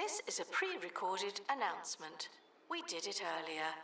This is a pre-recorded announcement. We did it earlier.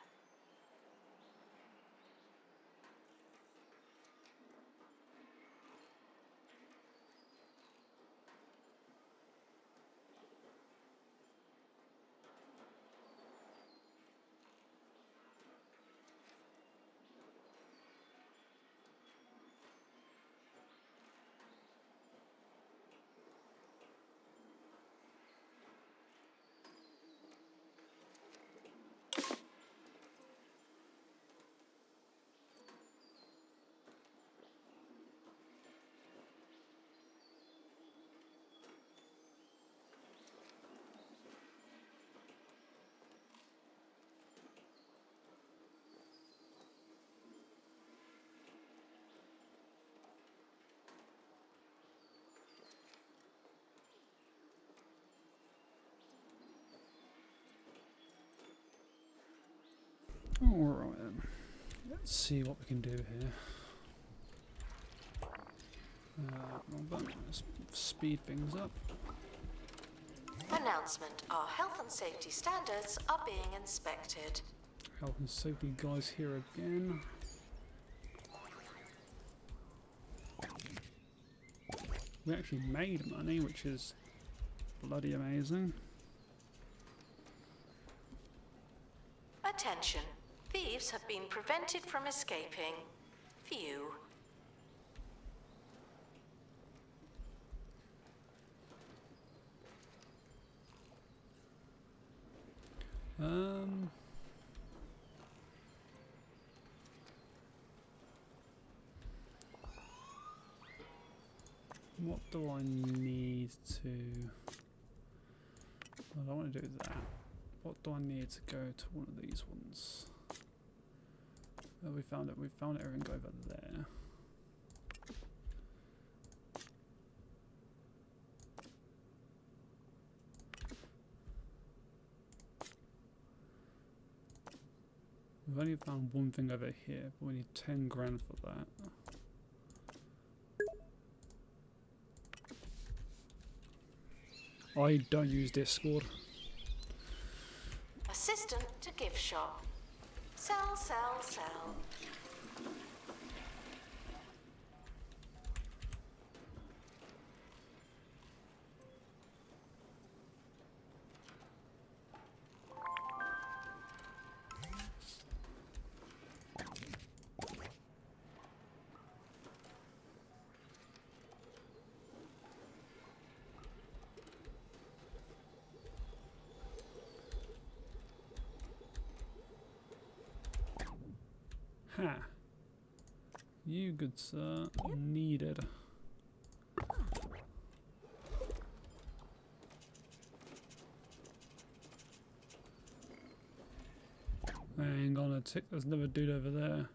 Alright then, let's see what we can do here. Wrong button. Let's speed things up. Announcement. Our health and safety standards are being inspected. Health and safety guys here again. We actually made money, which is bloody amazing. Attention. Thieves have been prevented from escaping. Phew. What do I need to... I don't want to do that. What do I need to go to one of these ones? We found it. We found everything over there. We've only found one thing over here, but we need 10 grand for that. I don't use Discord. Assistant to gift shop. Sell, sell, sell. Ha! You, good sir, needed. Hang on a tick, there's another dude over there.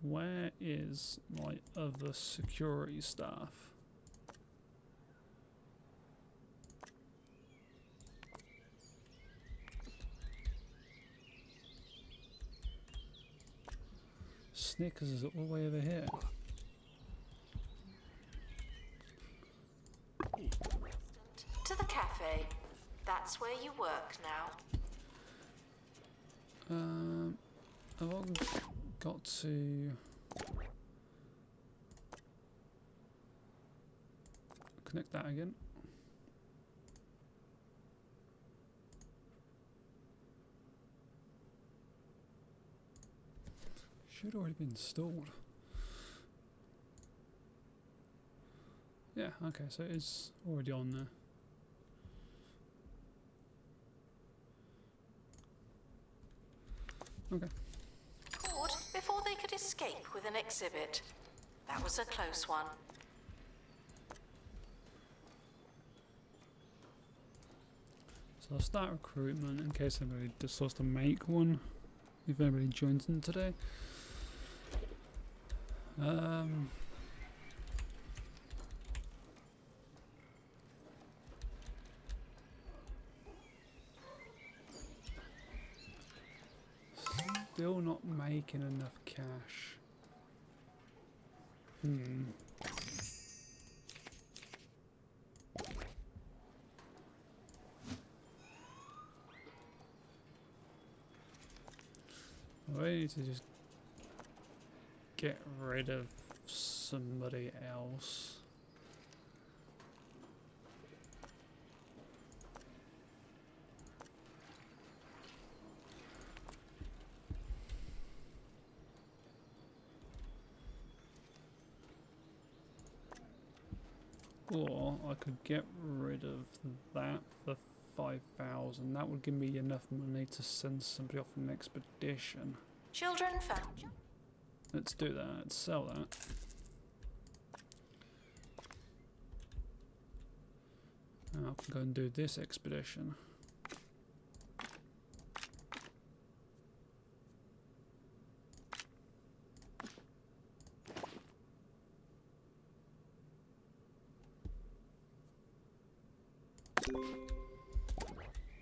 Where is my other security staff? Snickers is all the way over here. To the cafe. That's where you work now. I've all got to connect that again. Should already be installed. Yeah, okay, so it's already on there. Okay. Caught before they could escape with an exhibit. That was a close one. So I'll start recruitment in case anybody decides to make one. If anybody joins in today. Still not making enough cash. I need to just get rid of somebody else. Or I could get rid of that for 5,000. That would give me enough money to send somebody off an expedition. Children found. Let's do that. Let's sell that. Now I can go and do this expedition.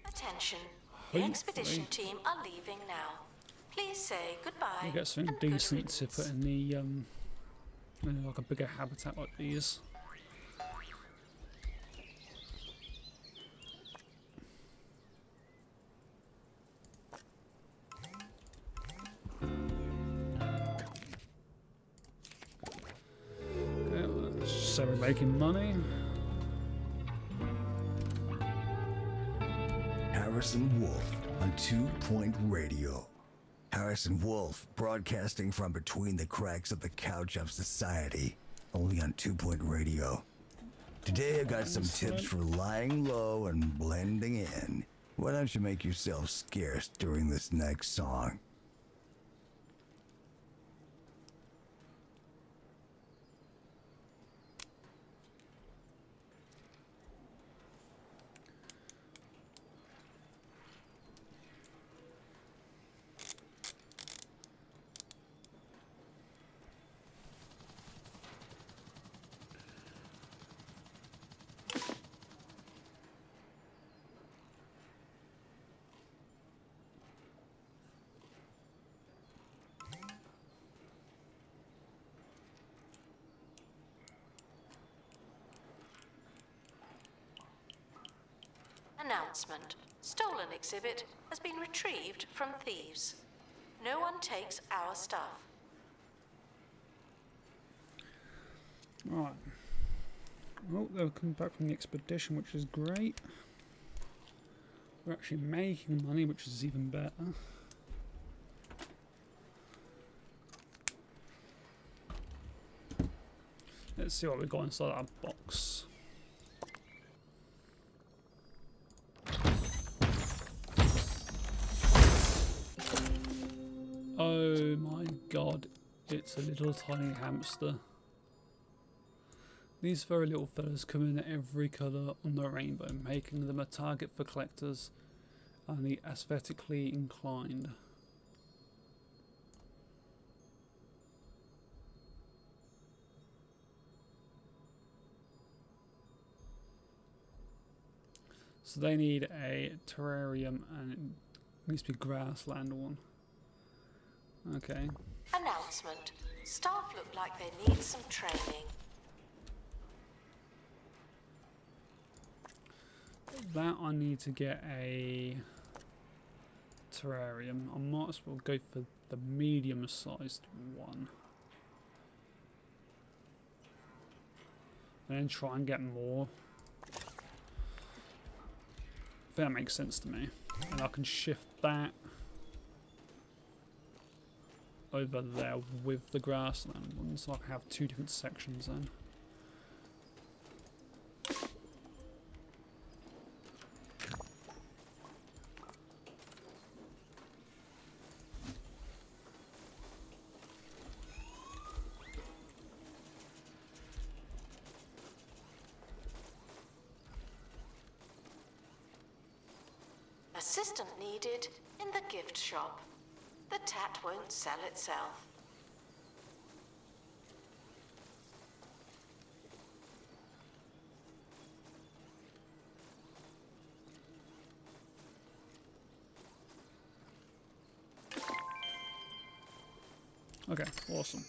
Attention. The expedition team are leaving now. Please say goodbye. We'll get something and good decent to riddance. put in the like a bigger habitat like these. Okay, so we're making money. Harrison Wolf on 2 Point Radio. Harrison Wolf broadcasting from between the cracks of the couch of society, only on 2 Point Radio. Today I got some tips for lying low and blending in. Why don't you make yourself scarce during this next song? Announcement. Stolen exhibit has been retrieved from thieves. No one takes our stuff. Right. Oh, they're coming back from the expedition, which is great. We're actually making money, which is even better. Let's see what we've got inside our box. Oh my god, it's a little tiny hamster. These furry little fellas come in every colour on the rainbow, making them a target for collectors and the aesthetically inclined. So they need a terrarium and it needs to be grassland one. Okay. Announcement. Staff look like they need some training. That I need to get a terrarium. I might as well go for the medium sized one. And then try and get more. I think that makes sense to me. And I can shift that over there with the grassland one, so I can have two different sections then. Assistant needed in the gift shop. The tat won't sell itself. Okay, awesome.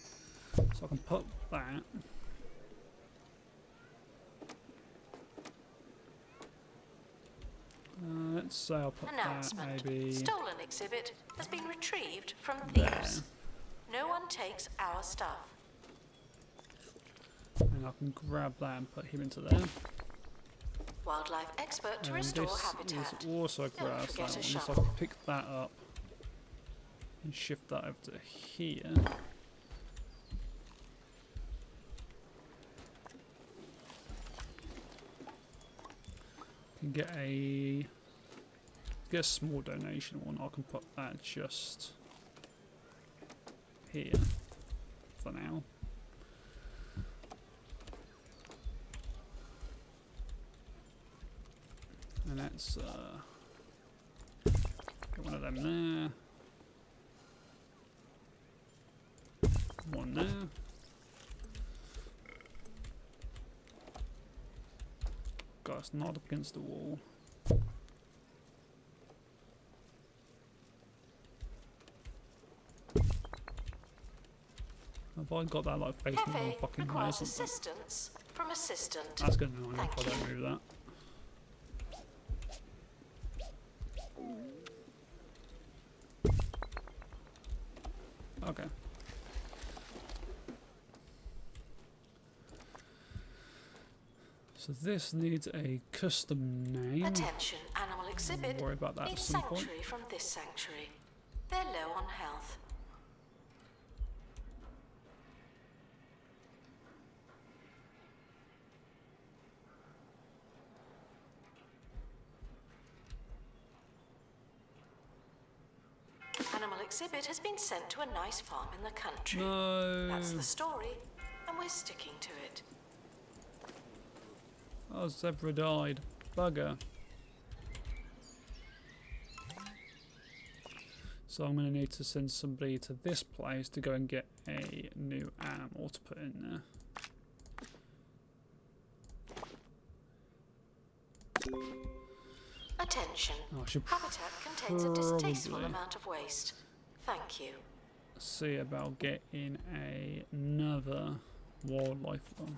So I can put that. let's say I'll put that Announcement. maybe Stolen exhibit has been retrieved from there. thieves. No one takes our stuff. And I can grab that and put him into there. Wildlife expert to And restore this habitat. is also grass, forget that a one. So shovel. I'll pick that up and shift that over to here. Can get a small donation one. I can put that just here for now. And let's get one of them there. One there. God, it's not against the wall. Have I got that like facing the Cafe fucking way or requires something? assistance from assistant. That's gonna annoy me if I Thank don't move that. Okay. So this needs a custom name. Attention, animal exhibit. Worry about that at Needs some point. sanctuary from this sanctuary. They're low on health. Animal exhibit has been sent to a nice farm in the country. No. That's the story, and we're sticking to it. Oh, zebra died. Bugger. So I'm going to need to send somebody to this place to go and get a new animal to put in there. Attention. Oh, I should Habitat contains a distasteful probably amount of waste. Thank you. see about getting another wildlife one.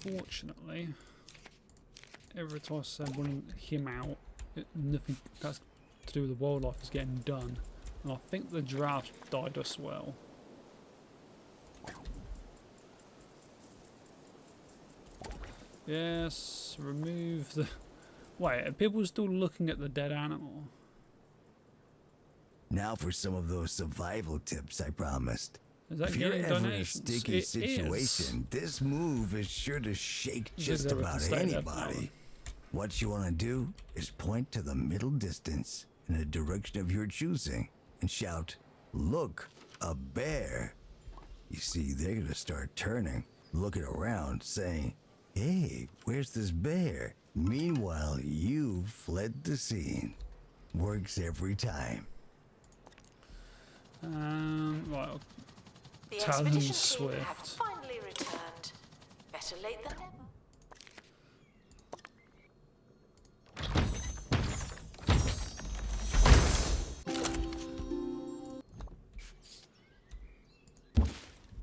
Unfortunately, every time I send him out, nothing that's to do with the wildlife is getting done. And I think the giraffe died as well. Yes, remove the... Wait, are people still looking at the dead animal? Now for some of those survival tips I promised. Is that If you're getting ever in a donations? sticky It situation, this move is sure to shake just Deserve it to about stay there for anybody. now. What you want to do is point to the middle distance in a direction of your choosing and shout, "Look, a bear." You see, they're going to start turning, looking around, saying, "Hey, where's this bear?" Meanwhile, you fled the scene. Works every time. Right, The Talon expedition team have Swift. finally returned. Better late than never.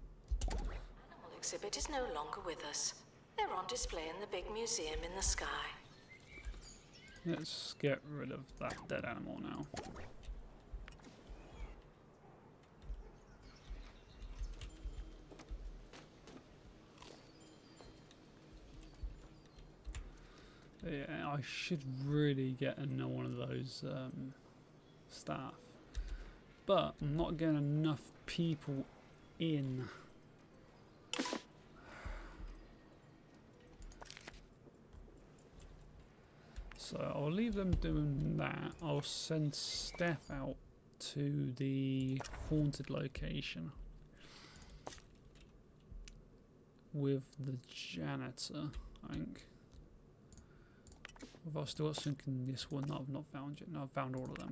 Animal exhibit is no longer with us. They're on display in the big museum in the sky. let's get rid of that dead animal now. Yeah, I should really get another one of those staff. But I'm not getting enough people in. So I'll leave them doing that. I'll send Steph out to the haunted location with the janitor, I think. Have I still got something in this one that I've not found yet? No, I've found all of them.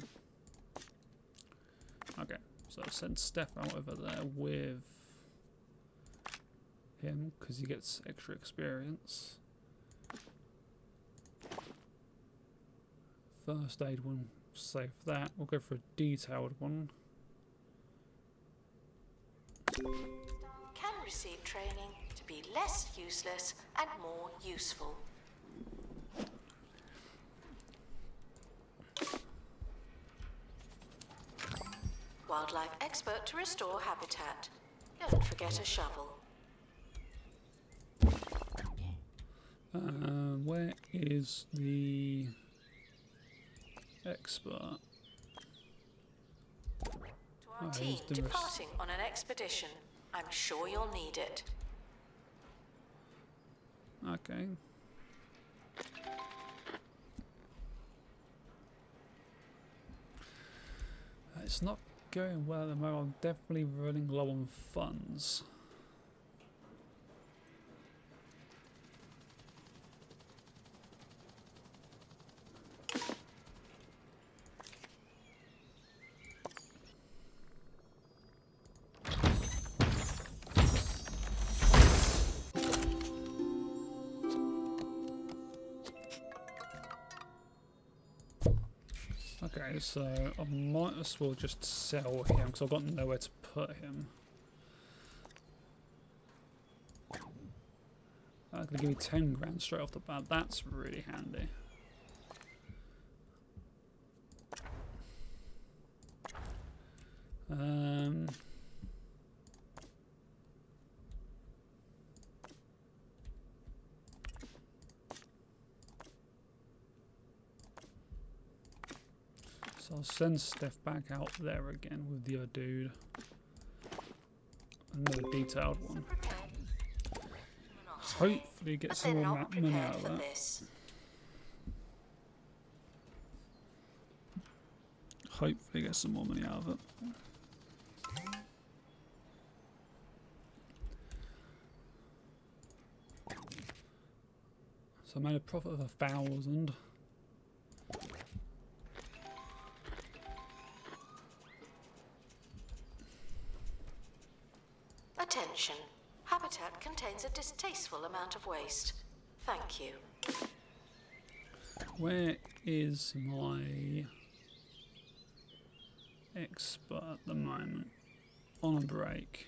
Okay, so I'll send Steph out over there with him because he gets extra experience. First aid one, save that. We'll go for a detailed one. Can receive training to be less useless and more useful. Wildlife expert to restore habitat. Don't forget a shovel. Where is the expert? To our team here's the departing on an expedition. I'm sure you'll need it. Okay. It's not going well at the moment. I'm definitely running low on funds. Okay, so I might as well just sell him because I've got nowhere to put him. That's gonna give me 10 grand straight off the bat. That's really handy. So I'll send Steph back out there again with the other dude. Another detailed one. Hopefully get some more money out of that. Hopefully get some more money out of it. So I made a profit of 1,000. Attention. Habitat contains a distasteful amount of waste. Thank you. Where is my expert at the moment? On a break.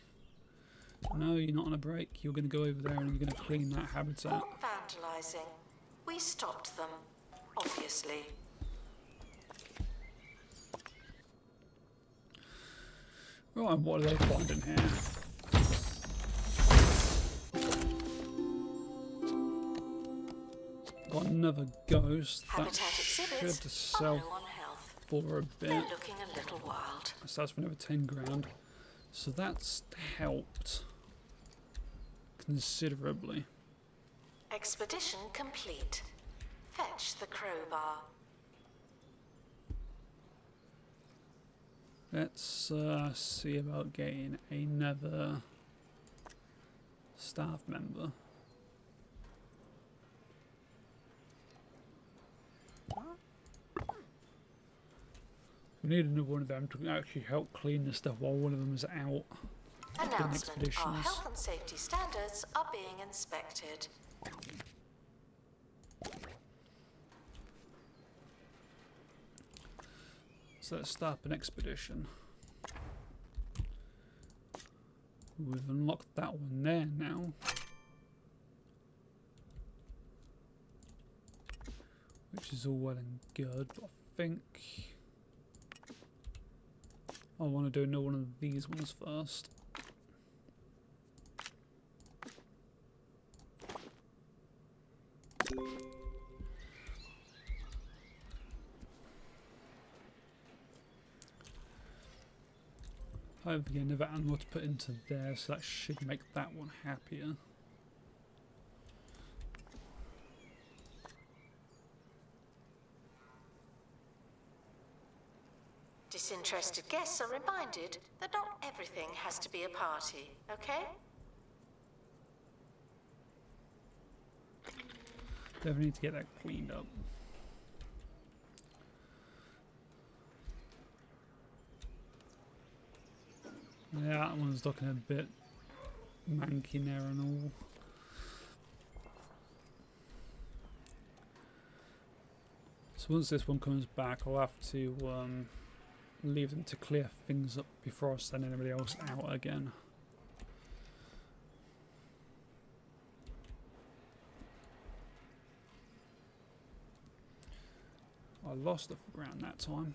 No, you're not on a break. You're going to go over there and you're going to clean that habitat. Vandalizing. We stopped them, obviously. Right, what are they finding here? Got another ghost. That should sell for a bit. They're looking a little wild. That sells for another 10 grand. So that's helped considerably. Expedition complete. Fetch the crowbar. Let's see about getting another staff member. We need another one of them to actually help clean the stuff while one of them is out doing Announcement. Our expeditions. health and safety standards are being inspected. So let's start an expedition. We've unlocked that one there now. Which is all well and good, but I think I want to do another one of these ones first. Hopefully get another animal to put into there, so that should make that one happier. Disinterested guests are reminded that not everything has to be a party, okay? Definitely need to get that cleaned up. Yeah, that one's looking a bit manky there and all. So once this one comes back, I'll have to leave them to clear things up before I send anybody else out again. I lost it around that time.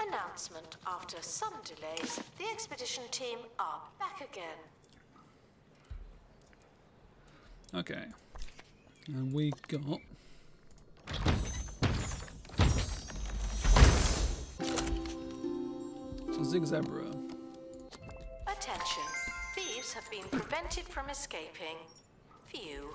Announcement. After some delays, the expedition team are back again. Okay. And we got... Zigzebra. Attention. Thieves have been prevented from escaping. Phew.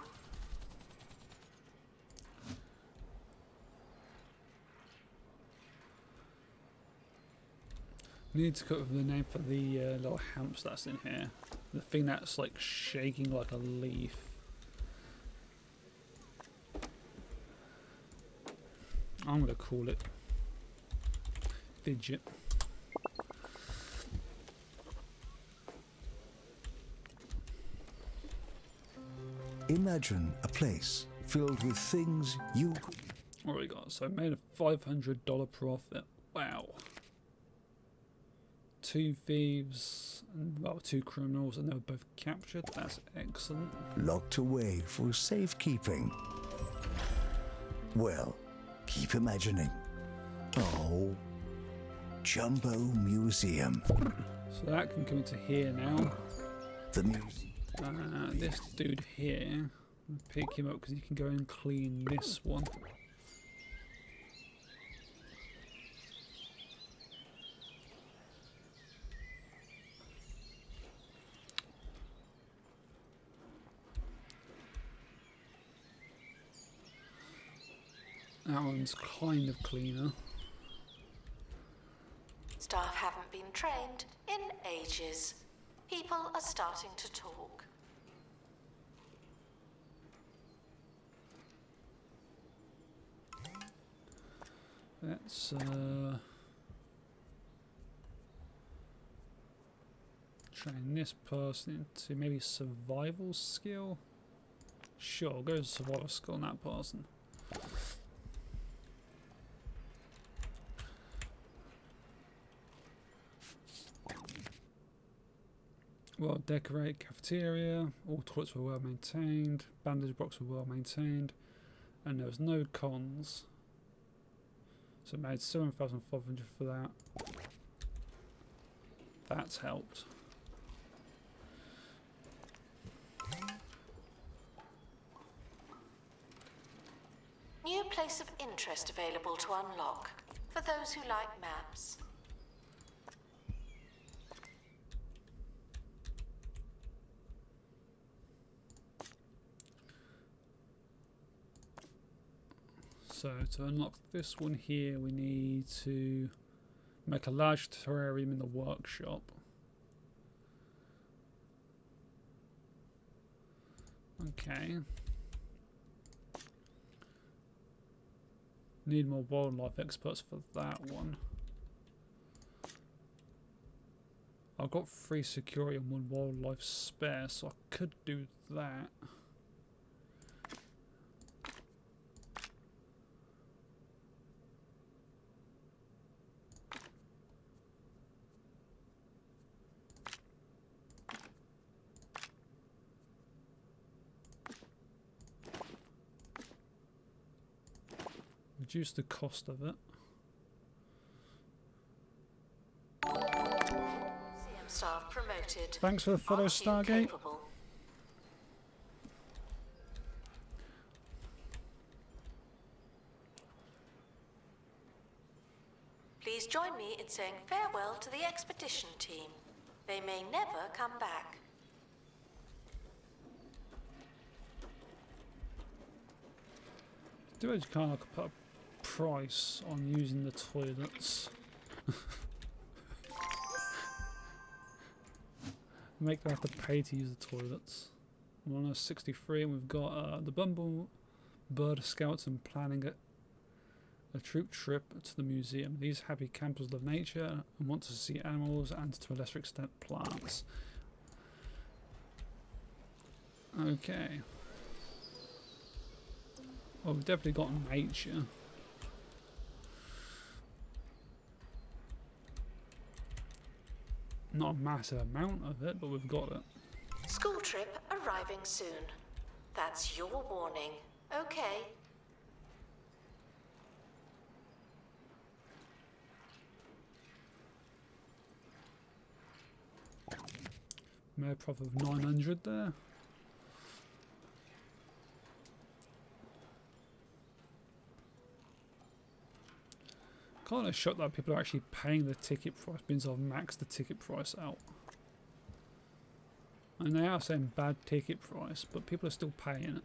We need to come up with a name for the little hamster that's in here. The thing that's like shaking like a leaf. I'm gonna call it Fidget. Imagine a place filled with things you... What do we got? So I made a $500 profit. Wow. 2 thieves, and, well, 2 criminals, and they were both captured. That's excellent. locked away for safekeeping. Well, keep imagining. Oh, Jumbo Museum. So that can come into here now. The museum. This dude here, I'll pick him up because he can go and clean this one. That one's kind of cleaner. Staff haven't been trained in ages. People are starting to talk. Let's train this person into maybe survival skill. Sure, go to survival skill on that person. Well, decorate cafeteria. All toilets were well maintained. Bandage box were well maintained, and there was no cons. So it made 7,500 for that. That's helped. New place of interest available to unlock for those who like maps. So to unlock this one here, we need to make a large terrarium in the workshop. Okay. Need more wildlife experts for that one. I've got 3 security and 1 wildlife spare, so I could do that. Reduce the cost of it. Zooseum staff promoted. Thanks for the follow, Aren't you Stargate. capable? Please join me in saying farewell to the expedition team. They may never come back. Do I just kind of put a price on using the toilets? Make them have to pay to use the toilets. We're on a 63 and we've got the Bumble Bird Scouts and planning a troop trip to the museum. These happy campers love nature and want to see animals and to a lesser extent plants. Okay. Well, we've definitely got nature. Not a massive amount of it, but we've got it. School trip arriving soon. That's your warning. Okay. Made a profit of 900 there. Kind of shocked that people are actually paying the ticket price, means I've maxed the ticket price out. And they are saying bad ticket price, but people are still paying it.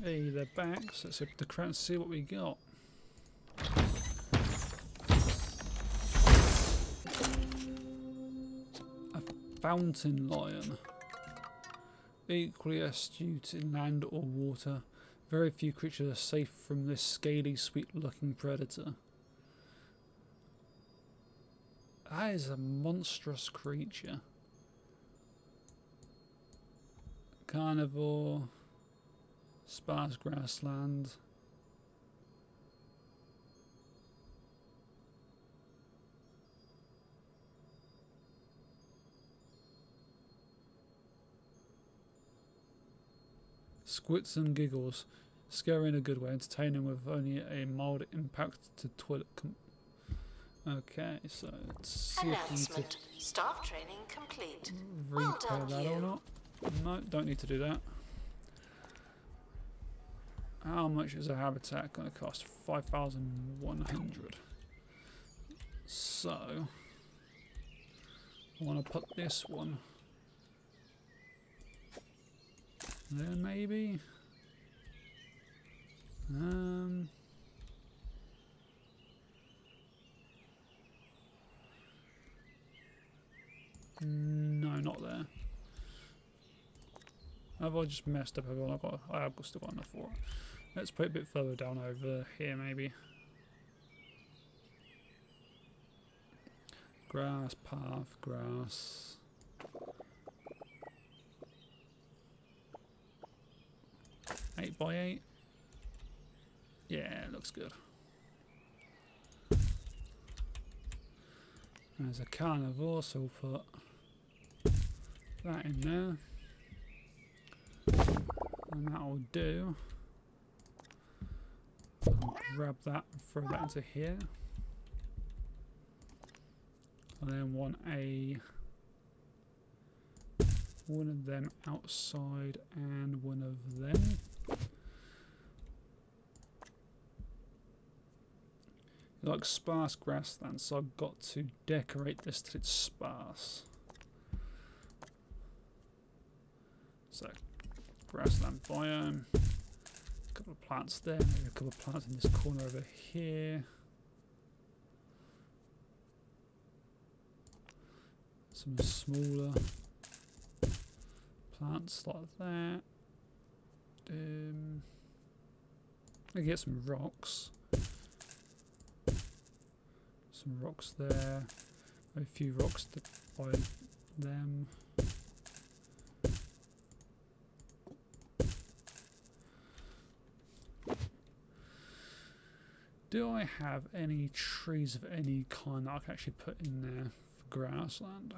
Hey, they're back, so let's open the crate and see what we got. Fountain lion. Equally astute in land or water. Very few creatures are safe from this scaly, sweet-looking predator. That is a monstrous creature. Carnivore. Sparse grassland. Squits and giggles, scary in a good way, entertaining with only a mild impact to toilet. Okay, so let's see if we need Announcement. Staff training complete. to Well repair done, that or you. not. No, don't need to do that. How much is a habitat going to cost? 5,100. So, I want to put this one there, maybe. No, not there. Have I just messed up everyone? I have still got enough for it. Let's put it a bit further down over here, maybe. Grass, path, grass. Eight by 8. Yeah, looks good. There's a carnivore, so we'll put that in there. And that'll do. I'll grab that and throw that into here. I then want one of them outside and one of them. Like sparse grassland, so I've got to decorate this till it's sparse. So, grassland biome. A couple of plants there, maybe a couple of plants in this corner over here. Some smaller plants like that. I get some rocks. Some rocks there. A few rocks by them. Do I have any trees of any kind that I can actually put in there for grassland?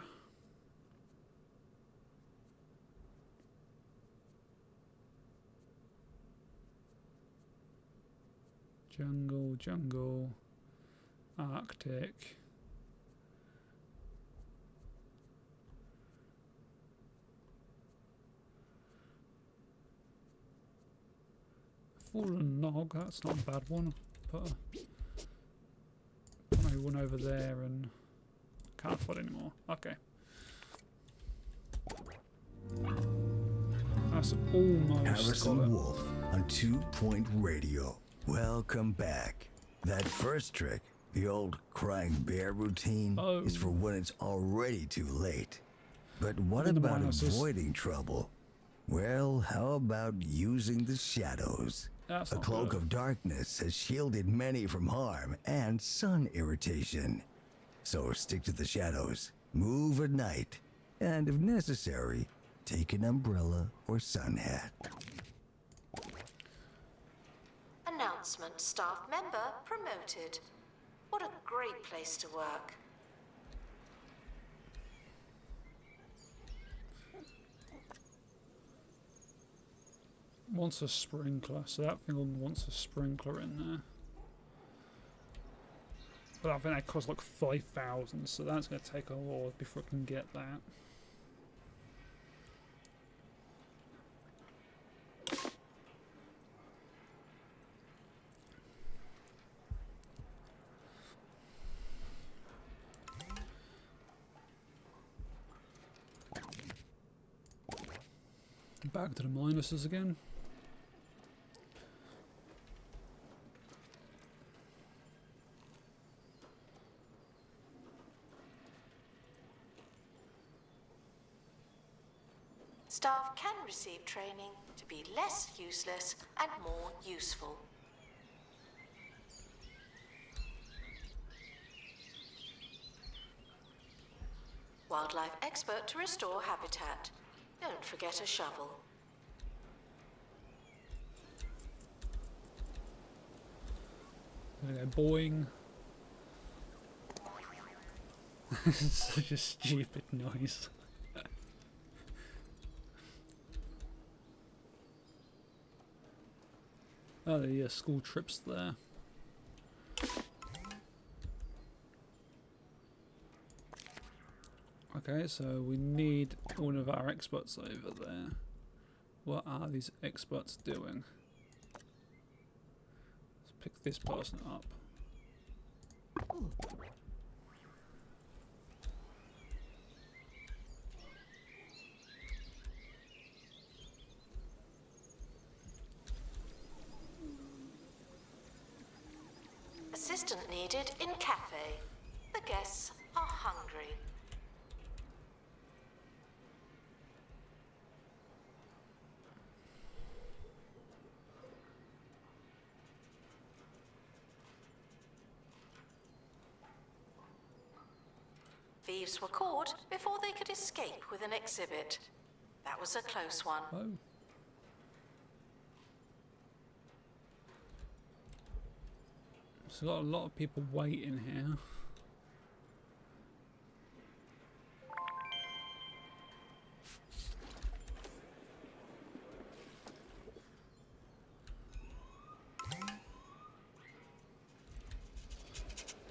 Jungle, jungle, Arctic. Fallen log, that's not a bad one. Put maybe one over there and can't afford anymore. Okay. That's almost Harrison got it. Wolf on 2 Point Radio. Welcome back. That first trick, the old crying bear routine, is for when it's already too late. But what In the about minuses. avoiding trouble? Well, how about using the shadows? That's A not cloak good. of darkness has shielded many from harm and sun irritation. So stick to the shadows, move at night, and if necessary, take an umbrella or sun hat. Announcement. Staff member promoted. What a great place to work. wants a sprinkler, so that thing wants a sprinkler in there. But I think that costs like 5,000, so that's going to take a while before I can get that. Back to the minuses again. Staff can receive training to be less useless and more useful. Wildlife expert to restore habitat. Don't forget a shovel. There we go, boing. Such a stupid noise. Oh, the school trip's there. Okay, so we need one of our experts over there. What are these experts doing? Let's pick this person up. Assistant needed in cafe. The guests are hungry. Thieves were caught before they could escape with an exhibit. That was a close one. Oh. So got a lot of people waiting here.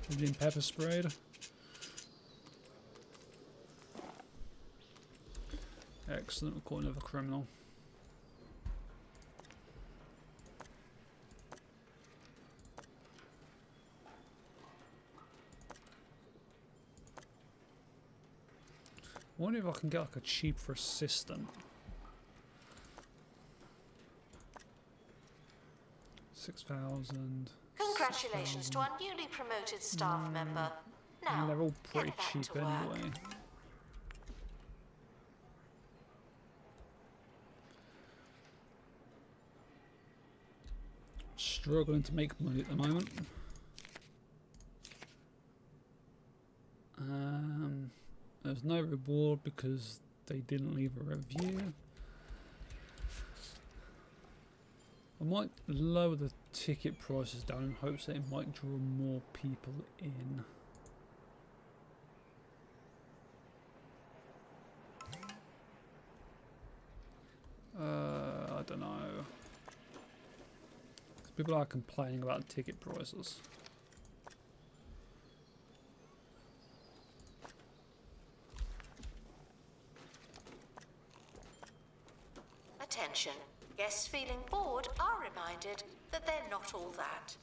We've been pepper sprayed. Excellent, we're caught another criminal. I wonder if I can get like a cheaper assistant. 6,000. Congratulations to our newly promoted staff member. Now, And they're all pretty get back cheap to work. anyway. Struggling to make money at the moment. There's no reward because they didn't leave a review. I might lower the ticket prices down in hopes that it might draw more people in. I don't know. People are complaining about ticket prices. Attention. Guests feeling bored are reminded that they're not all that.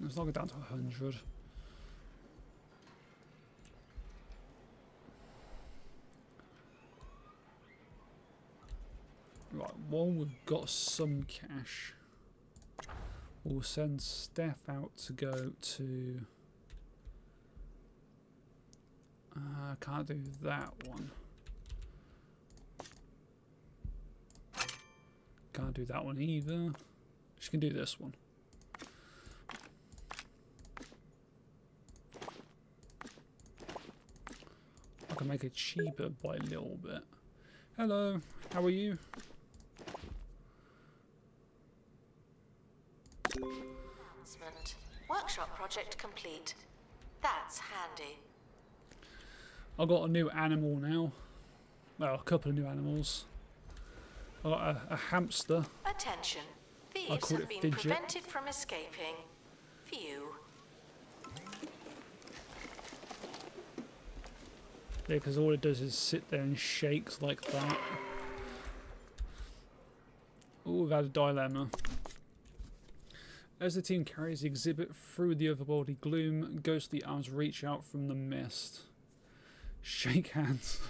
Let's knock it down to 100. Right, while we've got some cash, we'll send Steph out to go to... can't do that one. Can't do that one either. She can do this one. I can make it cheaper by a little bit. Hello, how are you? Workshop project complete. That's handy. I've got a new animal now. Well, a couple of new animals. I got a hamster. Attention. I Thieves call have it been Fidget. prevented from escaping. Phew. Yeah, because all it does is sit there and shakes like that. Oh, we've had a dilemma. As the team carries the exhibit through the otherworldly gloom, ghostly arms reach out from the mist. Shake hands.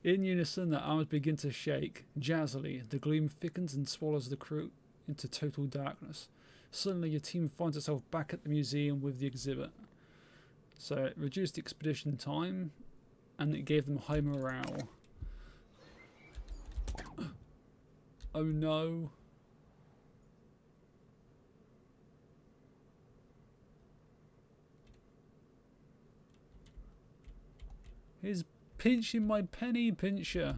In unison, the arms begin to shake. Jazzily, the gloom thickens and swallows the crew into total darkness. Suddenly, your team finds itself back at the museum with the exhibit. So it reduced the expedition time, and it gave them high morale. Oh no. He's pinching my penny pincher.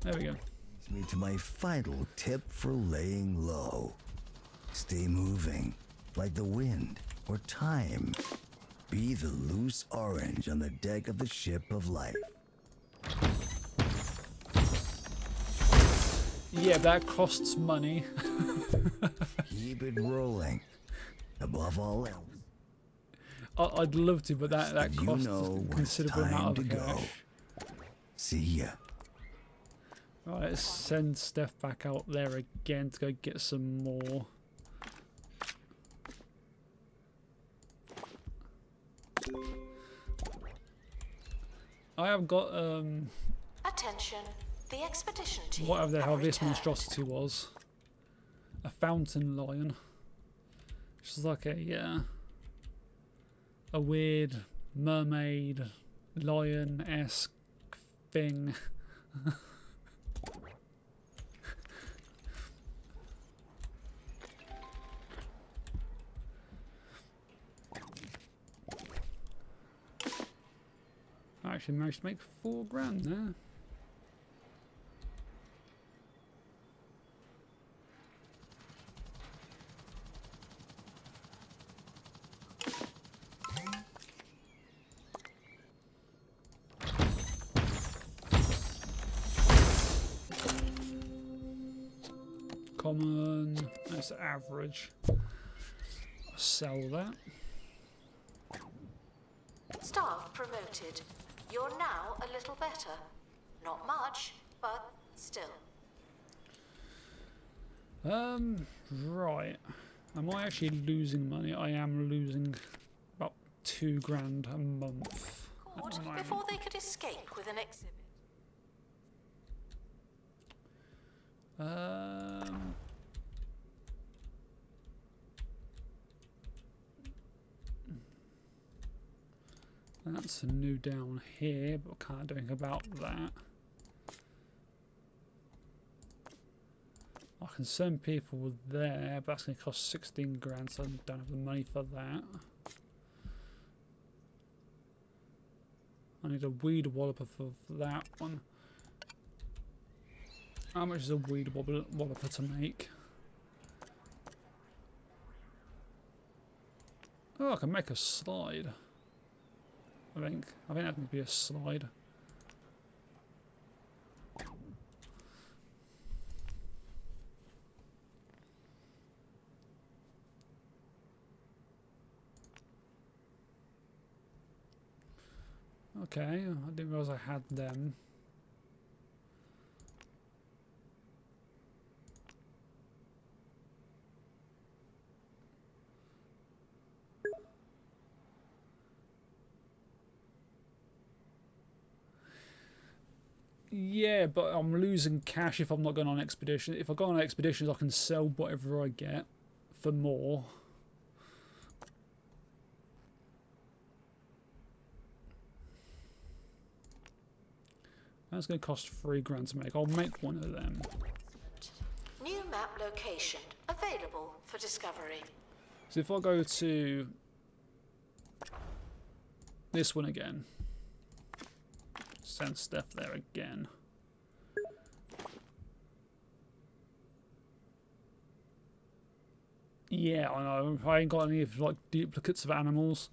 There we go. Leads me to my final tip for laying low. Stay moving, like the wind or time. Be the loose orange on the deck of the ship of life. Yeah, that costs money. Keep it rolling. Above all else, I'd love to, but that you costs know a when it's considerable time amount to of go. cash. See ya. Right, let's send Steph back out there again to go get some more. I have got Attention. The expedition team whatever the have hell this returned. monstrosity was. A fountain lion. Which is like a weird mermaid lion-esque thing. I actually managed to make £4 there. Common, that's average. I'll sell that. Staff promoted. You're now a little better. Not much, but still. Right. Am I actually losing money? I am losing about £2 a month. at Caught the moment. before they could escape with an exhibit. That's a new down here, but I can't do anything about that. I can send people there, but that's going to cost £16, so I don't have the money for that. I need a weed walloper for that one. How much is a weed walloper to make? Oh, I can make a slide. I think that would be a slide. Okay, I didn't realise I had them. Yeah, but I'm losing cash if I'm not going on expedition. If I go on expeditions, I can sell whatever I get for more. That's going to cost £3 to make. I'll make one of them. New map location available for discovery. So if I go to this one again, send Steph there again. Yeah, I know. I ain't got any of like duplicates of animals.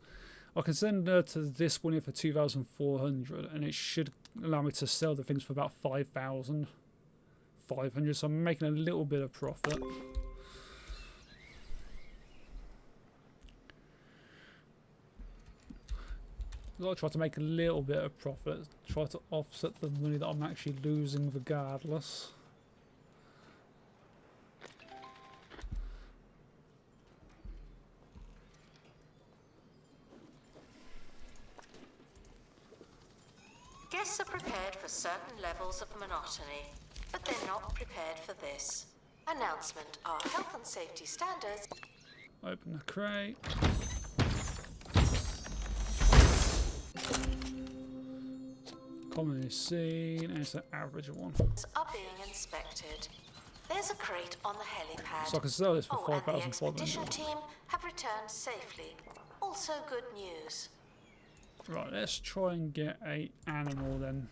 I can send her to this one here for 2,400, and it should allow me to sell the things for about 5,500. So I'm making a little bit of profit. I'll try to make a little bit of profit. Try to offset the money that I'm actually losing regardless. Guests are prepared for certain levels of monotony, but they're not prepared for this. Announcement: our health and safety standards. Open the crate. Commonly seen, and it's an average one. Are being inspected. There's a crate on the helipad. So I can sell this for and the expedition 5,500. team have returned safely. Also good news. Right, let's try and get a animal then.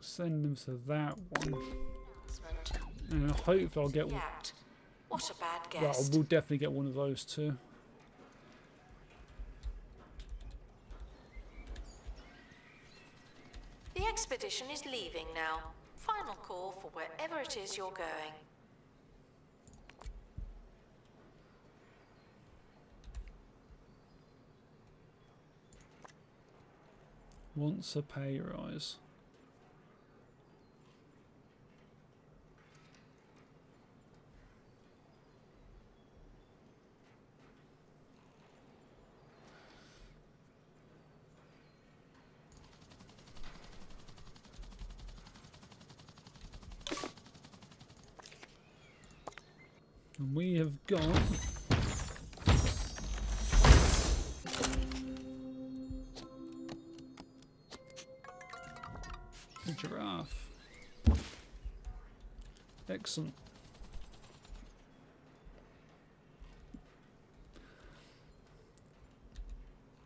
Send them to that one. Announcement. And hopefully I'll get one. Yacht. What a bad Well, guest. we'll definitely get one of those too. The expedition is leaving now. Final call for wherever it is you're going. Wants a pay rise. And we have got a giraffe. Excellent.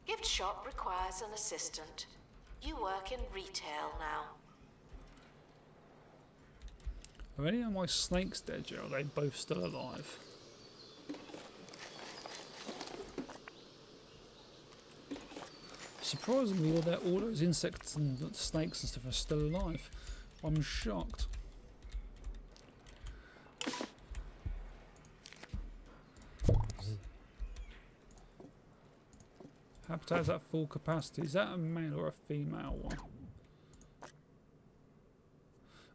Gift shop requires an assistant. You work in retail now. Are any of my snakes dead yet? Are they both still alive? Surprisingly, all those insects and snakes and stuff are still alive. I'm shocked. Habitat is at full capacity. Is that a male or a female one?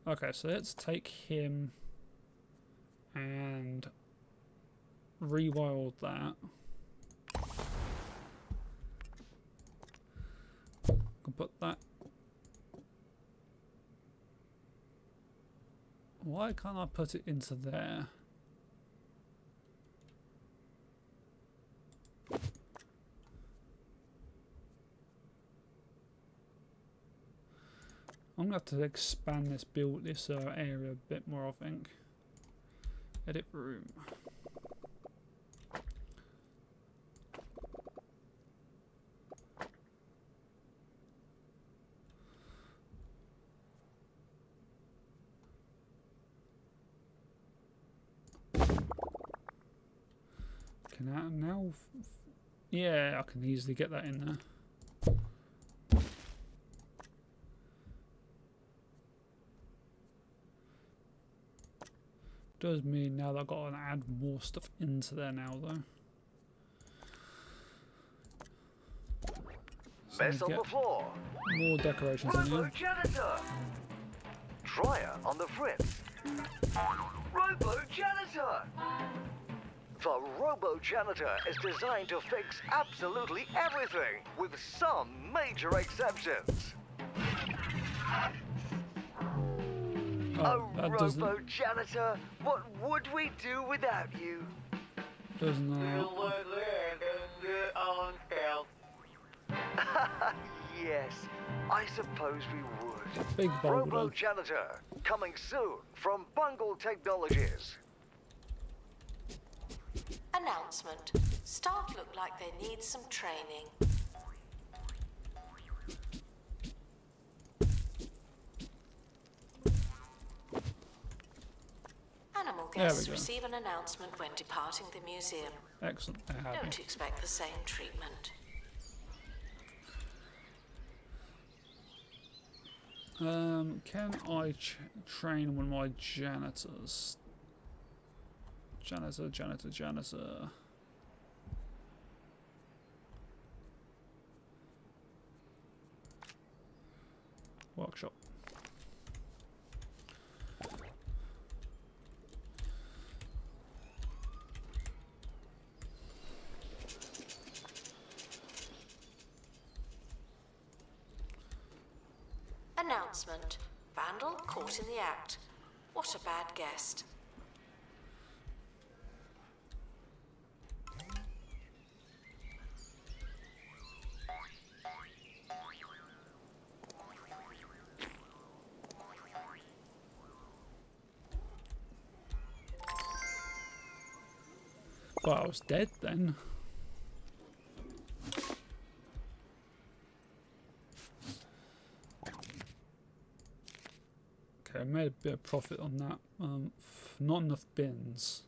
Okay, so let's take him and rewild that. Can put that. Why can't I put it into there? I'm gonna have to expand this area a bit more, I think. Edit room. Can I now? Yeah, I can easily get that in there. Does mean now that I've got to add more stuff into there now though. So Mess on the floor. more decorations in Robo here. janitor. Dryer on the fritz. Robo janitor. The Robo janitor is designed to fix absolutely everything, with some major exceptions. Oh, Oh, that Robo janitor, what would we do without you? doesn't. Yes, I suppose we would. Big boulder. Robo Janitor, coming soon from Bungle Technologies. Announcement. Staff look like they need some training. Animal guests receive an announcement when departing the museum. Excellent. Don't expect the same treatment. Can I train one of my janitors? Janitor. Workshop. Announcement. Vandal caught in the act. What a bad guest. Well, I was dead then. Okay, I made a bit of profit on that. Not enough bins.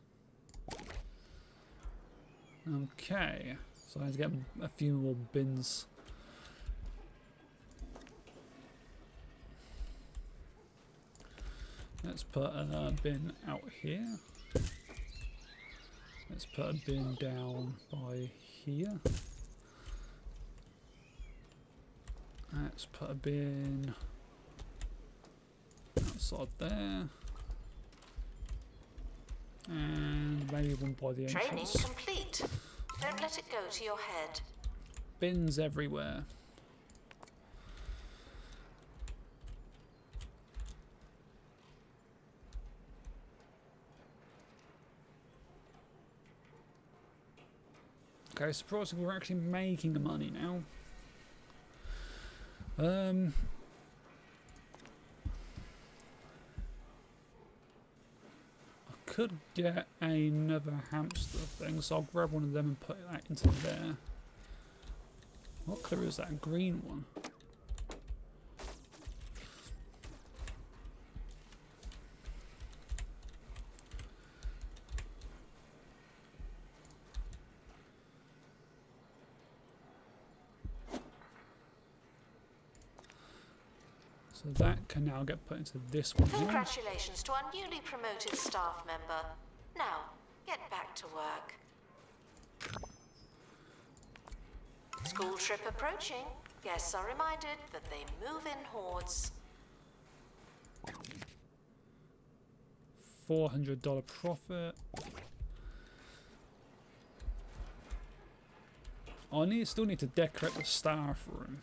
Okay, so I need to get a few more bins. Let's put a bin out here. Let's put a bin down by here. Let's put a bin outside there. And maybe one by the Training entrance. complete. Don't let it go to your head. Bins everywhere. Okay, surprisingly we're actually making money now. I could get another hamster thing, so I'll grab one of them and put that into there. What colour is that? A green one. So that can now get put into this one here. Congratulations to our newly promoted staff member. Now, get back to work. School trip approaching. Guests are reminded that they move in hordes. $400 profit. I still need to decorate the staff room.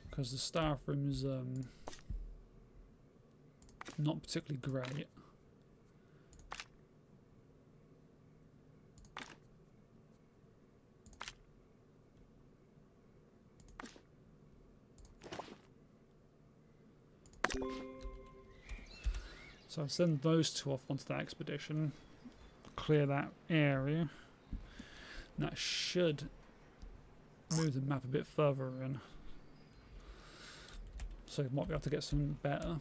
Because the staff room is not particularly great. So I'll send those two off onto that expedition, clear that area, and that should move the map a bit further in. So you might be able to get something better.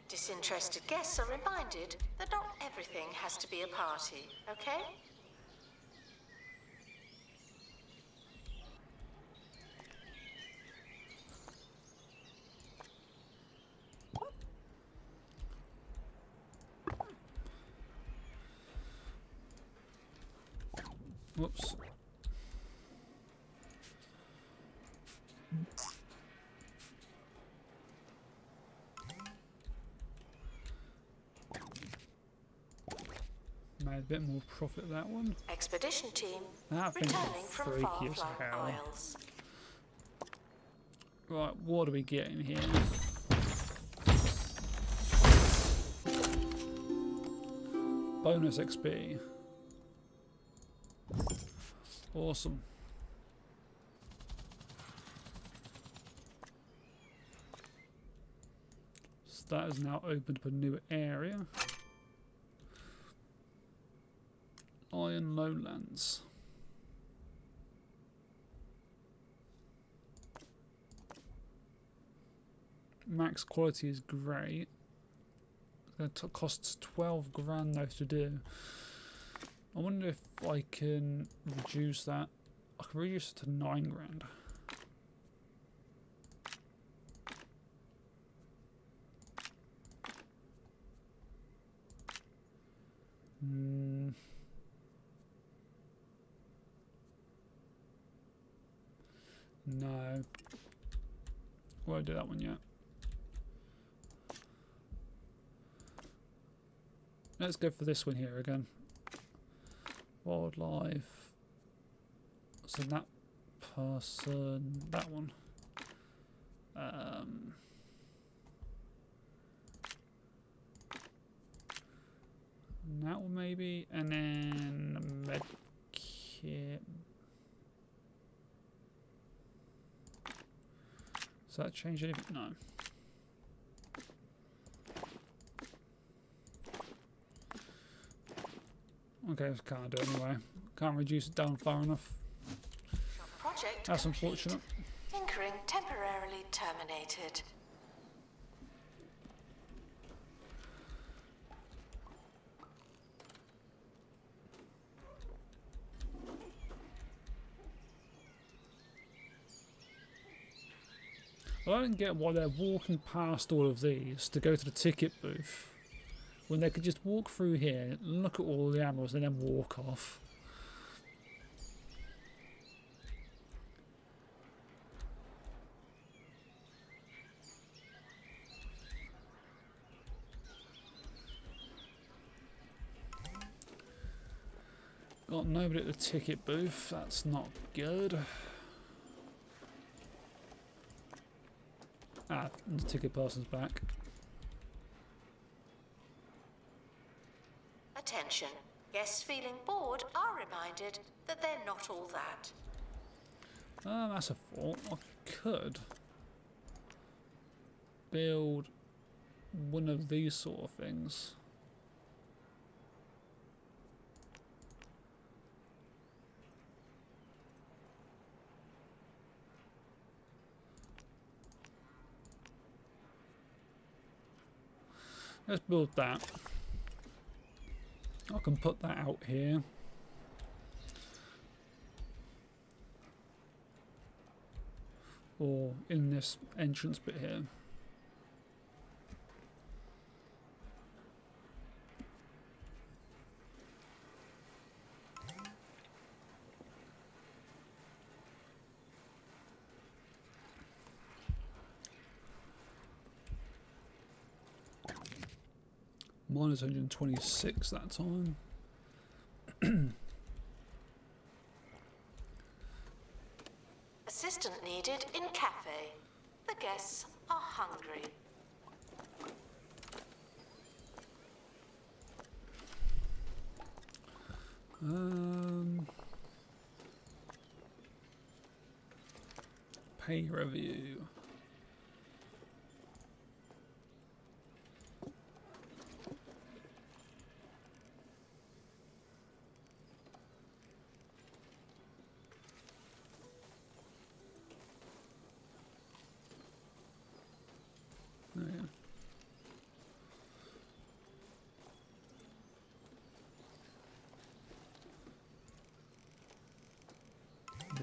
Disinterested guests are reminded that not everything has to be a party, okay? Whoops. Made a bit more profit that one. Expedition team That thing's returning from freaky as far-flung hell. isles. Right, what are we getting here? Awesome. So that has now opened up a new area. Iron Lowlands. Max quality is great. It costs 12 grand though to do. I wonder if I can reduce that. I can reduce it to 9 grand. No. Won't do that one yet. Let's go for this one here again. Wildlife. So that person, that one. That one maybe, and then medkit. Does that change anything? No. Okay, I can't do it anyway. Can't reduce it down far enough. Project That's complete. unfortunate. Tinkering temporarily terminated. I don't get why they're walking past all of these to go to the ticket booth when they could just walk through here, look at all the animals, and then walk off. Got nobody at the ticket booth, that's not good. Ah, the ticket person's back. Attention. Guests feeling bored are reminded that they're not all that. That's a thought. I could build one of these sort of things. Let's build that. I can put that out here. Or in this entrance bit here. Minus 126 that time. Assistant needed in cafe. The guests are hungry. Pay review. Oh, yeah.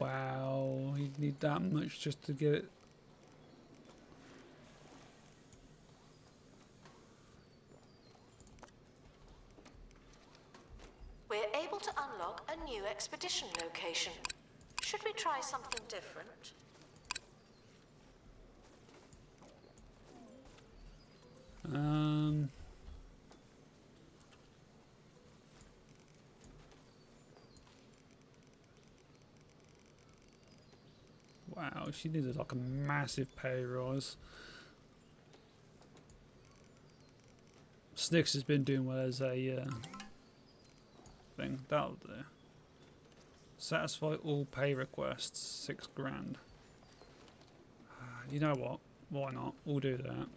Wow, you need that much just to get it. We're able to unlock a new expedition location. Should we try something different? Wow, she needed like a massive pay rise. Snicks has been doing well as a thing. That'll do. Satisfy all pay requests, 6 grand. You know what? Why not? We'll do that.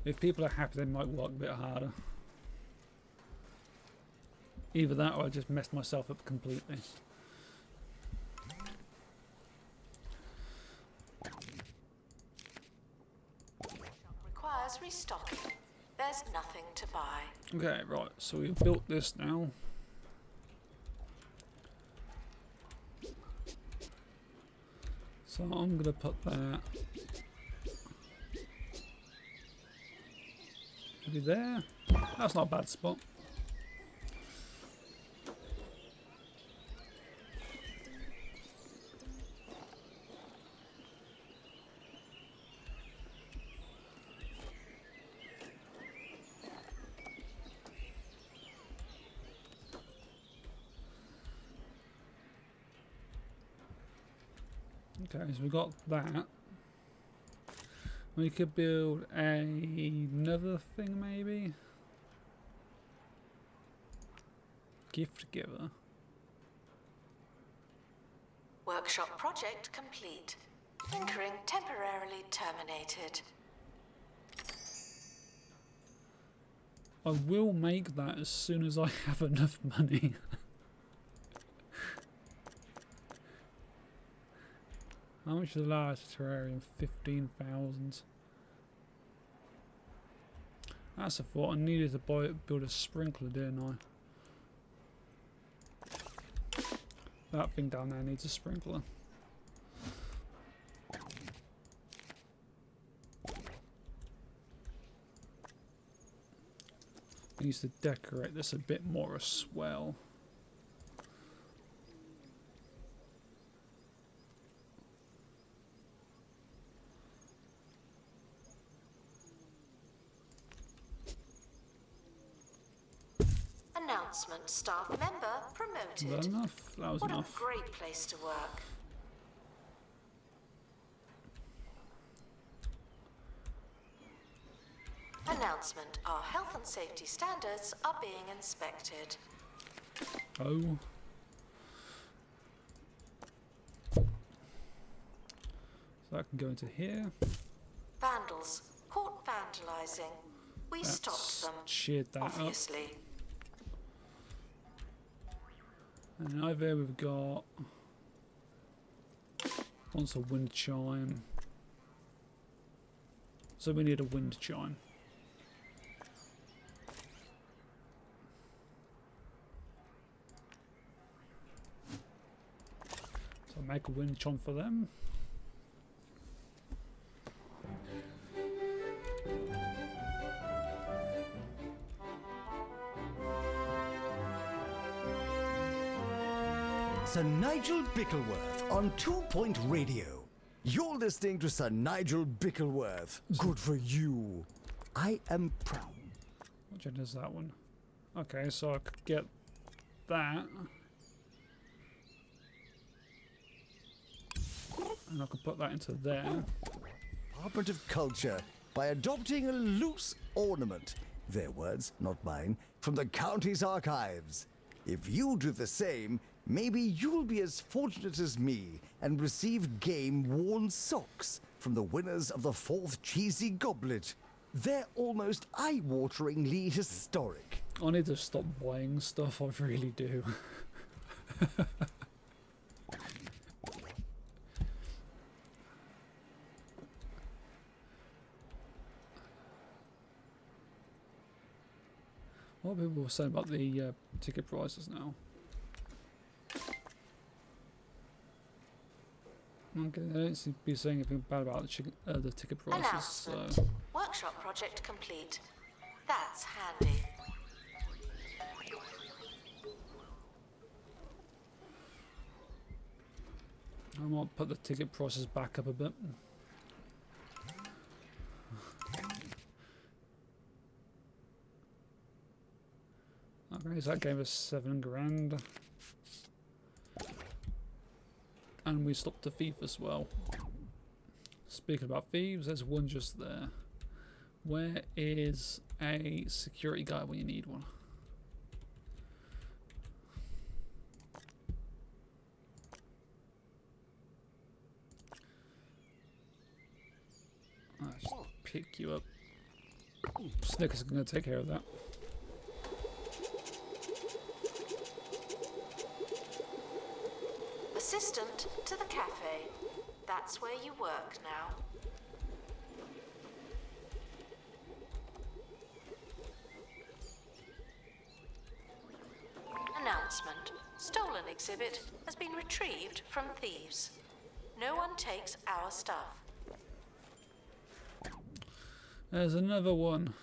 If people are happy, they might work a bit harder. Either that or I just messed myself up completely. Requires restocking. There's nothing to buy. Okay, right, so we've built this now. So I'm going to put that maybe there. That's not a bad spot. Okay, so we got that. We could build another thing maybe. Gift giver. Workshop project complete. Tinkering temporarily terminated. I will make that as soon as I have enough money. How much is the largest terrarium? 15,000. That's a thought. I needed to build a sprinkler, didn't I? That thing down there needs a sprinkler. I need to decorate this a bit more as well. Announcement: staff member promoted. Was that enough? That was What enough. a great place to work. Announcement: our health and safety standards are being inspected. Oh. So that can go into here. Vandals caught vandalizing. We stopped them, Cheered that obviously. up. And over there we've got wants a wind chime. So we need a wind chime. So make a wind chime for them. Sir Nigel Bickleworth on 2 Point Radio. You're listening to Sir Nigel Bickleworth. Good for you. I am proud. What gen is that one? Okay, so I could get that. And I could put that into there. Department of Culture by adopting a loose ornament, their words, not mine, from the county's archives. If you do the same, maybe you'll be as fortunate as me and receive game-worn socks from the winners of the 4th Cheesy Goblet. They're almost eye-wateringly historic. I need to stop buying stuff, I really do. What are people saying about the ticket prices now? Okay, they don't seem to be saying anything bad about the ticket prices. So. Announcement: workshop project complete. That's handy. I might put the ticket prices back up a bit. Okay, so that gave us 7 grand. And we stopped the thief as well. Speaking about thieves, there's one just there. Where is a security guy when you need one? pick you up. Snickers is going to take care of that. Assistant to the cafe. That's where you work now. Announcement. Stolen exhibit has been retrieved from thieves. No one takes our stuff. There's another one.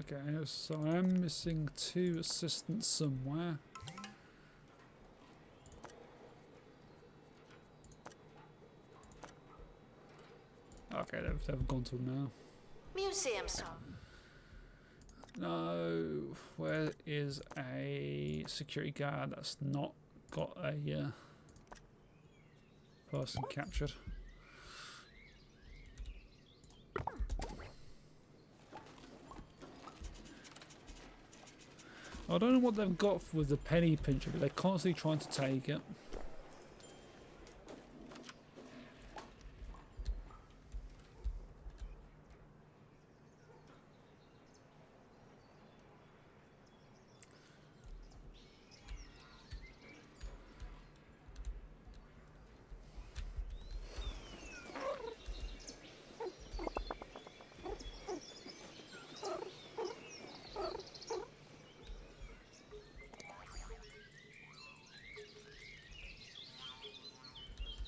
Okay, so I'm missing 2 assistants somewhere. Okay, they've gone to now. Museum staff. No, where is a security guard that's not got a person captured? I don't know what they've got with the penny pincher, but they're constantly trying to take it.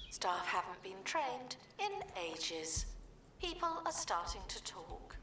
Staff haven't been trained in ages. People are starting to talk.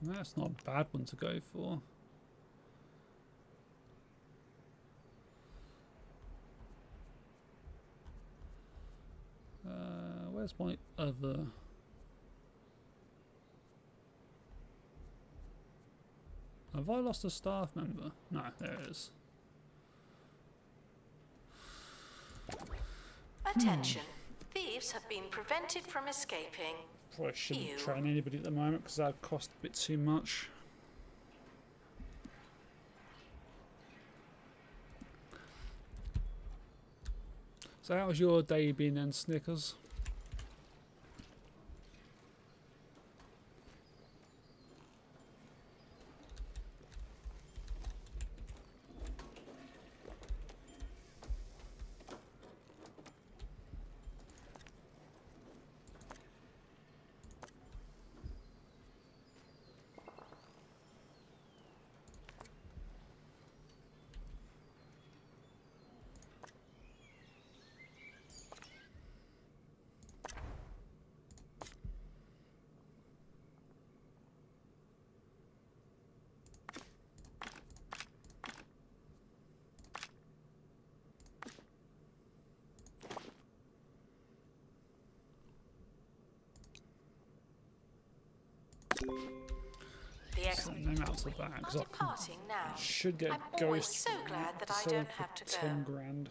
That's not a bad one to go for. Where's my other? Have I lost a staff member? No, there it is. Attention. Thieves have been prevented from escaping. Probably shouldn't Ew. train anybody at the moment because that would cost a bit too much. So how's your day been then, Snickers? The Something out of that because are departing now. I should get I'm always Ghost so glad that I sold don't for have to 10 go. grand.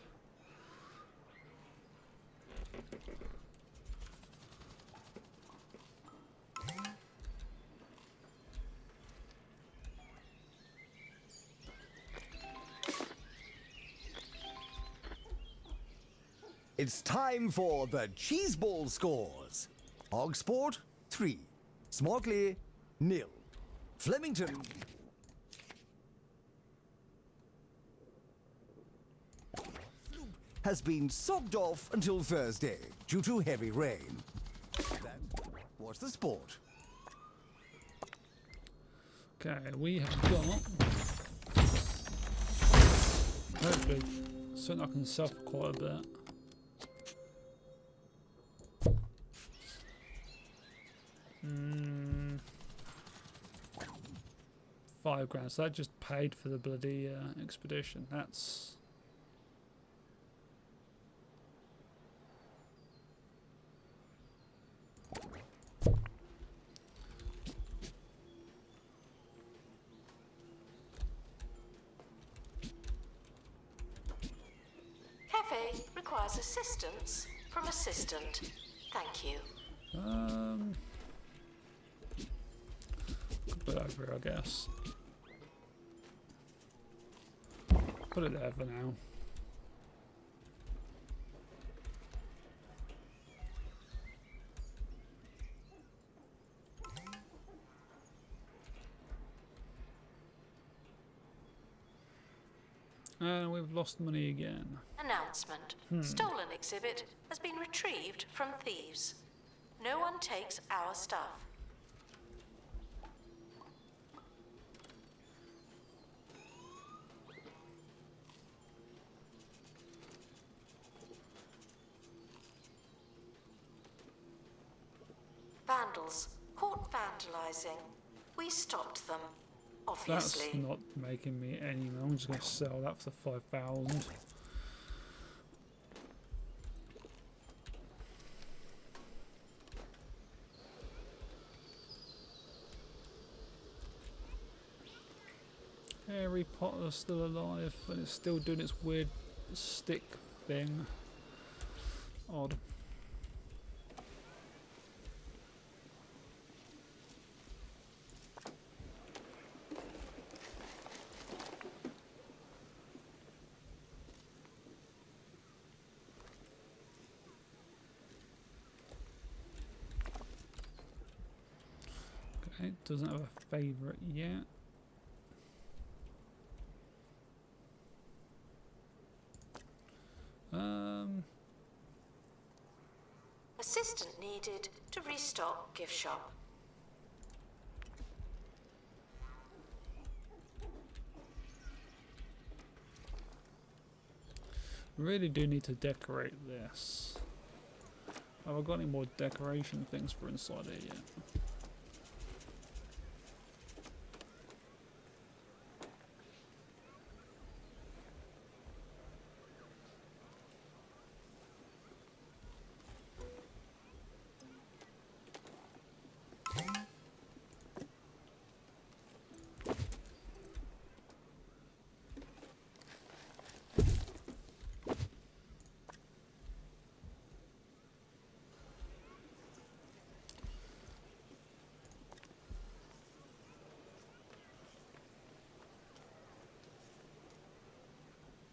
It's time for the Cheese Ball scores. Hogsport, 3. Smartley, 0. Flemington, has been sobbed off until Thursday due to heavy rain. That was the sport. Okay, we have got hopefully something I can sell for quite a bit. £5 so that just paid for the bloody expedition. That's Cafe requires assistance from assistant. Thank you. put it over here, I guess. Put it there for now. And we've lost money again. Announcement. Stolen exhibit has been retrieved from thieves. No one takes our stuff. Vandals caught vandalizing. We stopped them, obviously. That's not making me any money. I'm just going to sell that for 5,000. Harry Potter's still alive and it's still doing its weird stick thing. Odd. Okay, doesn't have a favourite yet. Assistant needed to restock gift shop. Really do need to decorate this. Have I got any more decoration things for inside here yet?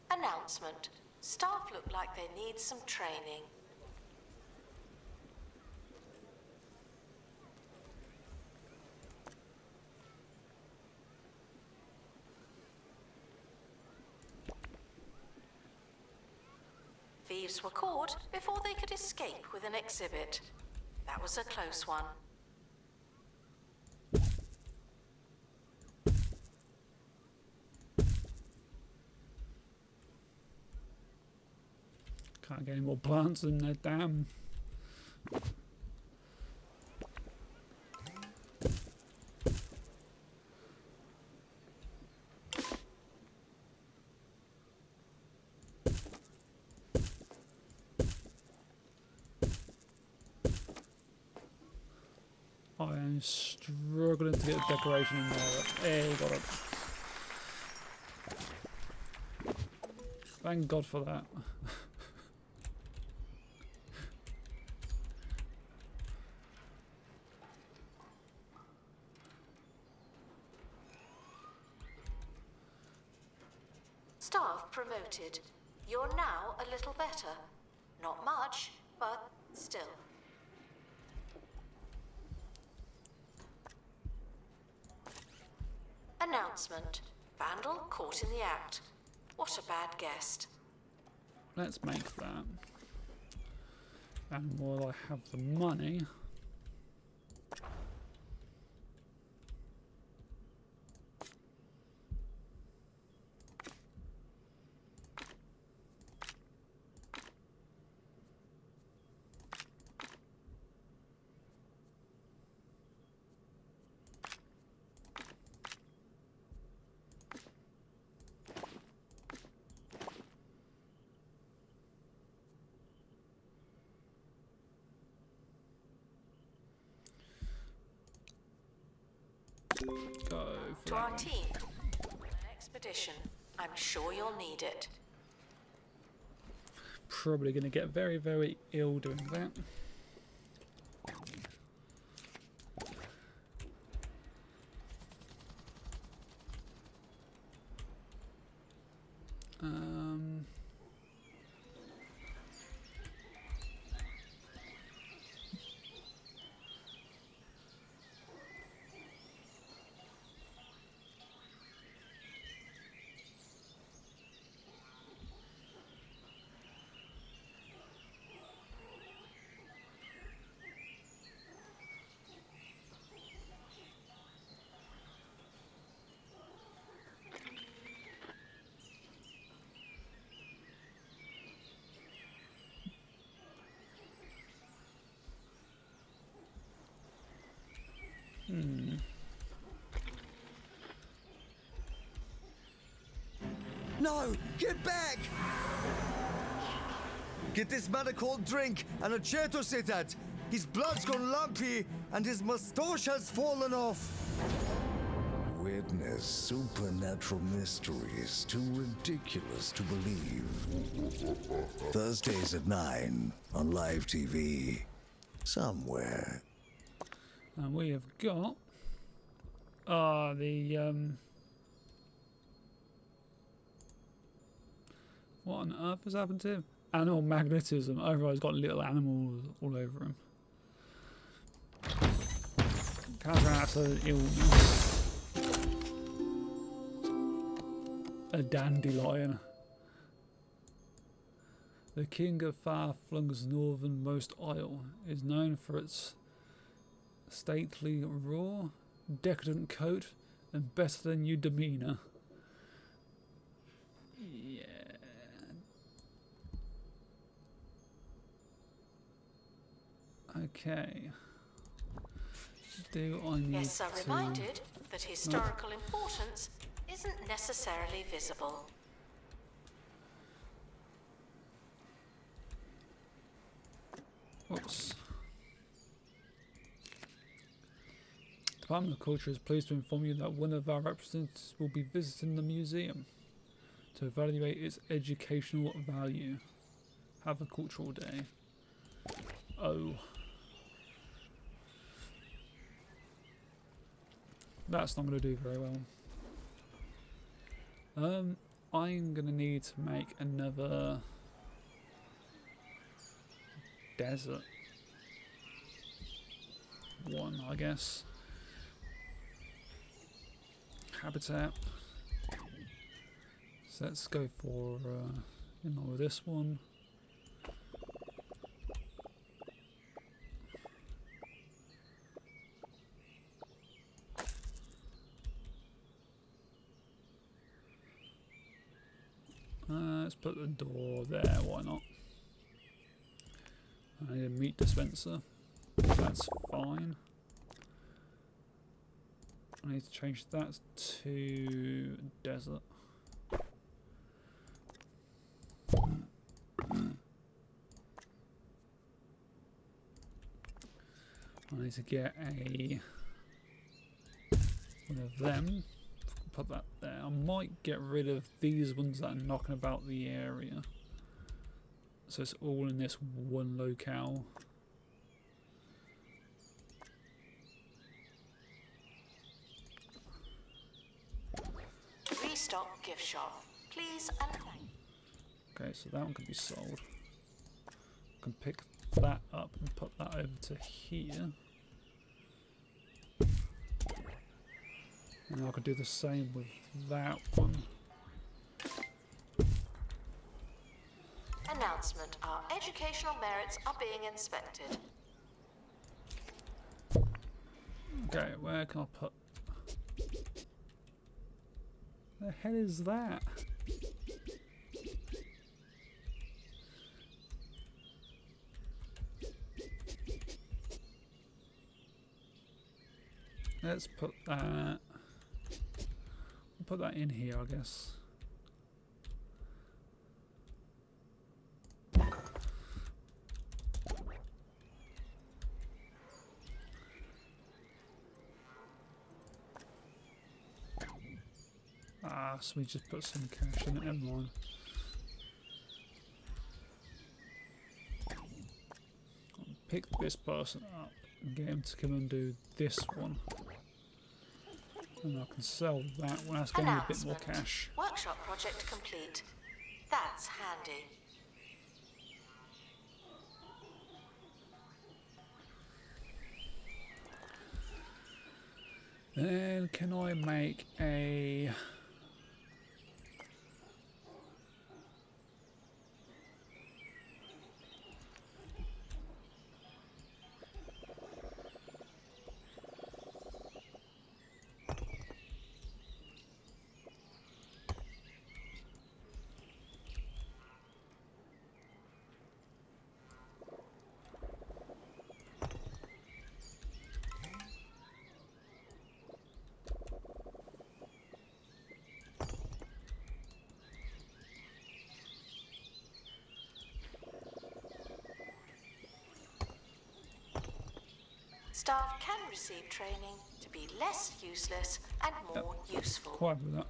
Announcement. Staff look like they need some training. Thieves were caught before they could escape with an exhibit. That was a close one. Can't get any more plants in there, damn. I am struggling to get a decoration in there. Hey, got it. Thank God for that. Staff promoted. You're now a little better. Not much, but still. Announcement. Vandal caught in the act. What a bad guest. let's make that. And while I have the money, go for To our that one. team, an expedition. I'm sure you'll need it. Probably going to get very, very ill doing that. Um, No! Get back! Get this man a cold drink and a chair to sit at. His blood's gone lumpy and his moustache has fallen off. Witness supernatural mysteries too ridiculous to believe. Thursdays at 9 on live TV. Somewhere. and we have got the what on earth has happened to him? Animal magnetism. Oh, he's got little animals all over him. That's an illness. A dandelion. The king of Far-Flung's northernmost isle is known for its stately roar, decadent coat, and better-than-you demeanour. Yeah. Okay. Do I need Guests are to... reminded that historical importance isn't necessarily visible. Oops. Department of Culture is pleased to inform you that one of our representatives will be visiting the museum to evaluate its educational value. Have a cultural day. Oh. That's not going to do very well. I'm going to need to make another desert one, I guess. Habitat. So let's go for this one. Let's put the door there, why not? I need a meat dispenser. That's fine. I need to change that to desert. I need to get one of them. Put that there. I might get rid of these ones that are knocking about the area. So it's all in this one locale. Restock gift shop, please and thank you. Okay, so that one can be sold. I can pick that up and put that over to here. And I could do the same with that one. An Announcement. Our educational merits are being inspected. Okay, where can I put... The hell is that? Let's put that... We'll put that in here, I guess. Ah, so we just put some cash in it, never mind. Pick this person up and get him to come and do this one. And I can sell that one, that's going to be a bit more cash. Workshop project complete. That's handy. Then can I make a... Staff can receive training to be less useless and more useful. Quite with that.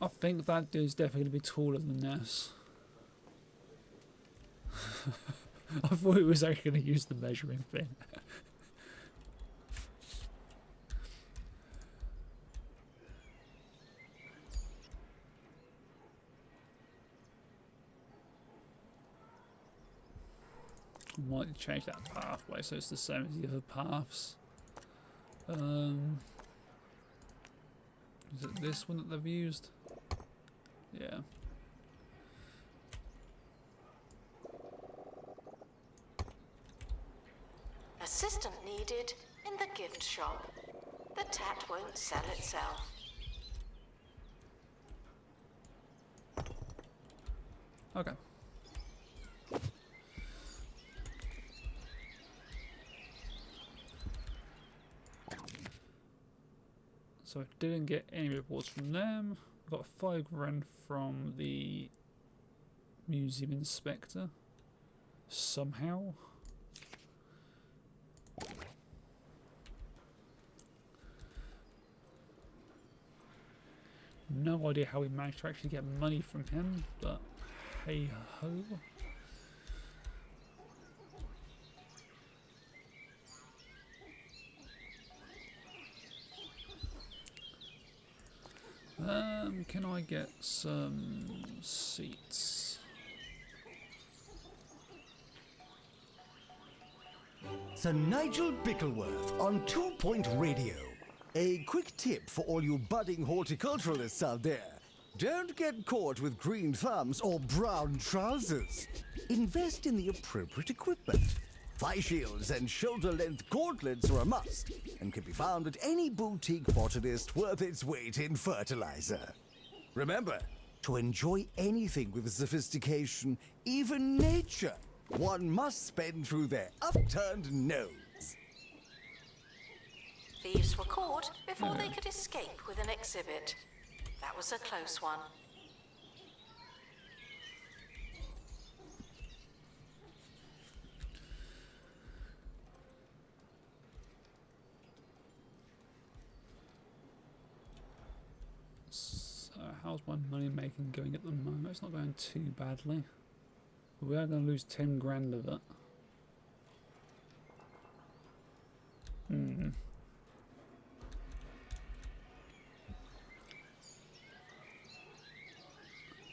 I think that dude's definitely going to be taller than this. I thought he was actually going to use the measuring thing. I might change that pathway so it's the same as the other paths. Is it this one that they've used? Yeah. Assistant needed in the gift shop. The tat won't sell itself. Okay. So I didn't get any reports from them. I got 5 grand from the museum inspector. Somehow. No idea how we managed to actually get money from him, but hey ho. Can I get some seats? Sir Nigel Bickleworth on 2 Point Radio. A quick tip for all you budding horticulturalists out there. Don't get caught with green thumbs or brown trousers. Invest in the appropriate equipment. Thigh shields and shoulder-length gauntlets are a must and can be found at any boutique botanist worth its weight in fertilizer. Remember, to enjoy anything with sophistication, even nature, one must spend through their upturned nose. Thieves were caught before they could escape with an exhibit. That was a close one. So how's my money making going at the moment? It's not going too badly. But we are going to lose 10 grand of it.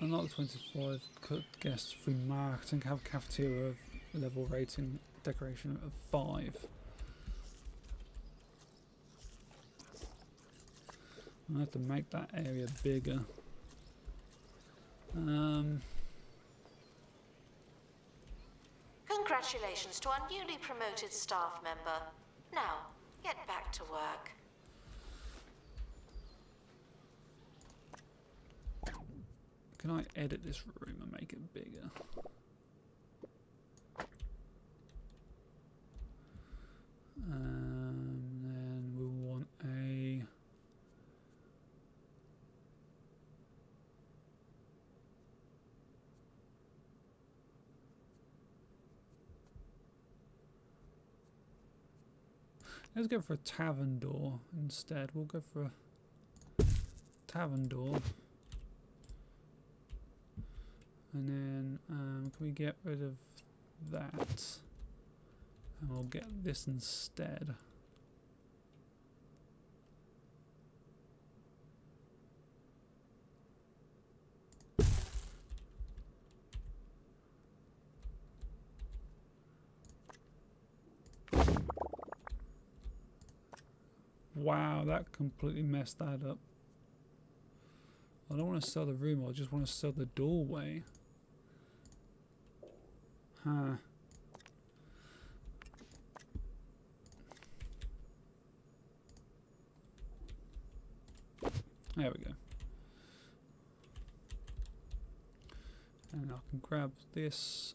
Another 25 could guess free marketing, have cafeteria level rating decoration of 5. I have to make that area bigger. Congratulations to our newly promoted staff member. Now, get back to work. Can I edit this room and make it bigger? Then we want a... Let's go for a tavern door instead. We'll go for a tavern door. And then can we get rid of that? And we'll get this instead. Wow, that completely messed that up. I don't want to sell the room, I just want to sell the doorway. Huh. There we go. And I can grab this.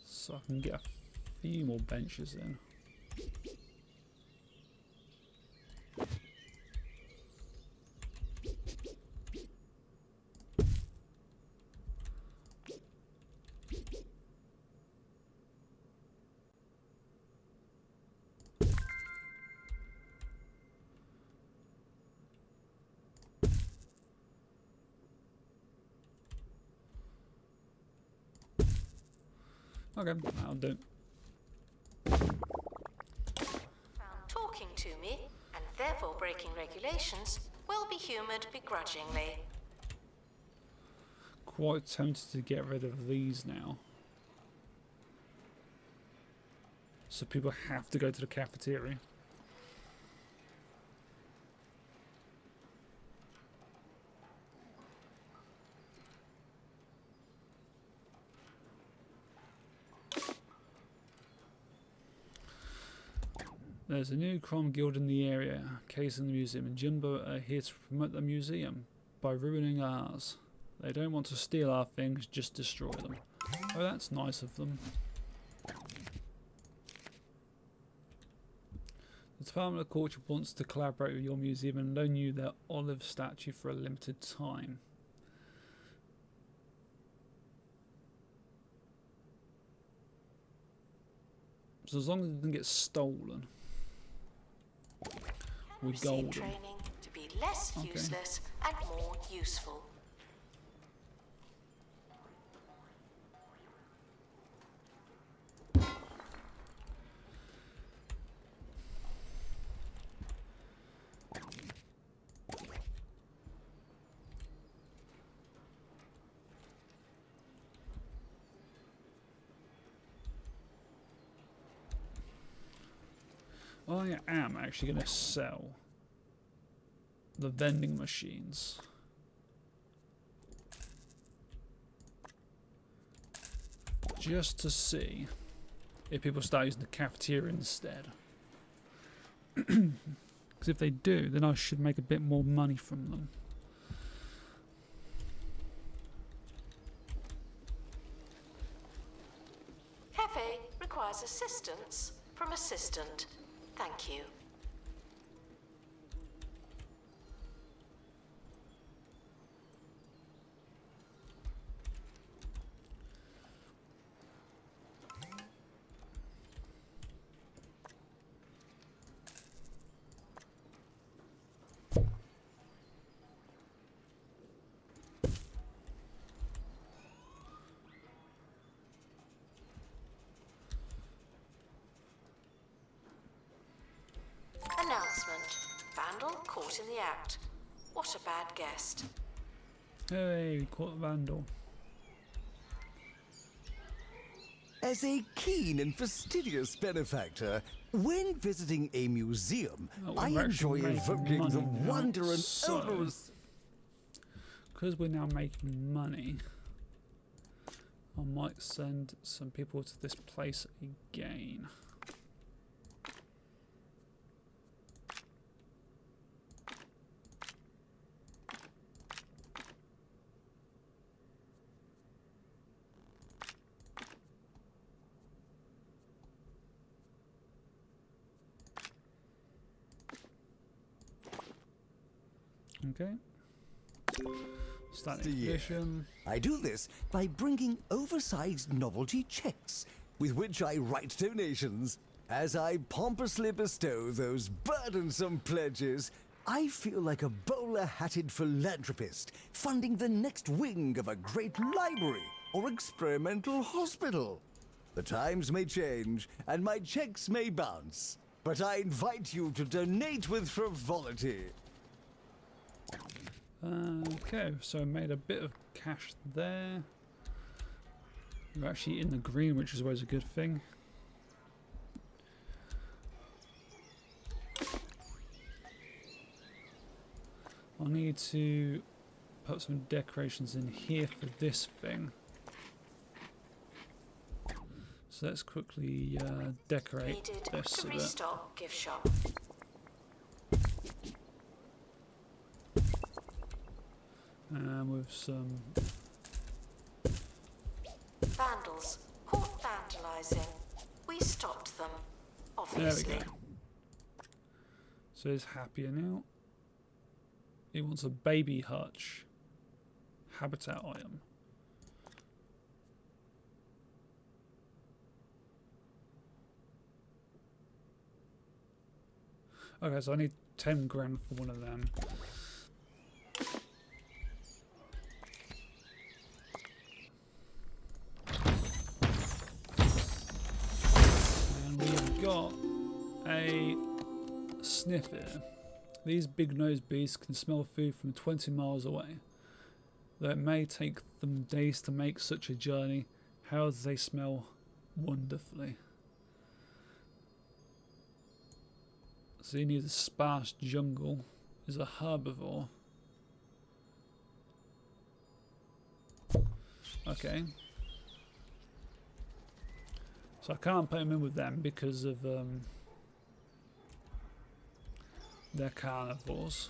So I can get a few more benches in. Okay, that'll do. Found talking to me, and therefore breaking regulations, will be humoured begrudgingly. Quite tempted to get rid of these now. So people have to go to the cafeteria. There's a new crime guild in the area, case in the museum, and Jimbo are here to promote the museum by ruining ours. They don't want to steal our things, just destroy them. Oh, that's nice of them. The Department of Culture wants to collaborate with your museum and loan you their olive statue for a limited time. So as long as it doesn't get stolen. We're golden. Training to be less useless and more useful. I am actually going to sell the vending machines. Just to see if people start using the cafeteria instead. Because if they do, then I should make a bit more money from them. Cafe requires assistance from assistant. Thank you. Vandal caught in the act. What a bad guest. Hey, we caught the vandal. As a keen and fastidious benefactor, when visiting a museum, Oh, I we're enjoy actually making evoking the money now, wonder and so- odorous. Because we're now making money, I might send some people to this place again. Okay. Static Yeah. edition. I do this by bringing oversized novelty checks, with which I write donations. As I pompously bestow those burdensome pledges, I feel like a bowler-hatted philanthropist funding the next wing of a great library or experimental hospital. The times may change, and my checks may bounce, but I invite you to donate with frivolity. Okay, so I made a bit of cash there. We're actually in the green, which is always a good thing. I need to put some decorations in here for this thing. So let's quickly decorate Needed this to a bit. restock gift shop. With some Vandals caught vandalizing. We stopped them, there obviously. we go. So he's happier now. He wants a baby hutch habitat item. Okay, so I need 10 grand for one of them. And we've got a sniffer. These big-nosed beasts can smell food from 20 miles away. Though it may take them days to make such a journey, how do they smell wonderfully? So you need a sparse jungle. Is a herbivore. Okay. So I can't put him in with them because of they're carnivores.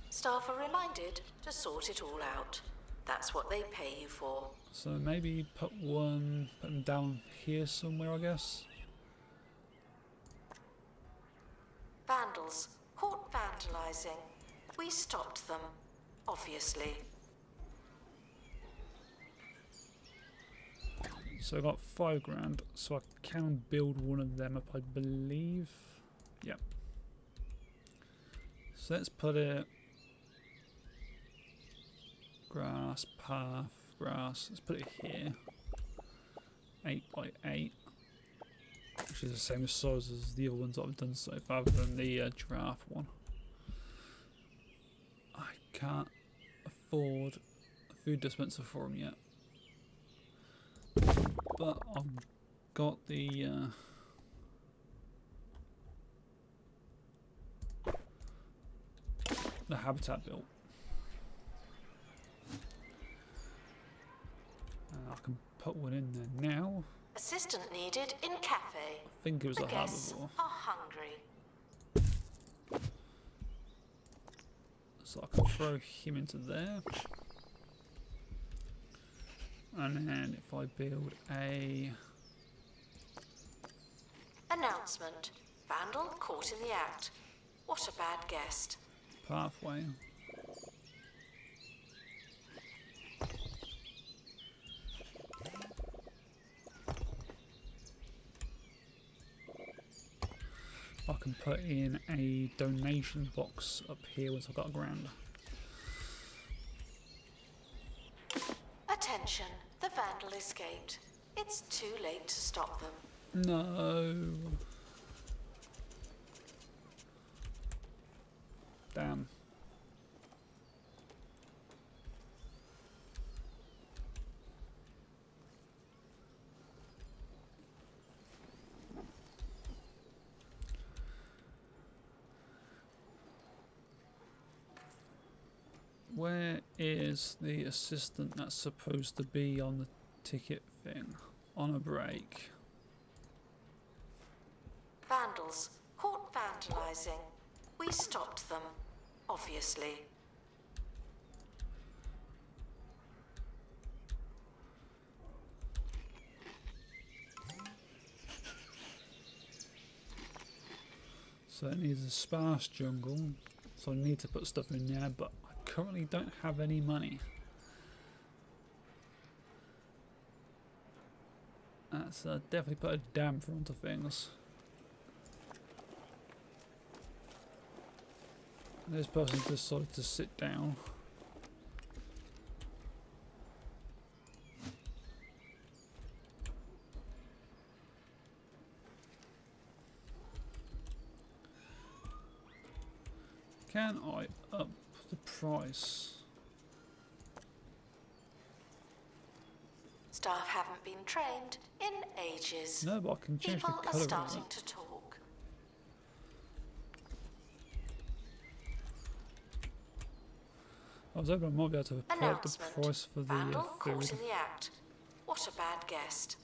Staff are reminded to sort it all out. That's what they pay you for. So maybe put them down here somewhere, I guess. Vandals caught vandalizing. We stopped them, obviously. So I got 5 grand, so I can build one of them up, I believe. Yep. So let's put it grass, path, grass. Let's put it here. 8 by 8. Which is the same size as the other ones that I've done so far, other than the giraffe one. I can't afford a food dispenser for them yet. But I've got the habitat built. And I can put one in there now. Assistant needed in cafe. I think it was The a guests herbivore. are hungry. So I can throw him into there. And then if I build a Announcement. Vandal caught in the act. What a bad guest. pathway. I can put in a donation box up here once I've got a grand. Attention, the vandal escaped. it's too late to stop them. No. Damn. Where is the assistant that's supposed to be on the ticket thing? On a break. Vandals caught vandalizing. We stopped them, obviously. So it needs a sparse jungle, so I need to put stuff in there, but I currently don't have any money. That's definitely put a damper onto things. This person decided to sit down. Can I up the price? Staff haven't been trained in ages. No, but I can change People the are colour of starting it. to talk. I was hoping I might be able to put up the Announcement. price for the Vandal caught food. in the act. What a bad guest.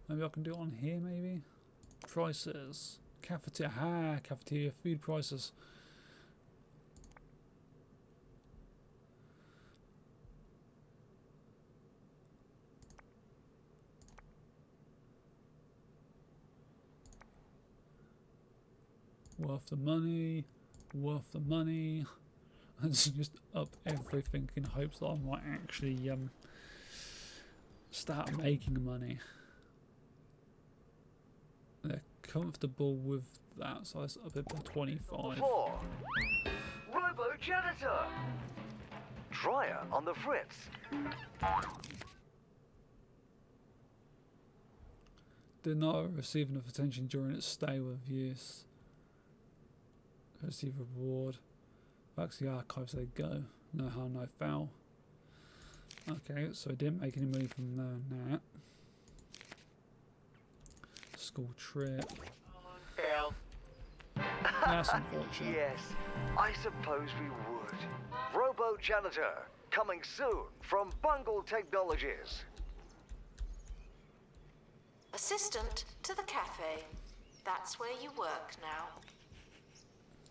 Maybe I can do it on here, maybe? Prices. Cafeteria. Ah, cafeteria food prices. Worth the money. Worth the money. And just up everything in hopes that I might actually start making money. They're comfortable with that, so let's up it by 25. 4. Robo Janitor. Dryer on the fritz. Deny receive enough attention during its stay with use. Receive reward. Back to the archives they go. No harm, no foul. Okay, so I didn't make any money from that. School trip. That's unfortunate. Yes, I suppose we would. Robo Janitor, coming soon from Bungle Technologies. Assistant to the cafe. That's where you work now.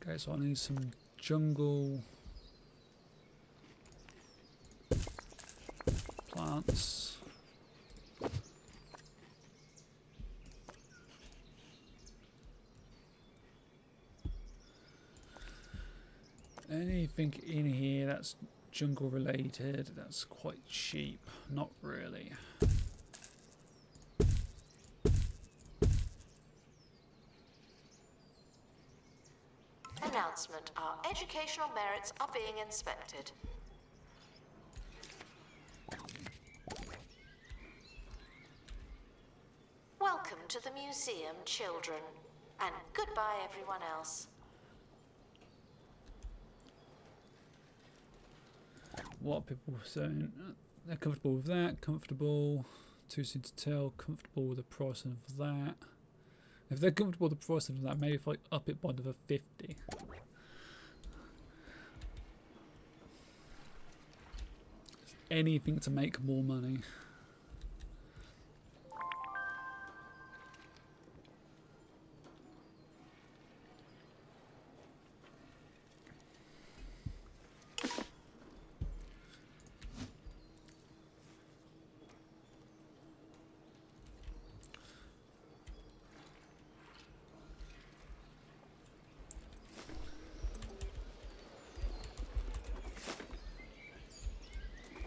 Okay, so I need some jungle plants. Anything in here that's jungle related, that's quite cheap. Not really. Announcement. Our educational merits are being inspected. Welcome to the museum, children. And goodbye, everyone else. What are people saying? They're comfortable with that, comfortable, too soon to tell, comfortable with the pricing of that. If they're comfortable with the pricing of that, maybe if I up it by another 50. Anything to make more money.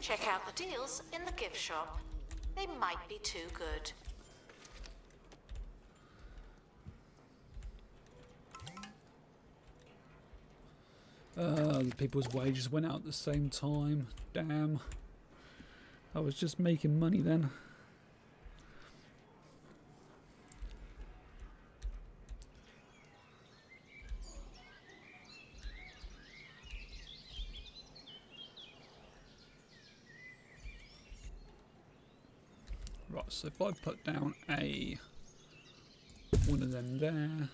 Check out the deals in the gift shop. They might be too good. The people's wages went out at the same time. Damn. I was just making money then. Right, so if I put down one of them there,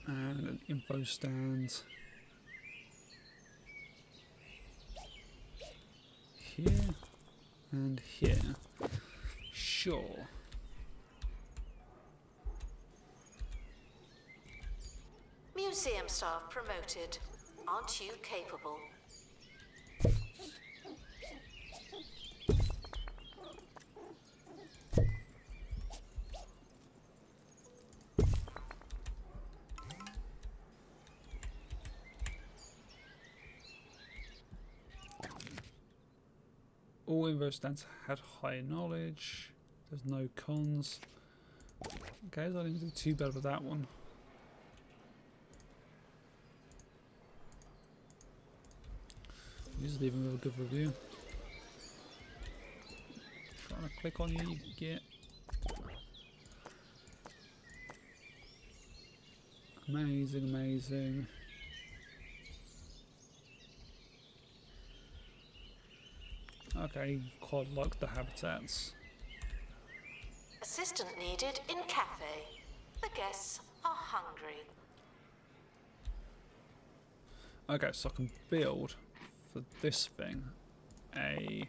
and an info stand here and here, sure. Museum staff promoted. Aren't you capable? All info stands had high knowledge. There's no cons. Okay, so I didn't do too bad with that one. Just leave him with a good review. Trying to click on you, you get. Amazing, amazing. Okay, quite like the habitats. Assistant needed in cafe. The guests are hungry. Okay, so I can build for this thing a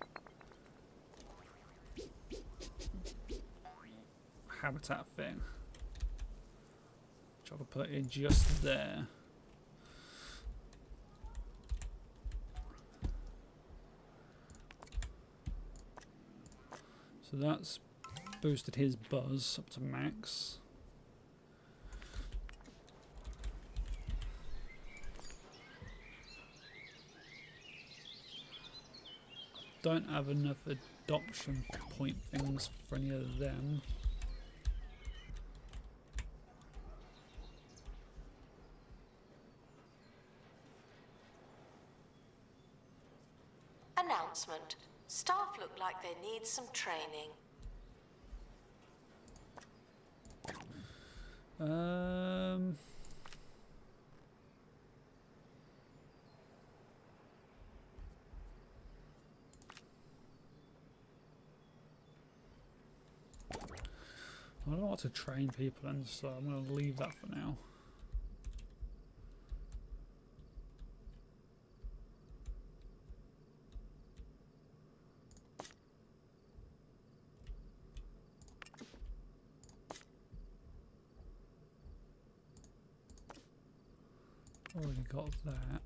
habitat thing, which I can put in just there. So that's boosted his buzz up to max. Don't have enough adoption point things for any of them. Announcement. Staff look like they need some training. I don't want to train people in, so I'm going to leave that for now. Already got that.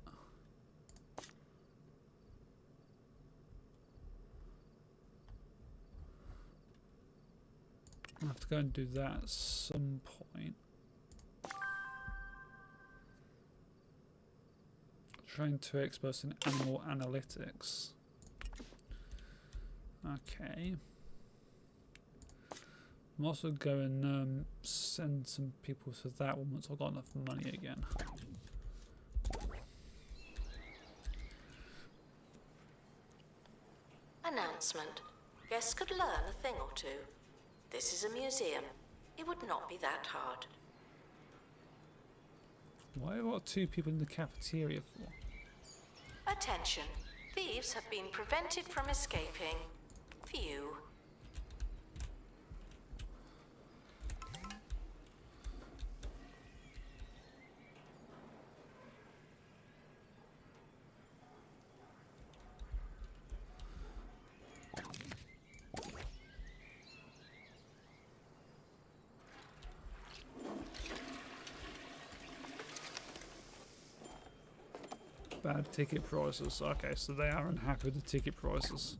I have to go and do that at some point. Train 2 experts in animal analytics. Okay. I'm also going to send some people to that one once I've got enough money again. Announcement. Guests could learn a thing or two. This is a museum. It would not be that hard. Why have I got 2 people in the cafeteria for? Attention. Thieves have been prevented from escaping. Phew. Bad ticket prices. Okay, so they are unhappy with the ticket prices.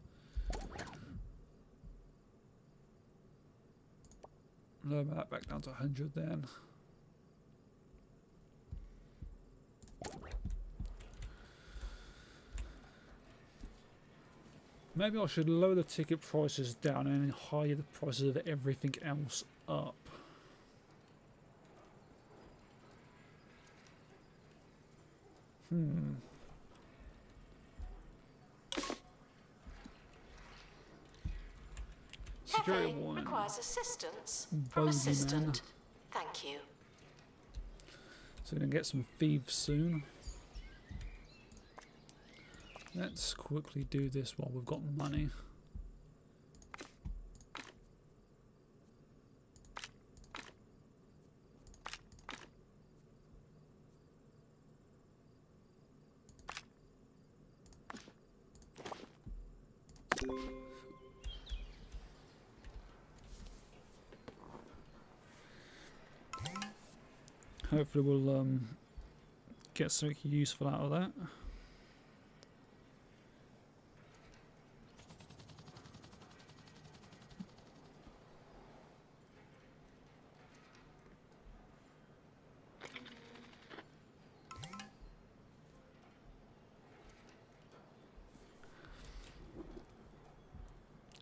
Lower that back down to 100 then. Maybe I should lower the ticket prices down and higher the prices of everything else up. Security Cafe warning. requires assistance from Bogeyman. assistant. Thank you. So we're going to get some thieves soon. Let's quickly do this while we've got money. Hopefully we'll get something useful out of that.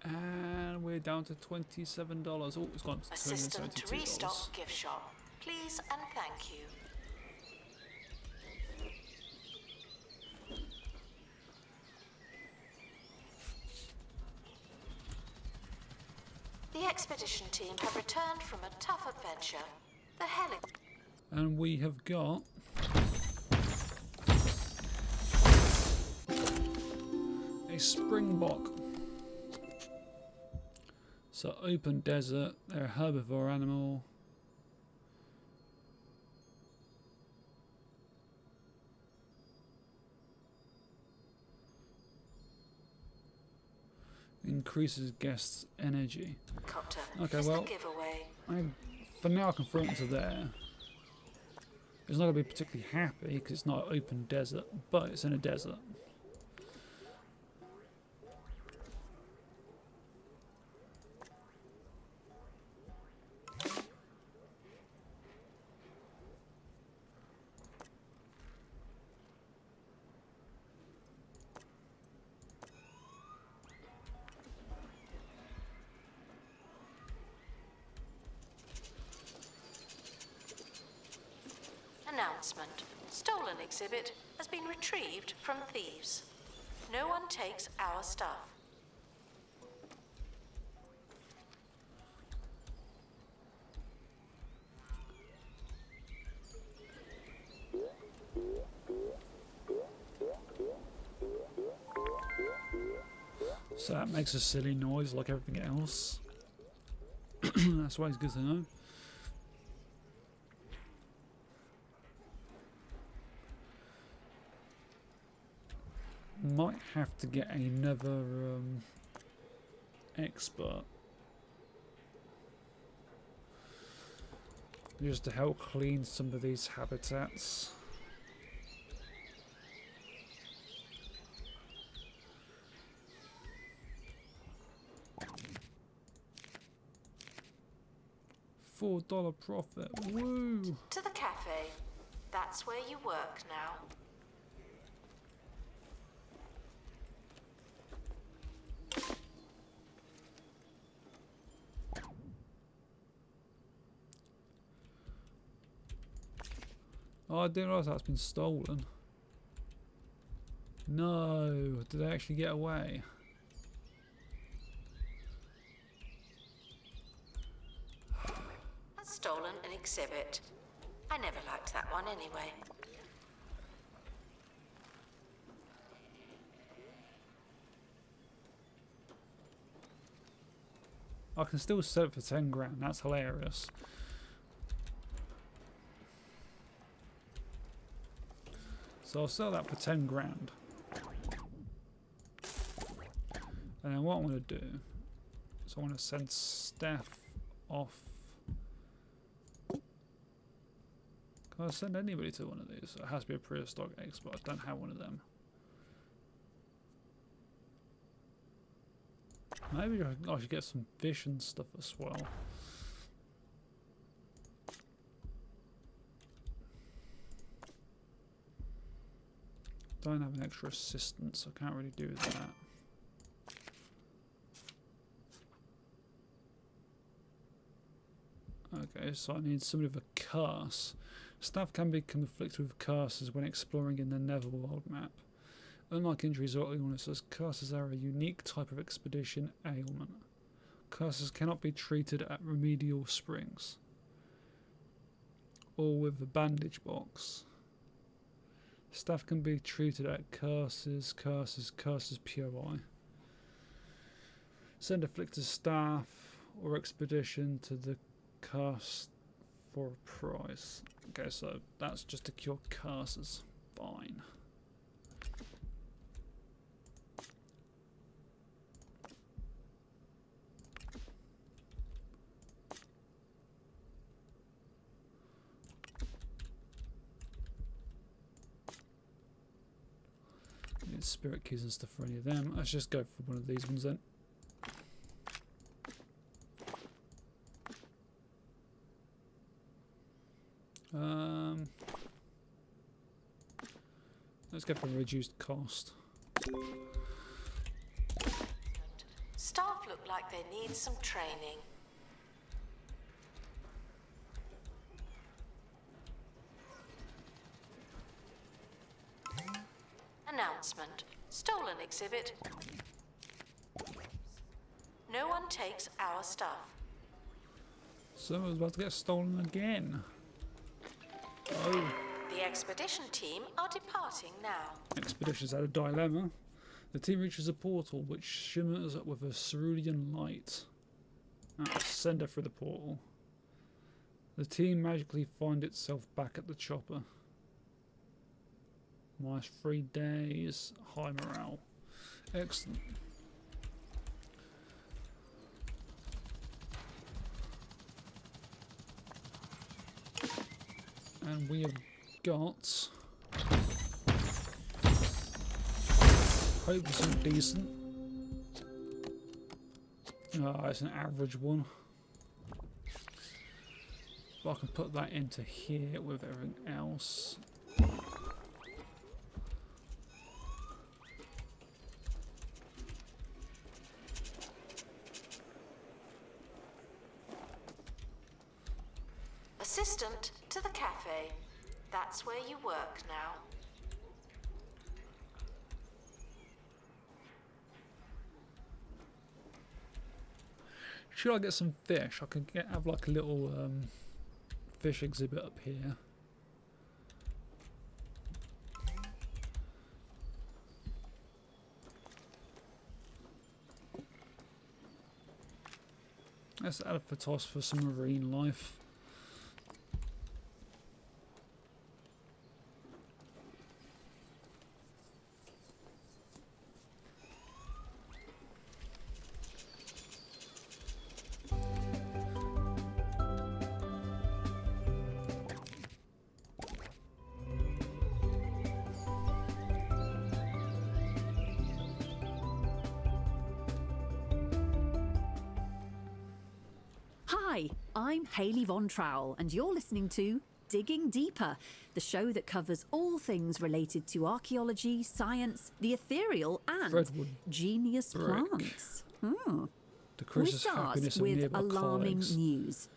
And we're down to $27. Oh, it's gone to Assistant to $272. restock gift shop. Please and thank you. The expedition team have returned from a tough adventure. The And we have got a springbok. So open desert, they're a herbivore animal. Increases guests' energy. helicopter Okay, is well, the giveaway. for now I can throw it into there. It's not going to be particularly happy because it's not open desert, but it's in a desert. Announcement. Stolen exhibit has been retrieved from thieves. No one takes our stuff. So that makes a silly noise like everything else. That's why it's good to know. Might have to get another expert just to help clean some of these habitats. $4 profit. Woo! To the cafe. That's where you work now. Oh, I didn't realise that's been stolen. No, did they actually get away? Has stolen an exhibit. I never liked that one anyway. I can still sell it for 10 grand, that's hilarious. So I'll sell that for 10 grand. And then what I'm going to do is I want to send staff off. Can I send anybody to one of these? It has to be a prehistoric expert. I don't have one of them. Maybe I should get some fish and stuff as well. Don't have an extra assistant, so I can't really do that. Okay, so I need somebody with a curse. Staff can be conflicted with curses when exploring in the Netherworld map. Unlike injuries or illnesses, curses are a unique type of expedition ailment. Curses cannot be treated at remedial springs or with a bandage box. Staff can be treated at curses POI. Send afflicted staff or expedition to the curse for a price. Okay, so that's just to cure curses. Fine. Need spirit keys and stuff for any of them. Let's just go for one of these ones then. Let's go for a reduced cost. Staff look like they need some training. Announcement. Stolen exhibit. No one takes our stuff. So I was about to get stolen again. Oh. The expedition team are departing now. Expedition's had a dilemma. The team reaches a portal which shimmers with a cerulean light. Send her through the portal. The team magically find itself back at the chopper. Nice 3 days. High morale. Excellent. And we have got hopefully something decent. It's an average one. But I can put that into here with everything else. Assistant to the cafe. That's where you work now. Should I get some fish? I could have like a little fish exhibit up here. Let's advertise for some marine life. Hi, I'm Hayley Von Trowell, and you're listening to Digging Deeper, the show that covers all things related to archaeology, science, the ethereal, and Redwood genius brick. plants. The We Chris's start happiness of with nearby alarming colleagues. news.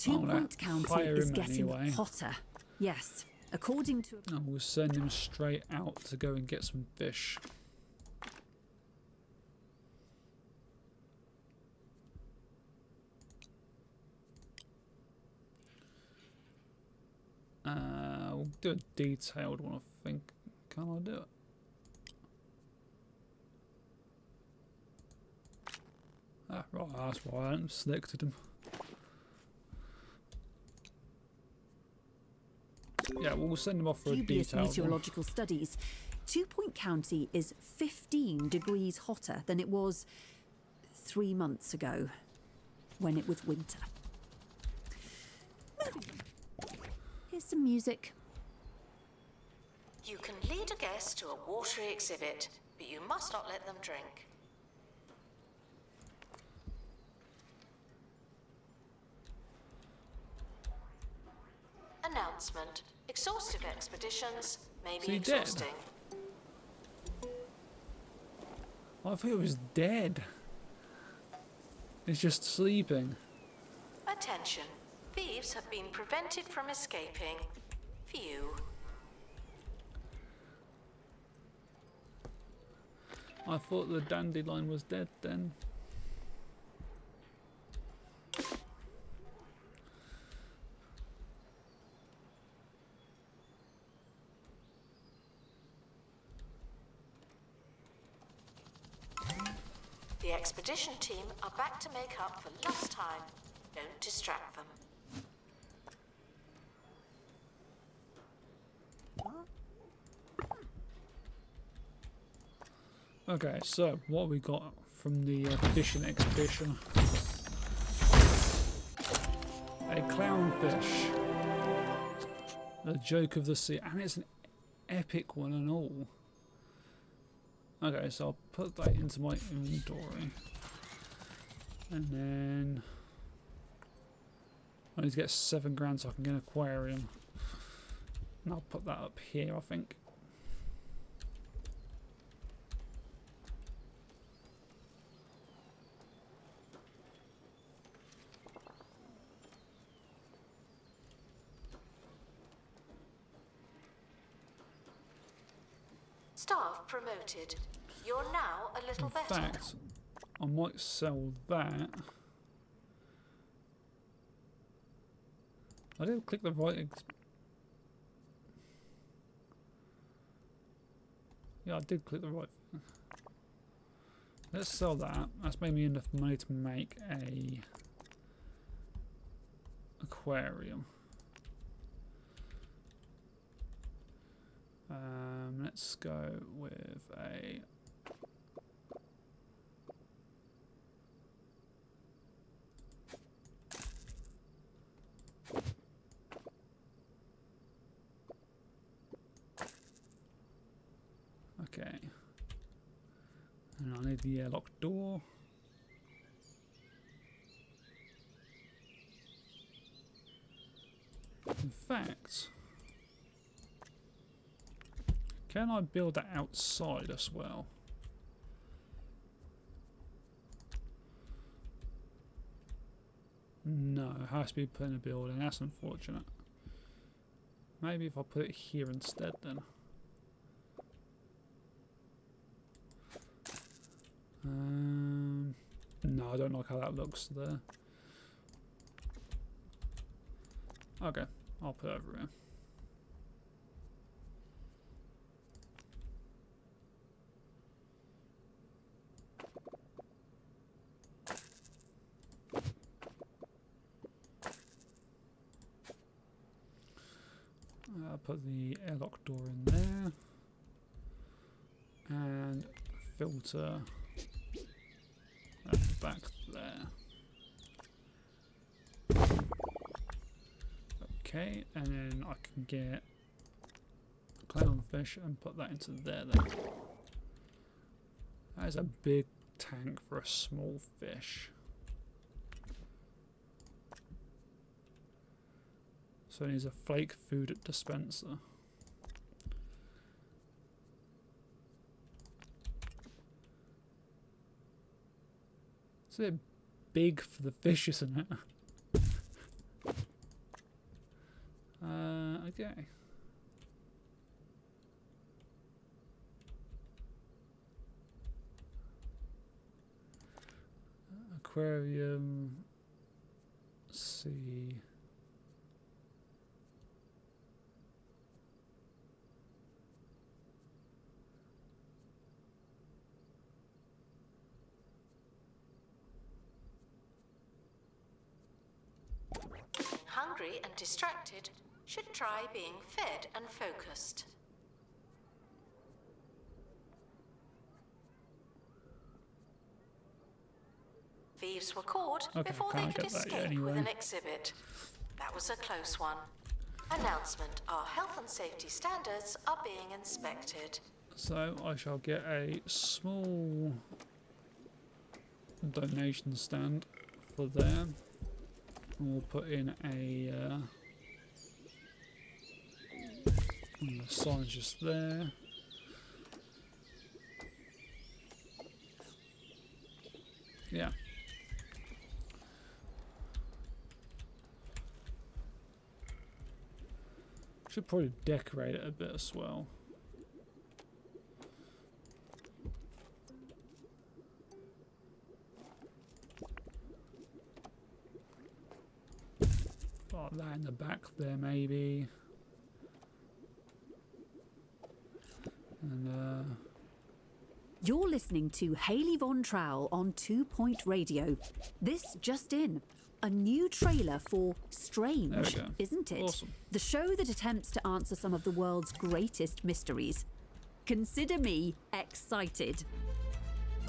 I'm gonna 2 Point County hire is him getting anyway. hotter. Yes, according to... And we'll send him straight out to go and get some fish. We'll do a detailed one, I think. Can I do it? Ah, right, that's why I hadn't selected him. Yeah, we'll send him off for a dubious detailed one. meteorological studies, 2 Point County is 15 degrees hotter than it was 3 months ago, when it was winter. Moving on. Here's some music. You can lead a guest to a watery exhibit, but you must not let them drink. Announcement. Exhaustive expeditions may Is be he dead? exhausting. I thought he was dead. He's just sleeping. Attention. Thieves have been prevented from escaping. Phew. I thought the dandelion was dead then. The expedition team are back to make up for lost time. Don't distract them. Okay, so what have we got from the fishing expedition? A clownfish. The joke of the sea, and it's an epic one and all. Okay, so I'll put that into my inventory. And then I need to get 7 grand so I can get an aquarium. And I'll put that up here, I think. Staff promoted. You're now a little In better. fact, I might sell that. I didn't click the right. Yeah, I did click the right thing. Let's sell that. That's made me enough money to make a aquarium. Let's go with a okay. And I need the airlock door. In fact, can I build that outside as well? No, it has to be put in a building. That's unfortunate. Maybe if I put it here instead then. No, I don't like how that looks there. Okay, I'll put it over here. I'll put the airlock door in there and filter that back there. Okay, and then I can get clownfish and put that into there then. That is a big tank for a small fish. So it needs a flake food dispenser. It's a bit big for the fish, isn't it? Okay. Aquarium. Let's see. Hungry and distracted should try being fed and focused. Thieves were caught Okay, before they can't could get that yet escape with anyway. an exhibit. That was a close one. Announcement: our health and safety standards are being inspected. So I shall get a small donation stand for there. And we'll put in a and the sign's just there. Yeah. Should probably decorate it a bit as well. Like that in the back there, maybe. And You're listening to Haley Von Trowell on 2 Point Radio. This just in. A new trailer for Strange, there we go. isn't it? Awesome. The show that attempts to answer some of the world's greatest mysteries. Consider me excited.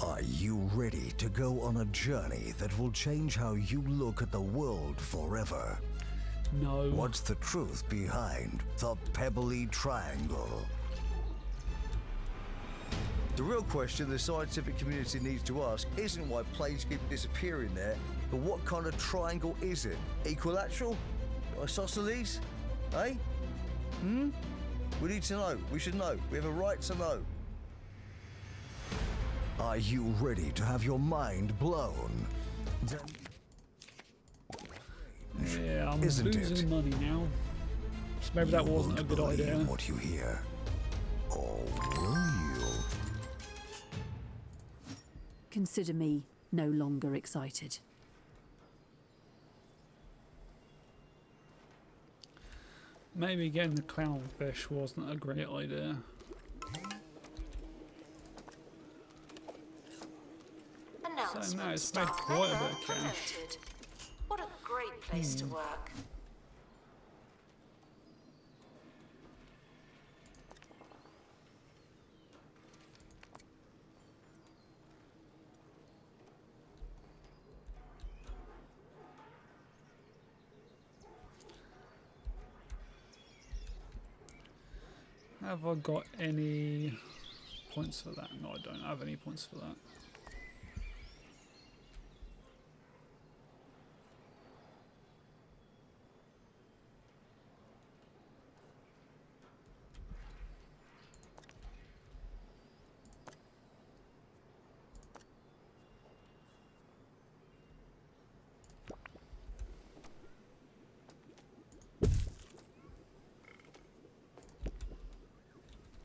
Are you ready to go on a journey that will change how you look at the world forever? no. What's the truth behind the Pebbly Triangle? The real question the scientific community needs to ask isn't why planes keep disappearing there, but what kind of triangle is it? Equilateral? Isosceles? Eh? We need to know. We should know. We have a right to know. Are you ready to have your mind blown? Then Yeah, I'm Isn't losing it? money now. So maybe that you wasn't a won't good believe idea. what you hear. Or will you? Consider me no longer excited. Maybe getting the clownfish wasn't a great idea. Announcement no, it's staff made quite a member bit of cash. promoted. What a great place to work. Have I got any points for that? No, I don't have any points for that.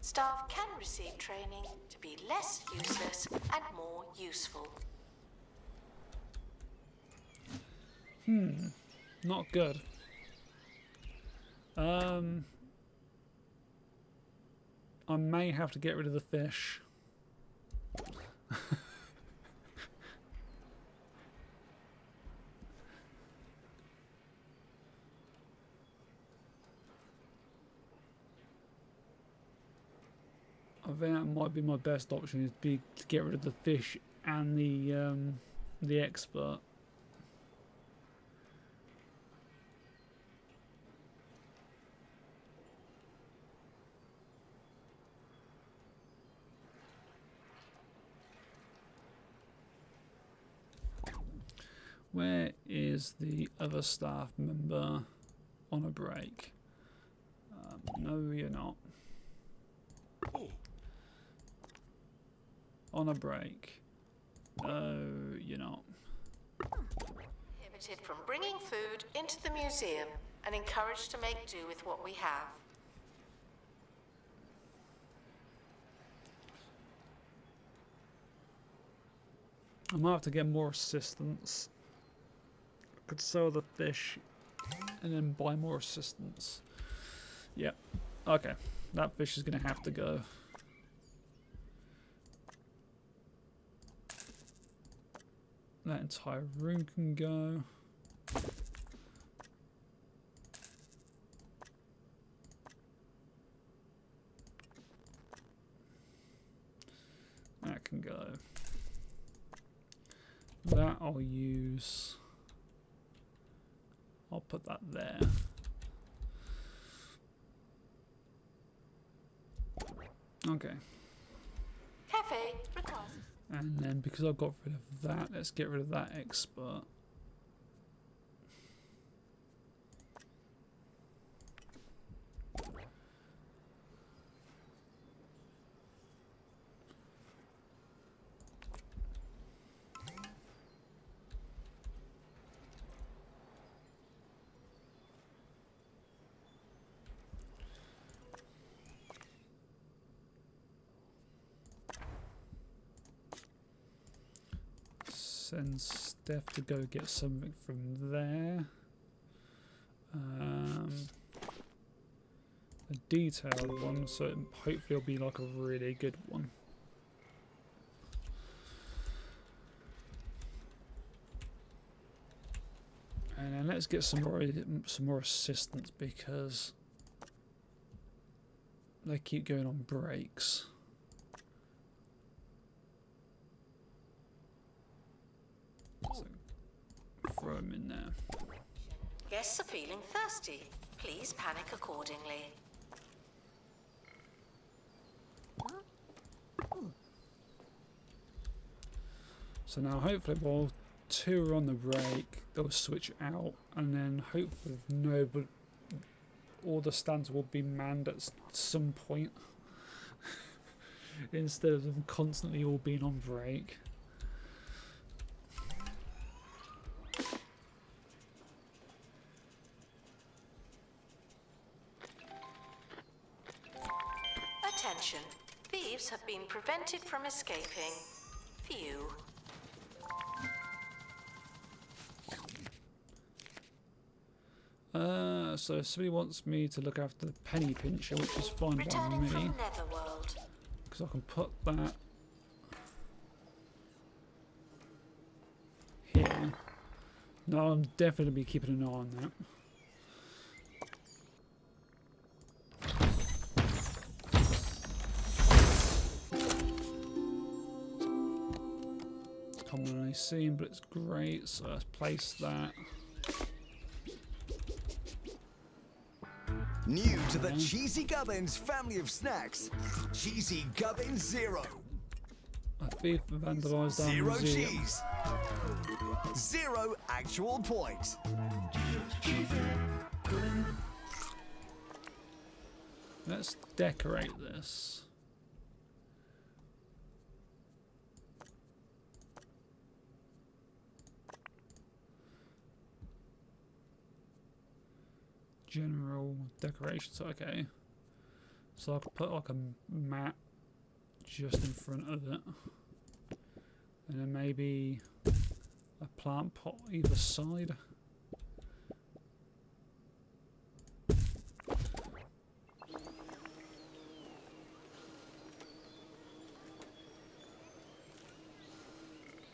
Staff can receive training to be less useless and more useful. Not good. I may have to get rid of the fish. I think that might be my best option, is to get rid of the fish and the expert. Where is the other staff member on a break? No, you're not. On a break. No, you're not. Prohibited from bringing food into the museum and encouraged to make do with what we have. I might have to get more assistance. Could sell the fish and then buy more assistance. Yep. Okay. That fish is going to have to go. That entire room can go. That can go. That I'll use. I'll put that there. Okay. Cafe requires. And then because I've got rid of that, let's get rid of that expert. send Steph to go get something from there. A detailed one, so hopefully it'll be like a really good one. And then let's get some more assistants because they keep going on breaks. So throw them in there. Guests are feeling thirsty. Please panic accordingly. So now hopefully while two are on the break, they'll switch out, and then hopefully but all the stands will be manned at some point instead of them constantly all being on break. Attention. Thieves have been prevented from escaping. Phew. So somebody wants me to look after the penny pincher, which is fine by Returning me, from Netherworld. because I can put that here. No, I'm definitely be keeping an eye on that. Commonly seen, but it's great, so let's place that. New to the Cheesy Gubbins family of snacks, Cheesy Gubbins Zero. A thief vandalised our Zero museum. cheese. Zero actual point. Let's decorate this. General decorations, okay. So I could put like a mat just in front of it. And then maybe a plant pot either side.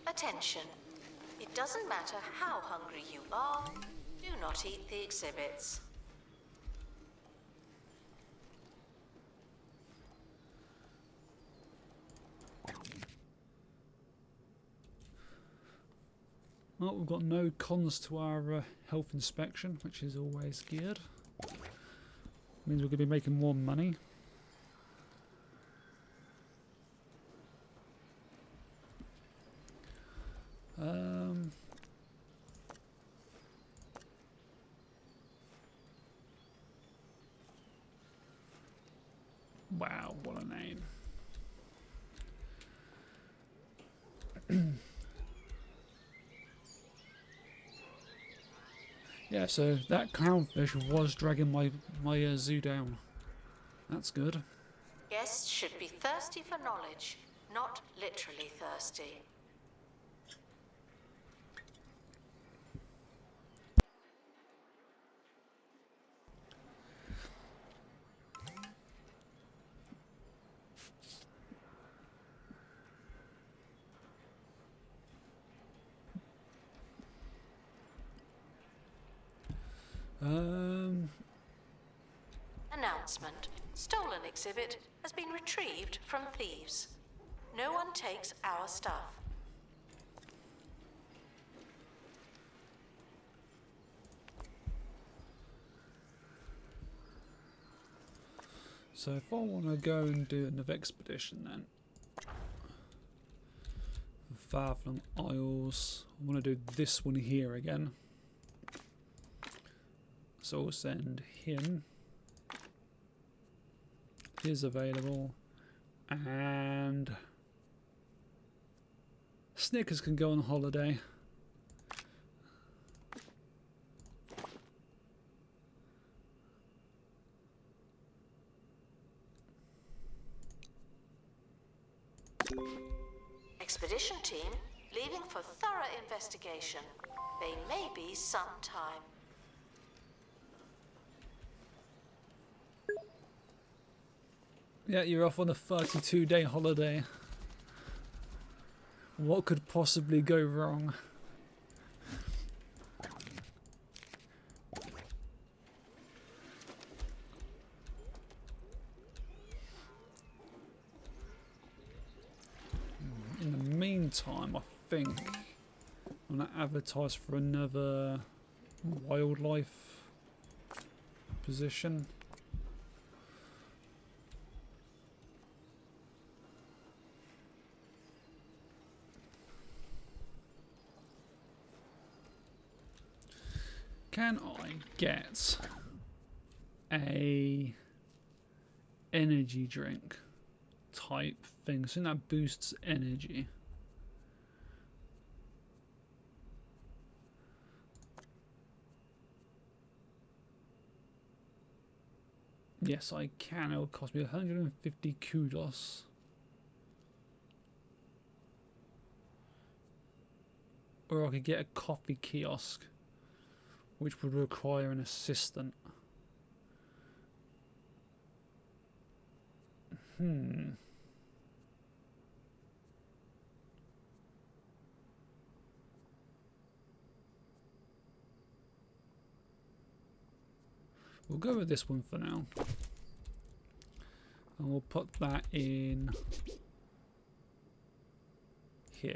Attention. It doesn't matter how hungry you are, do not eat the exhibits. Well, we've got no cons to our health inspection, which is always good. Means we're going to be making more money. Wow, what a name. Yeah, so that clownfish was dragging my zoo down. That's good. Guests should be thirsty for knowledge, not literally thirsty. Announcement. Stolen exhibit has been retrieved from thieves. No one takes our stuff. So if I want to go and do another expedition then, Farflung Isles, I want to do this one here again. So we'll send him. He's available. And Snickers can go on holiday. Expedition team, leaving for thorough investigation. They may be some time. Yeah, you're off on a 32-day holiday. What could possibly go wrong? In the meantime, I think I'm going to advertise for another wildlife position. Can I get a energy drink type thing? So that boosts energy. Yes, I can. It will cost me 150 kudos. Or I could get a coffee kiosk, which would require an assistant. We'll go with this one for now. And we'll put that in here.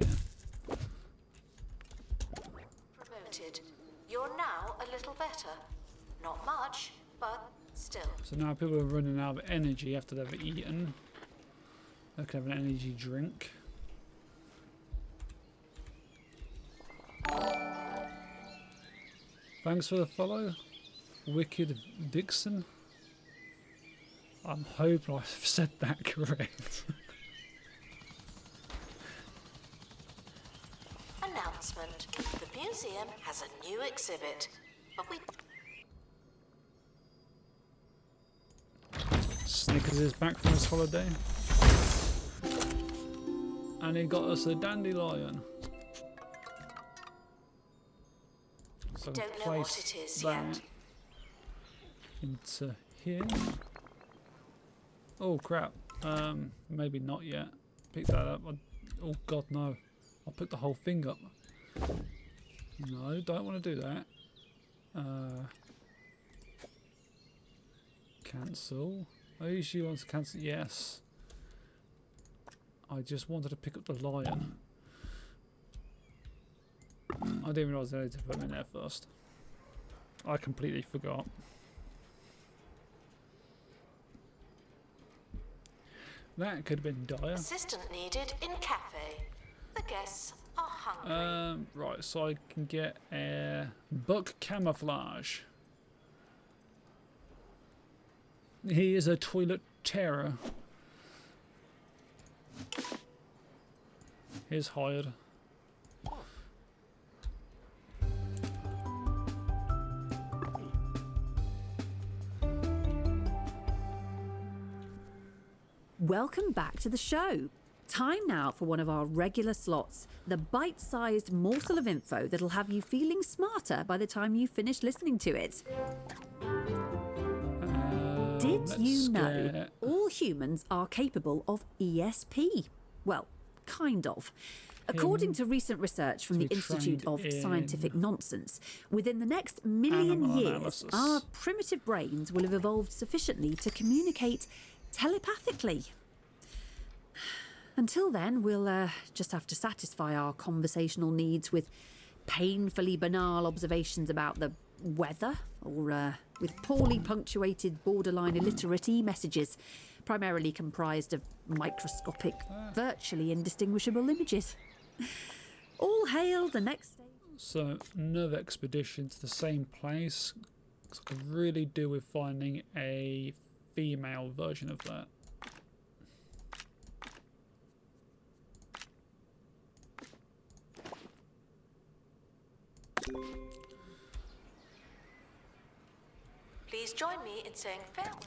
Promoted. You're now a little better. Not much, but still. So now people are running out of energy after they've eaten. They can have an energy drink. Thanks for the follow, Wicked Vixen. I'm hoping I've said that correct. Announcement. The museum has a new exhibit, but we... Snickers is back from his holiday. And he got us a dandelion. So don't know what it is that yet. Into here. Oh crap. Maybe not yet. Pick that up. Oh god no. I'll pick the whole thing up. No, don't want to do that. Cancel. I usually want to cancel. Yes. I just wanted to pick up the lion. I didn't realise I had to put him in there first. I completely forgot. That could have been dire. Assistant needed in cafe. The guests are hungry. Right, so I can get a buck camouflage. He is a toilet terror. He's hired. Welcome back to the show. Time now for one of our regular slots, the bite-sized morsel of info that'll have you feeling smarter by the time you finish listening to it. Did you know all humans are capable of ESP? Well, kind of. According to recent research from the Institute of Scientific Nonsense, within the next million years, our primitive brains will have evolved sufficiently to communicate telepathically. Until then, we'll just have to satisfy our conversational needs with painfully banal observations about the weather, or with poorly punctuated, borderline illiterate e-messages, primarily comprised of microscopic, virtually indistinguishable images. All hail the next stage. So, another expedition to the same place. I could really do with finding a female version of that. Please join me in saying farewell.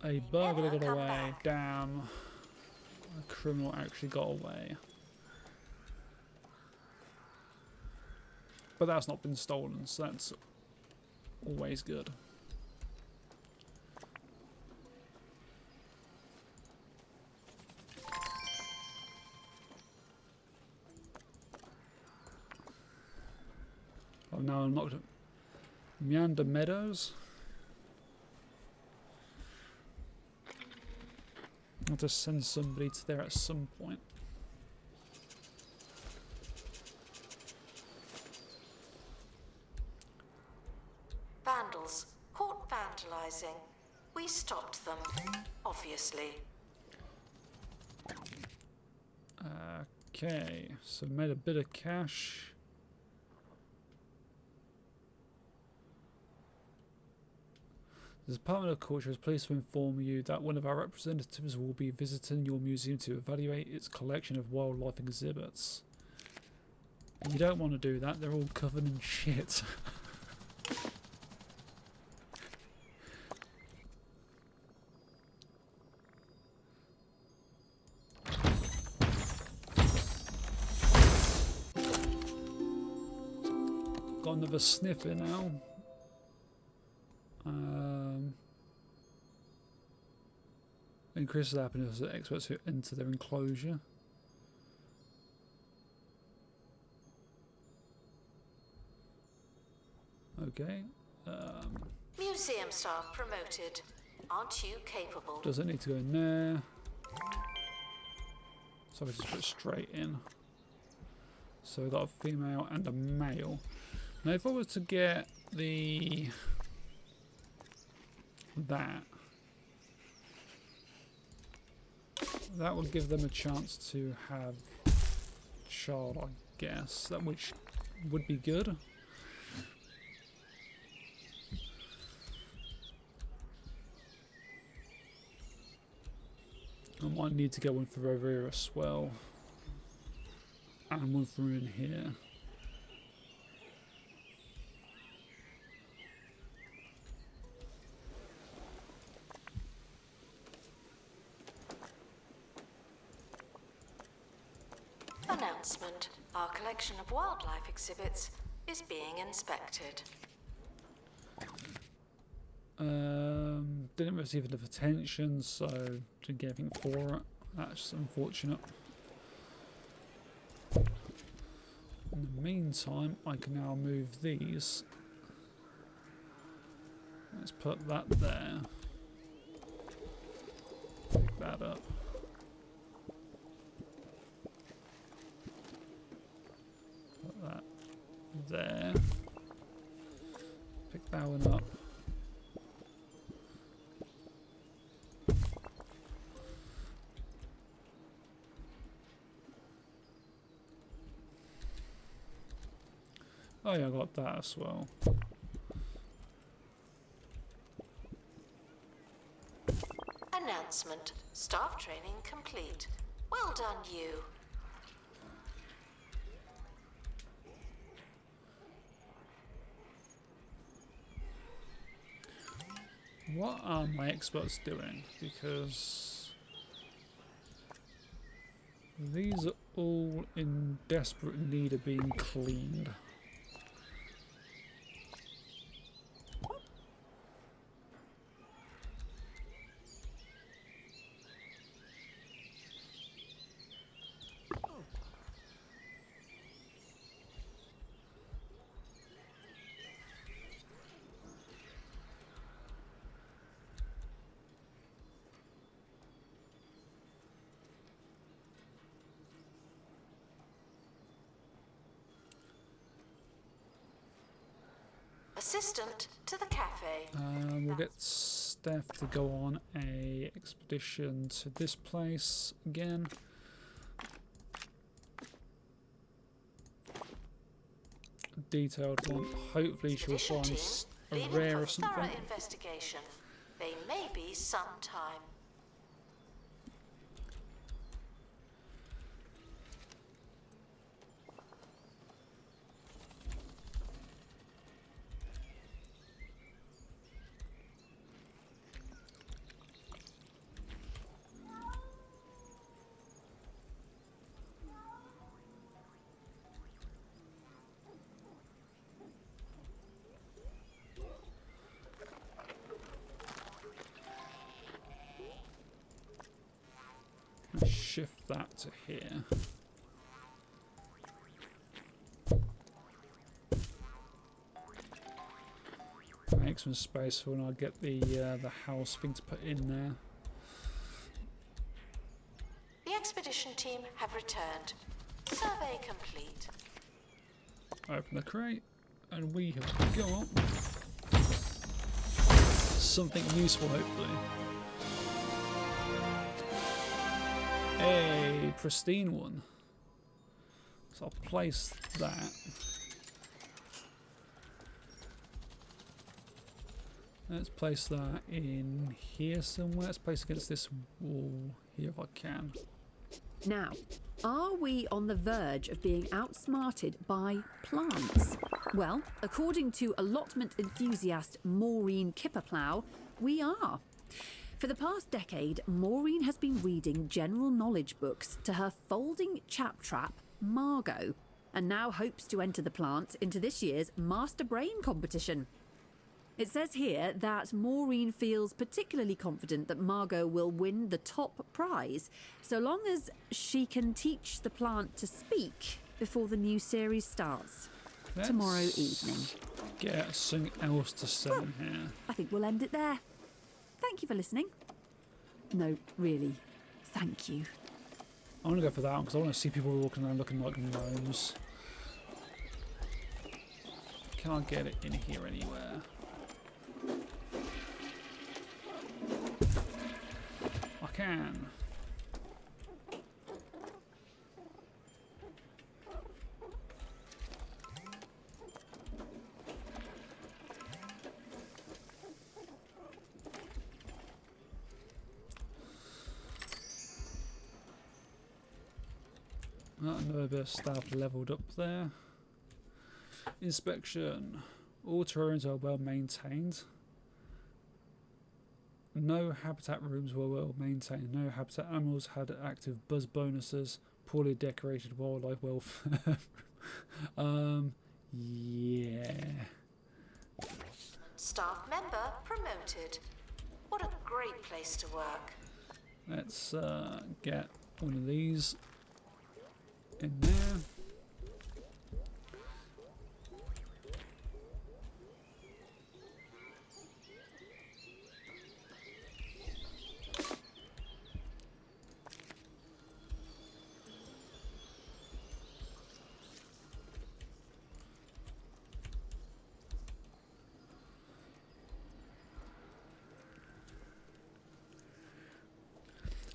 A burglar Never got come away. back. Damn. A criminal actually got away. But that's not been stolen, so that's always good. I've now unlocked Meander Meadows. I'll have to send somebody to there at some point. Vandals caught vandalizing. We stopped them, obviously. Okay, so made a bit of cash. The Department of Culture is pleased to inform you that one of our representatives will be visiting your museum to evaluate its collection of wildlife exhibits. You don't want to do that, they're all covered in shit. Got another sniffer now. Increases the happiness of experts who enter their enclosure. Okay. Museum staff promoted. Aren't you capable? Does it need to go in there? So I just put straight in. So we've got a female and a male. Now if I was to get that would give them a chance to have a child, I guess. That which would be good. I might need to get one for over here as well. And one for in here. Announcement. Our collection of wildlife exhibits is being inspected. Didn't receive enough attention, so didn't get anything for it. That's unfortunate. In the meantime, I can now move these. Let's put that there. Pick that up. Put that there. Pick that one up. Oh yeah, I got that as well. Announcement. Staff training complete. Well done, you. What are my experts doing? Because these are all in desperate need of being cleaned. Assistant to the cafe. We'll get Steph to go on a expedition to this place again. Detailed one. Hopefully she'll find a rare or something. Thorough investigation. They may be some time. shift that to here. Make some space for when I get the house thing to put in there. The expedition team have returned. Survey complete. Open the crate, and we have got something useful, hopefully. A pristine one. So I'll place that. Let's place that in here somewhere. Let's place against this wall here if I can. Now, are we on the verge of being outsmarted by plants? Well, according to allotment enthusiast Maureen Kipperplow, we are. For the past decade, Maureen has been reading general knowledge books to her folding chap trap, Margot, and now hopes to enter the plant into this year's Master Brain competition. It says here that Maureen feels particularly confident that Margot will win the top prize, so long as she can teach the plant to speak before the new series starts tomorrow evening. Get something else to say here. I think we'll end it there. Thank you for listening. No, really, thank you. I'm going to go for that one because I want to see people walking around looking like gnomes. Can't get it in here anywhere. I can. Another bit of staff leveled up there. Inspection. All terrains are well maintained. No habitat rooms were well maintained. No habitat animals had active buzz bonuses. Poorly decorated wildlife welfare. Yeah. Staff member promoted. What a great place to work. Let's get one of these in there.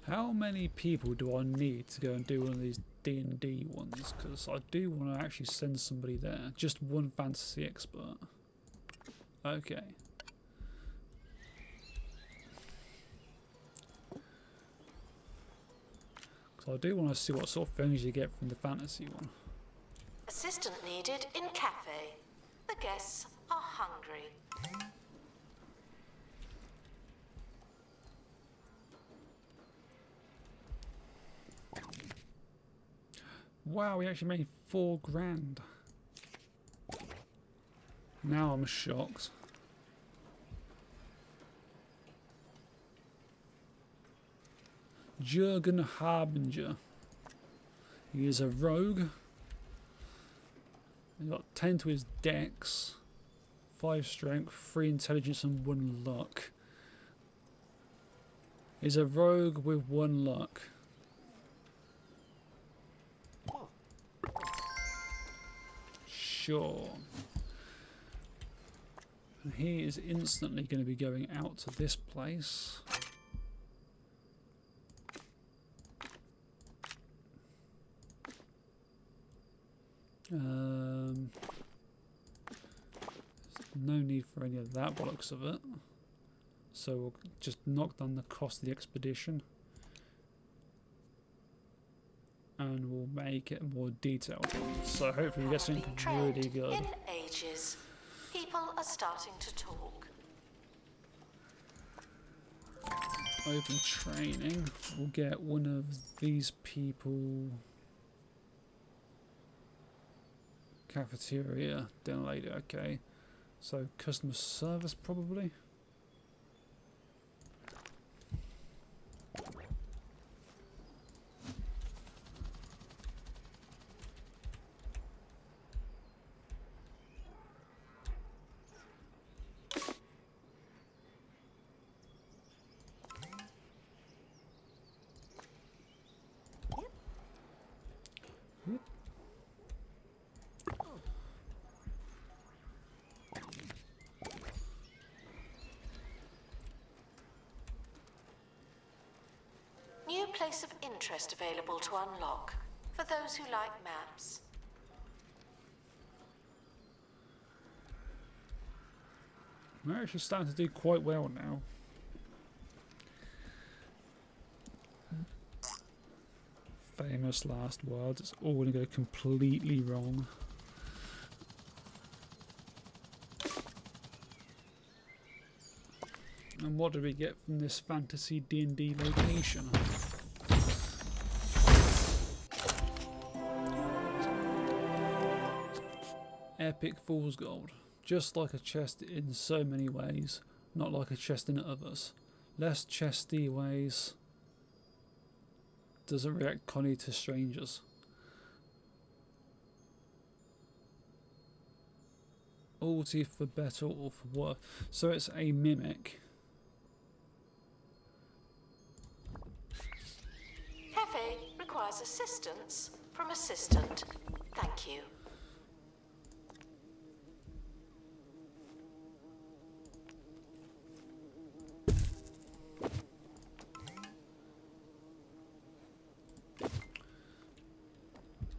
How many people do I need to go and do one of these D&D ones? Because I do want to actually send somebody there. Just one fantasy expert. Okay. Because I do want to see what sort of things you get from the fantasy one. Assistant needed in cafe. The guests are hungry. Wow, we actually made $4,000. Now I'm shocked. Jurgen Harbinger. He is a rogue. He's got 10 to his dex, 5 strength, 3 intelligence and 1 luck. He's a rogue with 1 luck. Sure. And he is instantly going to be going out to this place. No need for any of that bollocks of it. So we'll just knock down the cost of the expedition. And we'll make it more detailed. So hopefully we get something really good. In ages, people are starting to talk. Open training. We'll get one of these people. Cafeteria, dinner lady, okay. So customer service probably. place of interest available to unlock for those who like maps. We're actually starting to do quite well now. Famous last words. It's all going to go completely wrong. And what did we get from this fantasy D&D location? Epic Fool's Gold. Just like a chest in so many ways, not like a chest in others. Less chesty ways. Doesn't react conny to strangers. Alty for better or for worse. So it's a mimic. Cafe requires assistance from assistant. Thank you.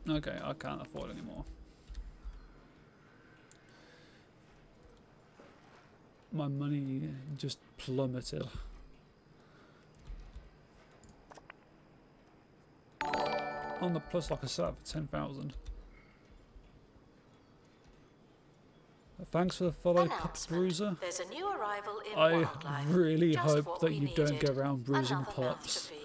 Okay, I can't afford anymore. My money just plummeted. On the plus, like I said, for 10,000. Thanks for the follow, Pup Bruiser. There's a new arrival in I wildlife. really Just hope what that we you don't needed. go around bruising Another mouth pups. to feed.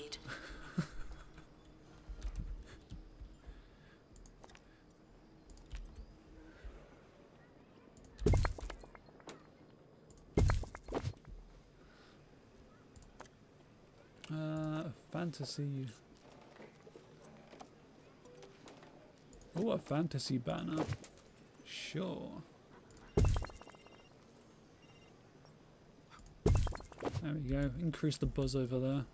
Fantasy. Oh, a fantasy banner. Sure. There we go. Increase the buzz over there.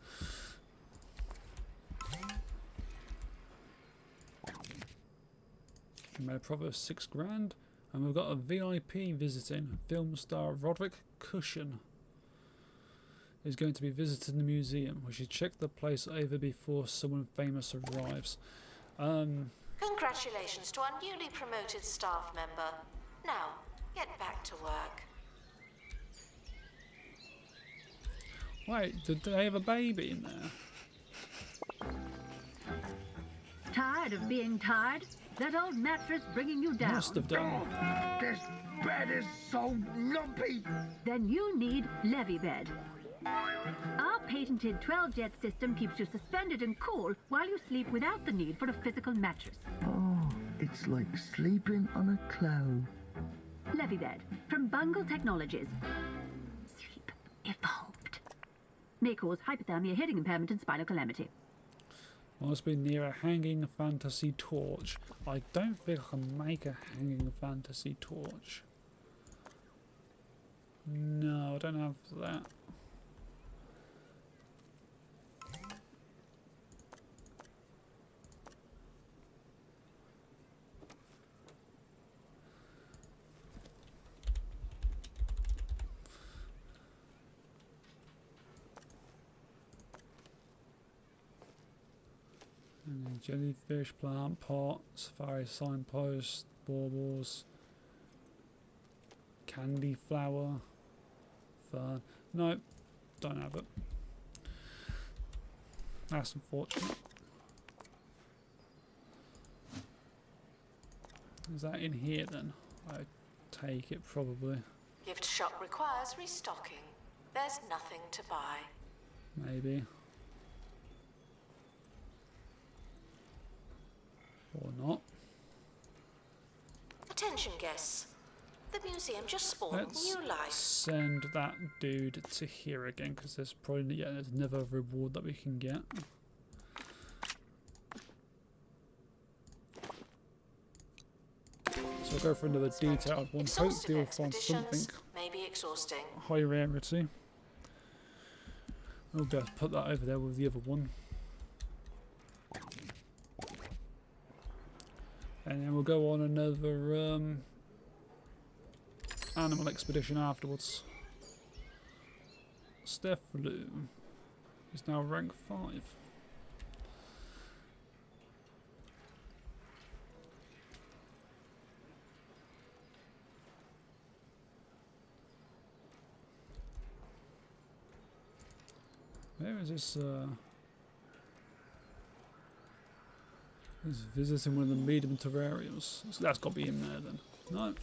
We made a profit of £6,000, and we've got a VIP visiting. Film star Roderick Cushion is going to be visiting the museum. We should check the place over before someone famous arrives. Congratulations to our newly promoted staff member. Now, get back to work. Wait, did they have a baby in there? Tired of being tired? That old mattress bringing you down? Must have done. This bed is so lumpy. Then you need Levy Bed. Our patented 12-jet system keeps you suspended and cool while you sleep without the need for a physical mattress. Oh, it's like sleeping on a cloud. Levy Bed from Bungle Technologies. Sleep evolved. May cause hypothermia, hearing impairment, and spinal calamity. Must be near a hanging fantasy torch. I don't think I can make a hanging fantasy torch. No, I don't have that. Jellyfish, plant pot, safari signpost, baubles, candy flower, fern. Nope, don't have it. That's unfortunate. Is that in here then? I take it probably. Gift shop requires restocking. There's nothing to buy. Maybe. Or not. Attention guests. The museum just spawned Let's new life. send that dude to here again, because there's probably there's another reward that we can get. So we'll go for another detailed one. Hopefully we'll find something may be exhausting. high rarity. We'll be able to put that over there with the other one. And then we'll go on another animal expedition afterwards. Steph Blue is now rank 5. Where is this? He's visiting one of the medium terrariums. So that's got to be in there then. No.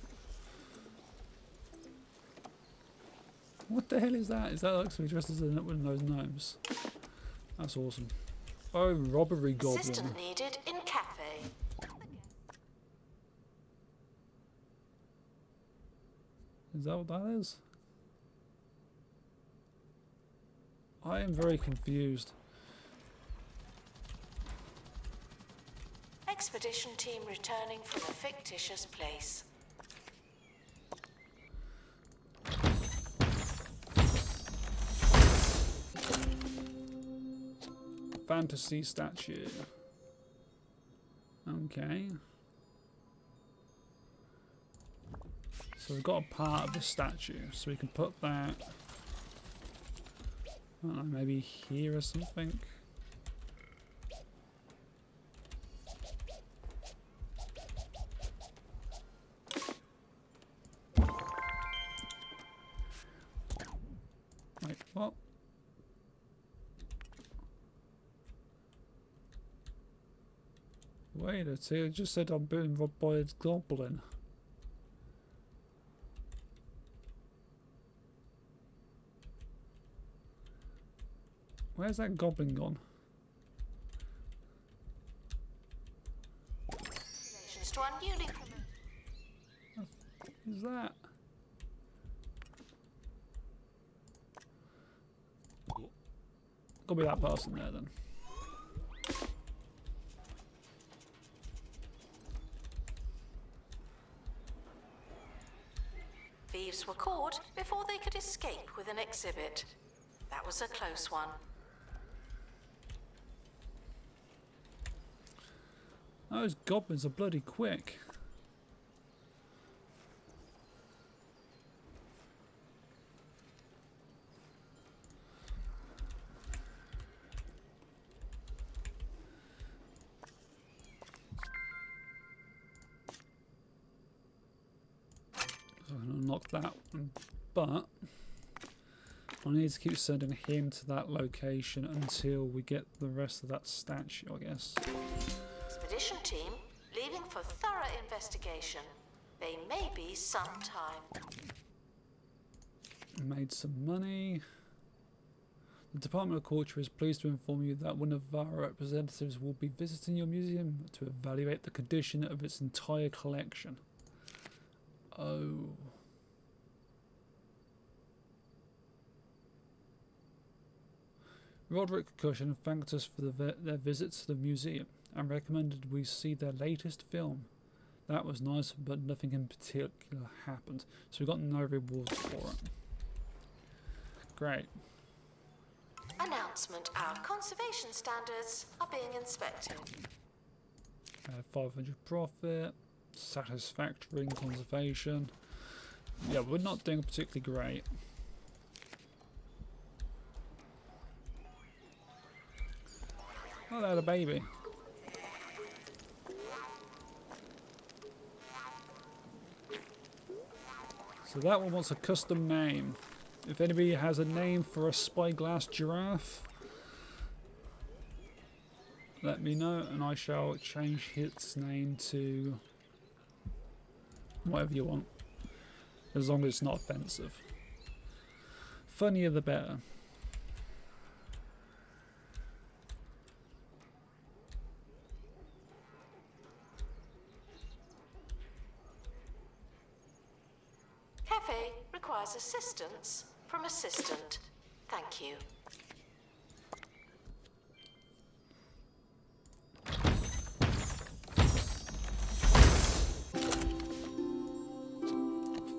What the hell is that? Is that actually dressed as one of those gnomes? That's awesome. Oh, robbery goblin. Assistant needed in cafe. Is that what that is? I am very confused. Expedition team returning from a fictitious place. Fantasy statue. Okay. So we've got a part of the statue, so we can put that, I don't know, maybe here or something. Wait, what? Wait, it just said I'm being robbed by a goblin. Where's that goblin gone? Congratulations to our newly promoted. Who's that? Gotta be that person there then. Thieves were caught before they could escape with an exhibit. That was a close one. Those goblins are bloody quick. So I'm gonna unlock that one, but I need to keep sending him to that location until we get the rest of that statue, I guess. Expedition team leaving for thorough investigation. They may be some time. Made some money. The Department of Culture is pleased to inform you that one of our representatives will be visiting your museum to evaluate the condition of its entire collection. Oh. Roderick Cushion thanked us for their visit to the museum and recommended we see their latest film. That was nice, but nothing in particular happened, so we got no rewards for it. Great. Announcement: our conservation standards are being inspected. 500 profit, satisfactory in conservation. Yeah, we're not doing particularly great. Oh, they had a baby. So that one wants a custom name. If anybody has a name for a spyglass giraffe, let me know and I shall change its name to whatever you want. As long as it's not offensive. Funnier the better. Cafe requires assistance from assistant. Thank you.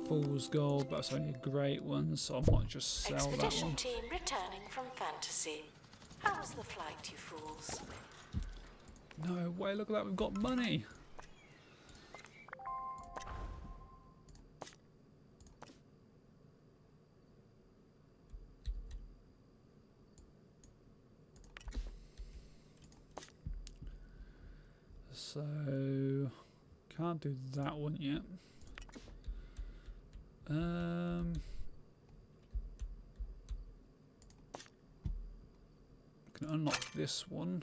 Fool's Gold, but that's only a great one, so I might just sell that Expedition one. team returning from fantasy. How was the flight, you fools? No way, look at that, we've got money! So, can't do that one yet. unlock this one.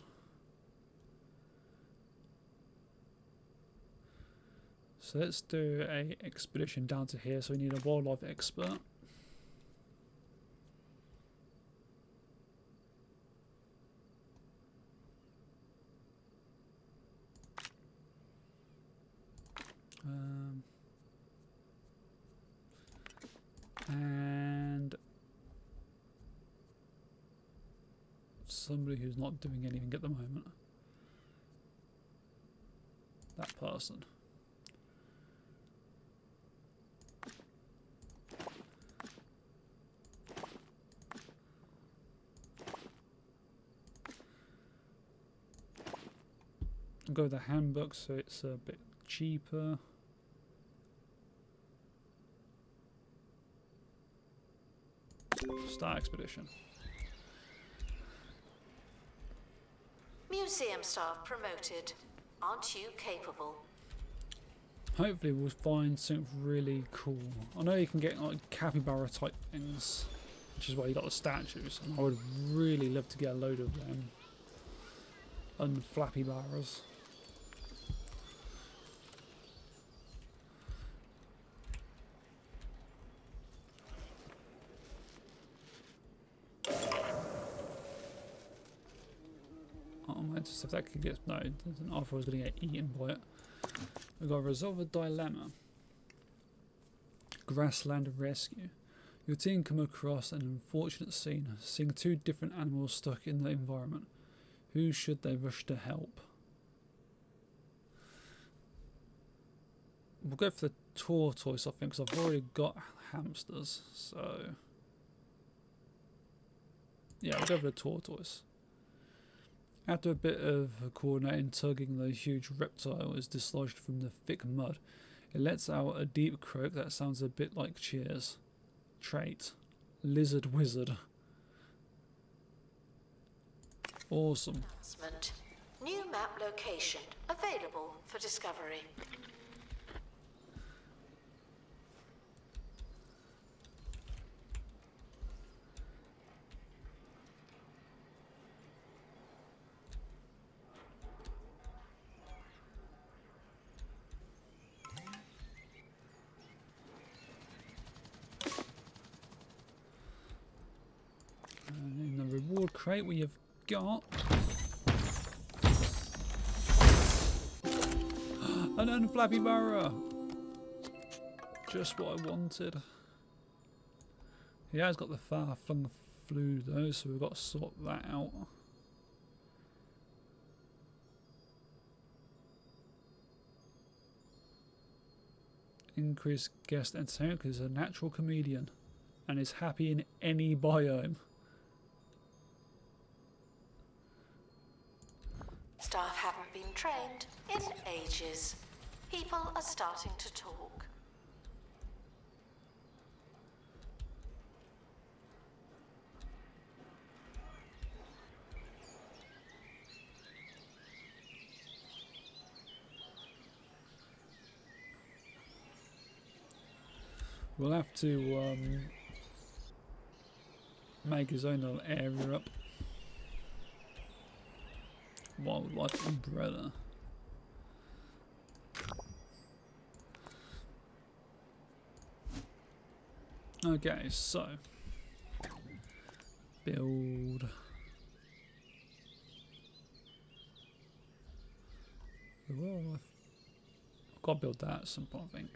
So let's do a expedition down to here. So we need a wildlife expert. And somebody who's not doing anything at the moment. That person. I'll go with the handbook so it's a bit cheaper. Start expedition. Museum staff promoted. Aren't you capable? Hopefully we'll find something really cool. I know you can get like capybara type things, which is why you got the statues. And I would really love to get a load of them. And flappy barras. Oh, I might just if that could get no, it doesn't offer I was going to get eaten by it. We've got to resolve a dilemma. Grassland rescue. Your team come across an unfortunate scene, seeing two different animals stuck in the environment. Who should they rush to help? We'll go for the tortoise, I think, because I've already got hamsters. So yeah, we'll go for the tortoise. After a bit of coordinating, tugging, the huge reptile is dislodged from the thick mud. It lets out a deep croak that sounds a bit like cheers. Trait: Lizard Wizard. Awesome. Announcement. New map location available for discovery. And in the reward crate we have got an unflappy barra. Just what I wanted. He has got the far-flung flu though, so we've got to sort that out. Increased guest entertainment because he's a natural comedian and is happy in any biome. Staff haven't been trained in ages. People are starting to talk. We'll have to make his own little area up. Wildlife umbrella. Okay, so build. Whoa, I've got to build that at some point, I think.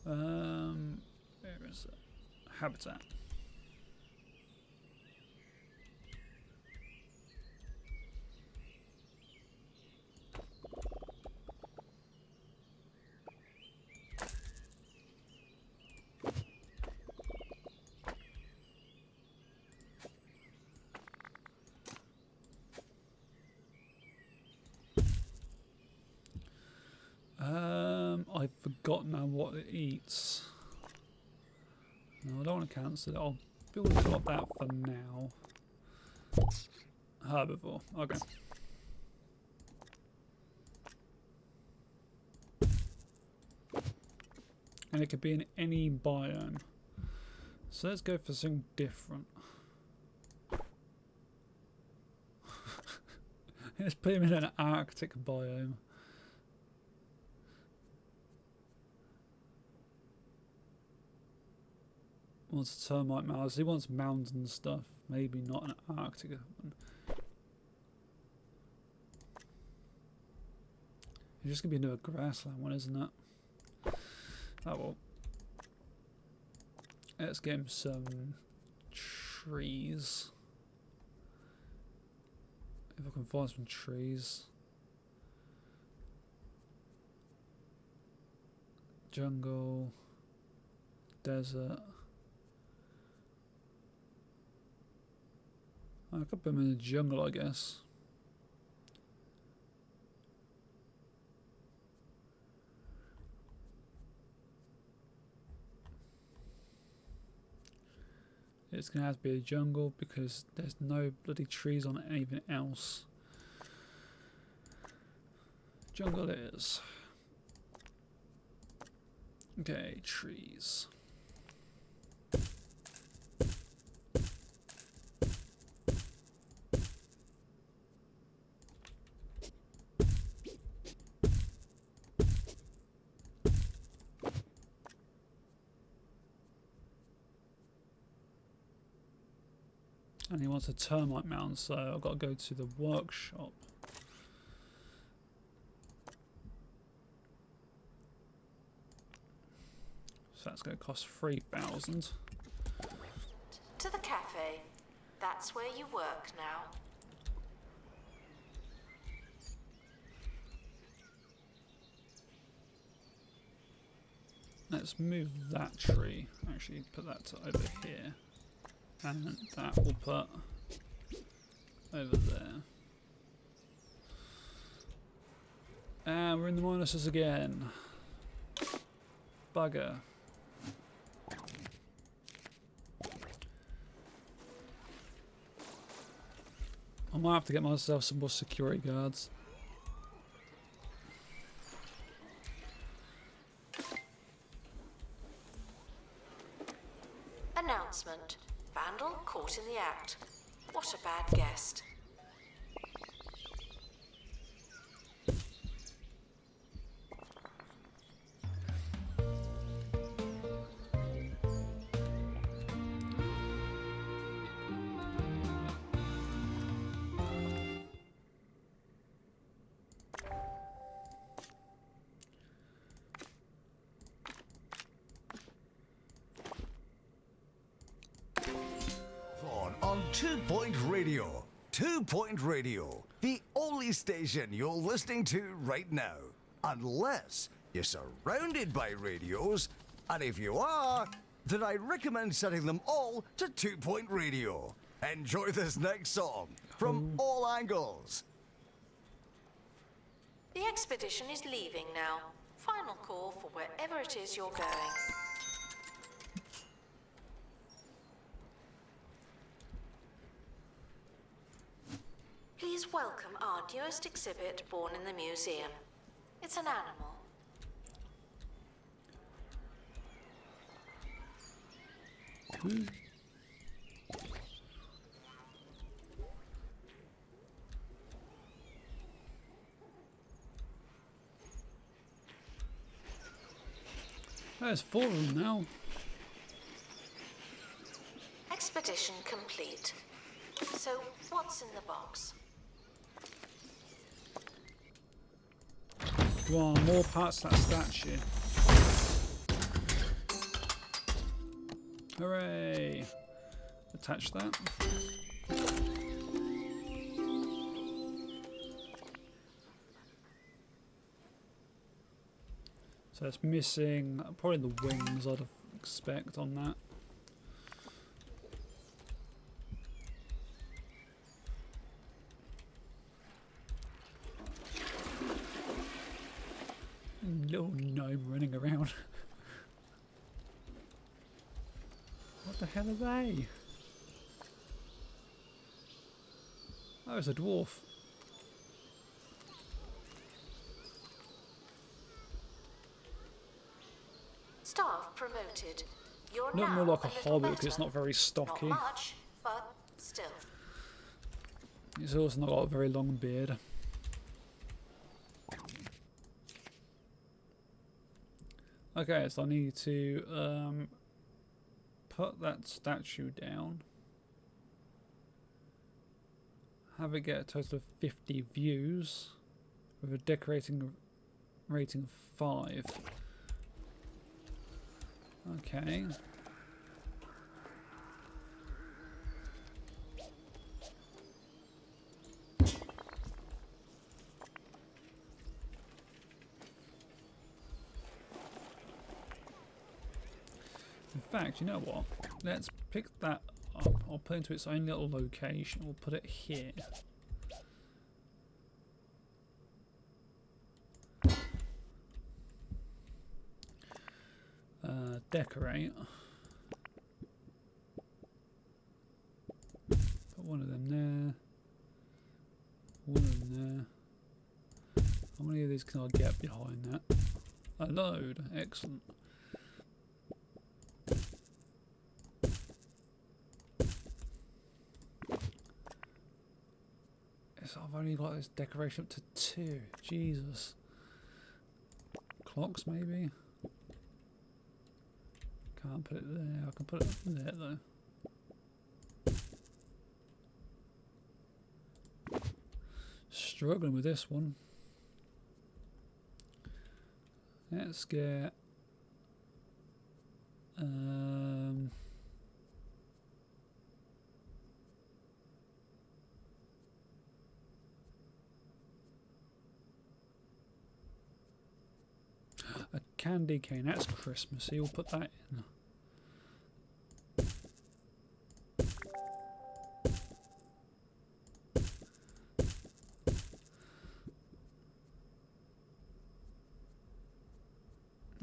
Where is it? Habitat. I've forgotten now what it eats. No, I don't want to cancel it. I'll build up that for now. Herbivore. Okay. And it could be in any biome. So let's go for something different. Let's put him in an Arctic biome. Wants termite mounds. He wants mountain stuff. Maybe not an Arctic one. It's just gonna be another grassland one, isn't it? Oh well. Let's get him some trees. If I can find some trees. Jungle. Desert. I could put him in the jungle, I guess. It's going to have to be a jungle because there's no bloody trees on anything else. Jungle it is. Okay, trees. And he wants a termite mound, so I've got to go to the workshop. So that's going to cost 3,000. To the cafe. That's where you work now. Let's move that tree. Actually, put that to over here. And that will put over there. And we're in the minuses again. Bugger. I might have to get myself some more security guards. Announcement. Vandal caught in the act. What a bad guest. On 2 Point Radio. 2 Point Radio. The only station you're listening to right now. Unless you're surrounded by radios. And if you are, then I recommend setting them all to 2 Point Radio. Enjoy this next song from all angles. The expedition is leaving now. Final call for wherever it is you're going. Please welcome our newest exhibit born in the museum. It's an animal. There's 4 of them now. Expedition complete. So, what's in the box? Come on, more parts to that statue. Hooray! Attach that. So it's missing probably the wings, I'd expect on that. Little gnome running around. What the hell are they? Oh, it's a dwarf. Staff promoted. You're Not now more like a little hobbit because it's better. not very stocky. Not much, but still. He's also not got a very long beard. Okay, so I need to put that statue down. Have it get a total of 50 views with a decorating rating of 5. Okay. In fact, you know what? Let's pick that up. I'll put it into its own little location. We'll put it here. Decorate. Put one of them there. One of them there. How many of these can I get behind that? A load. Excellent. So I've only got this decoration up to 2. Jesus. Clocks maybe? Can't put it there. I can put it up there though. Struggling with this one. Let's get a candy cane. That's Christmassy. We'll put that in.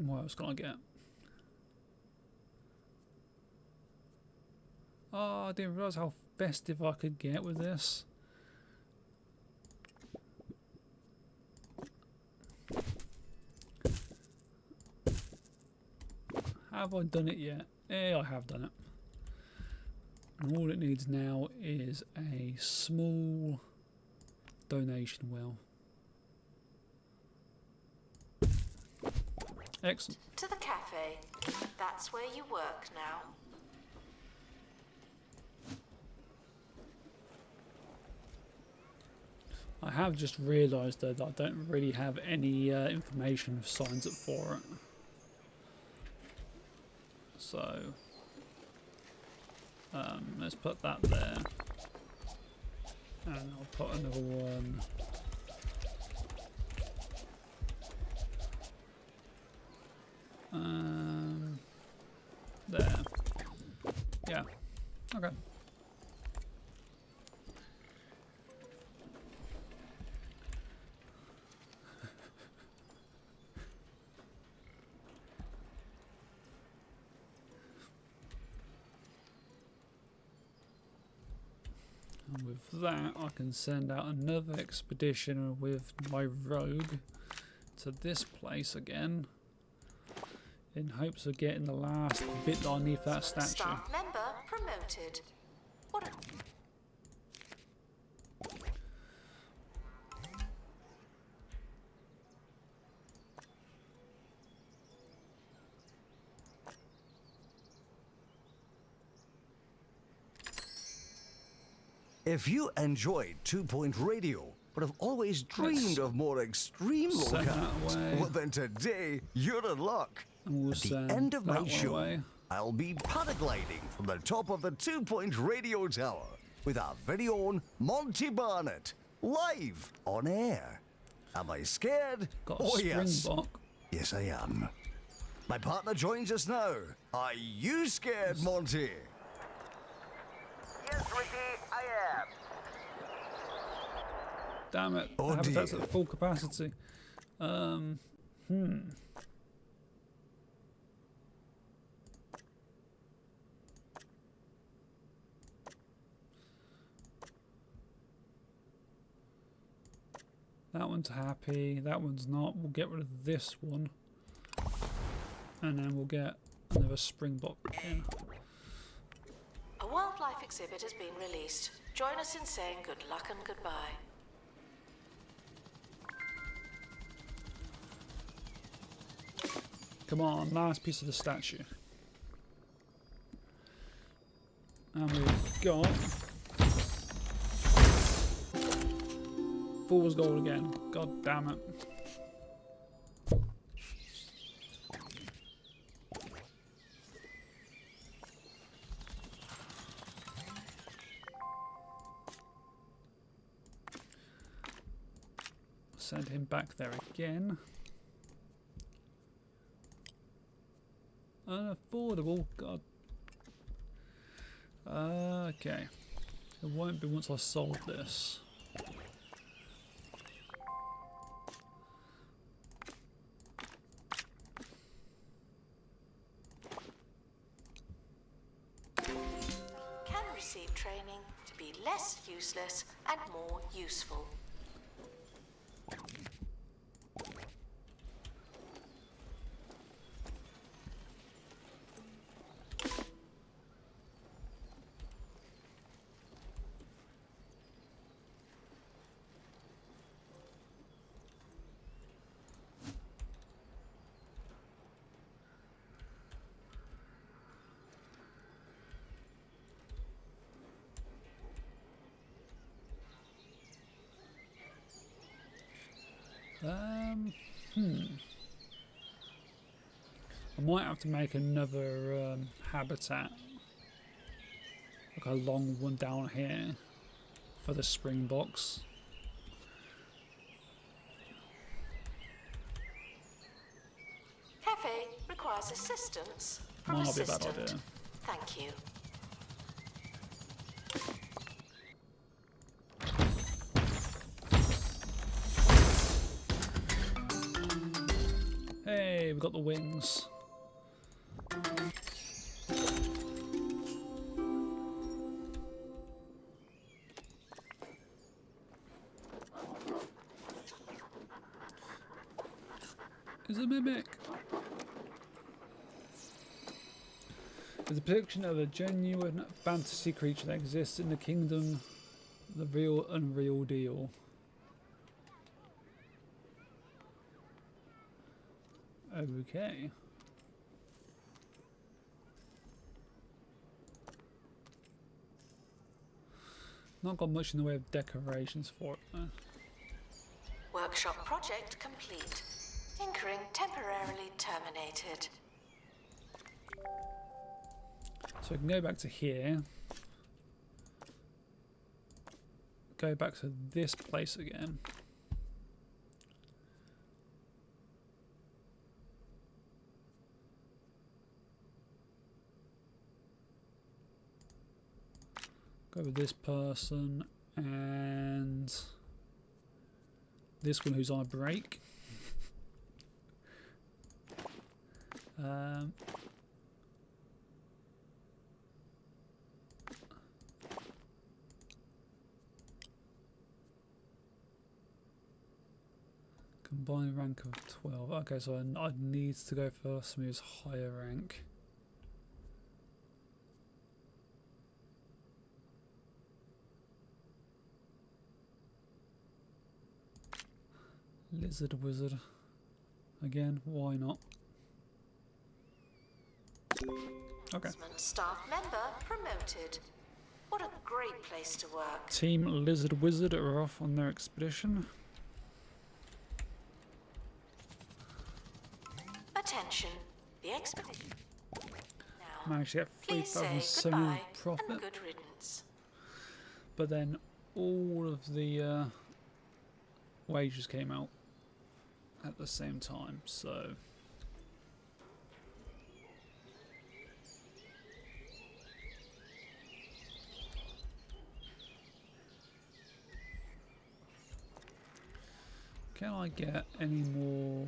What else can I get? Oh, I didn't realise how festive I could get with this. Have I done it yet? Yeah, I have done it. And all it needs now is a small donation well. Excellent. To the cafe. That's where you work now. I have just realised though that I don't really have any information of signs up for it. So let's put that there, and I'll put another one. There. Yeah. Okay. And with that, I can send out another expedition with my rogue to this place again, in hopes of getting the last bit that I need for that statue. Staff member promoted. What a... If you enjoyed 2 Point Radio, but have always dreamed of more extreme send that locales, away. well then today you're in luck. And we'll At the send end of that my one show, away. I'll be paragliding from the top of the 2 Point Radio Tower with our very own Monty Barnett, live on air. Am I scared? Got a Oh yes. springbok. Yes, I am. My partner joins us now. Are you scared, Monty? Yes, Ricky, I am. Damn it! Oh The habitat's dear. at full capacity. That one's happy. That one's not. We'll get rid of this one, and then we'll get another springbok in. A wildlife exhibit has been released. Join us in saying good luck and goodbye. Come on, last piece of the statue. And we've got fool's gold again. God damn it. Send him back there again. Unaffordable, God. Okay. It won't be once I sold this. Can receive training to be less useless and more useful. I might have to make another habitat, like a long one down here for the springboks. Cafe requires assistance from Might not be a bad assistant. idea. Thank you. Hey, we got the wings. Is a mimic. It's a depiction of a genuine fantasy creature that exists in the kingdom, the real unreal deal. Okay. Not got much in the way of decorations for it though. Workshop project complete. Tinkering temporarily terminated. So we can go back to here. Go back to this place again. Go with this person and this one who's on a break. Combined rank of 12. Okay, so I need to go for someone who's higher rank. Lizard wizard. Again, why not? Okay. Staff member promoted. What a great place to work. Team Lizard Wizard are off on their expedition. Attention, the expedition. Now, Managed to get please say 3,700 goodbye profit. and good riddance. But then all of the wages came out at the same time, so can I get any more?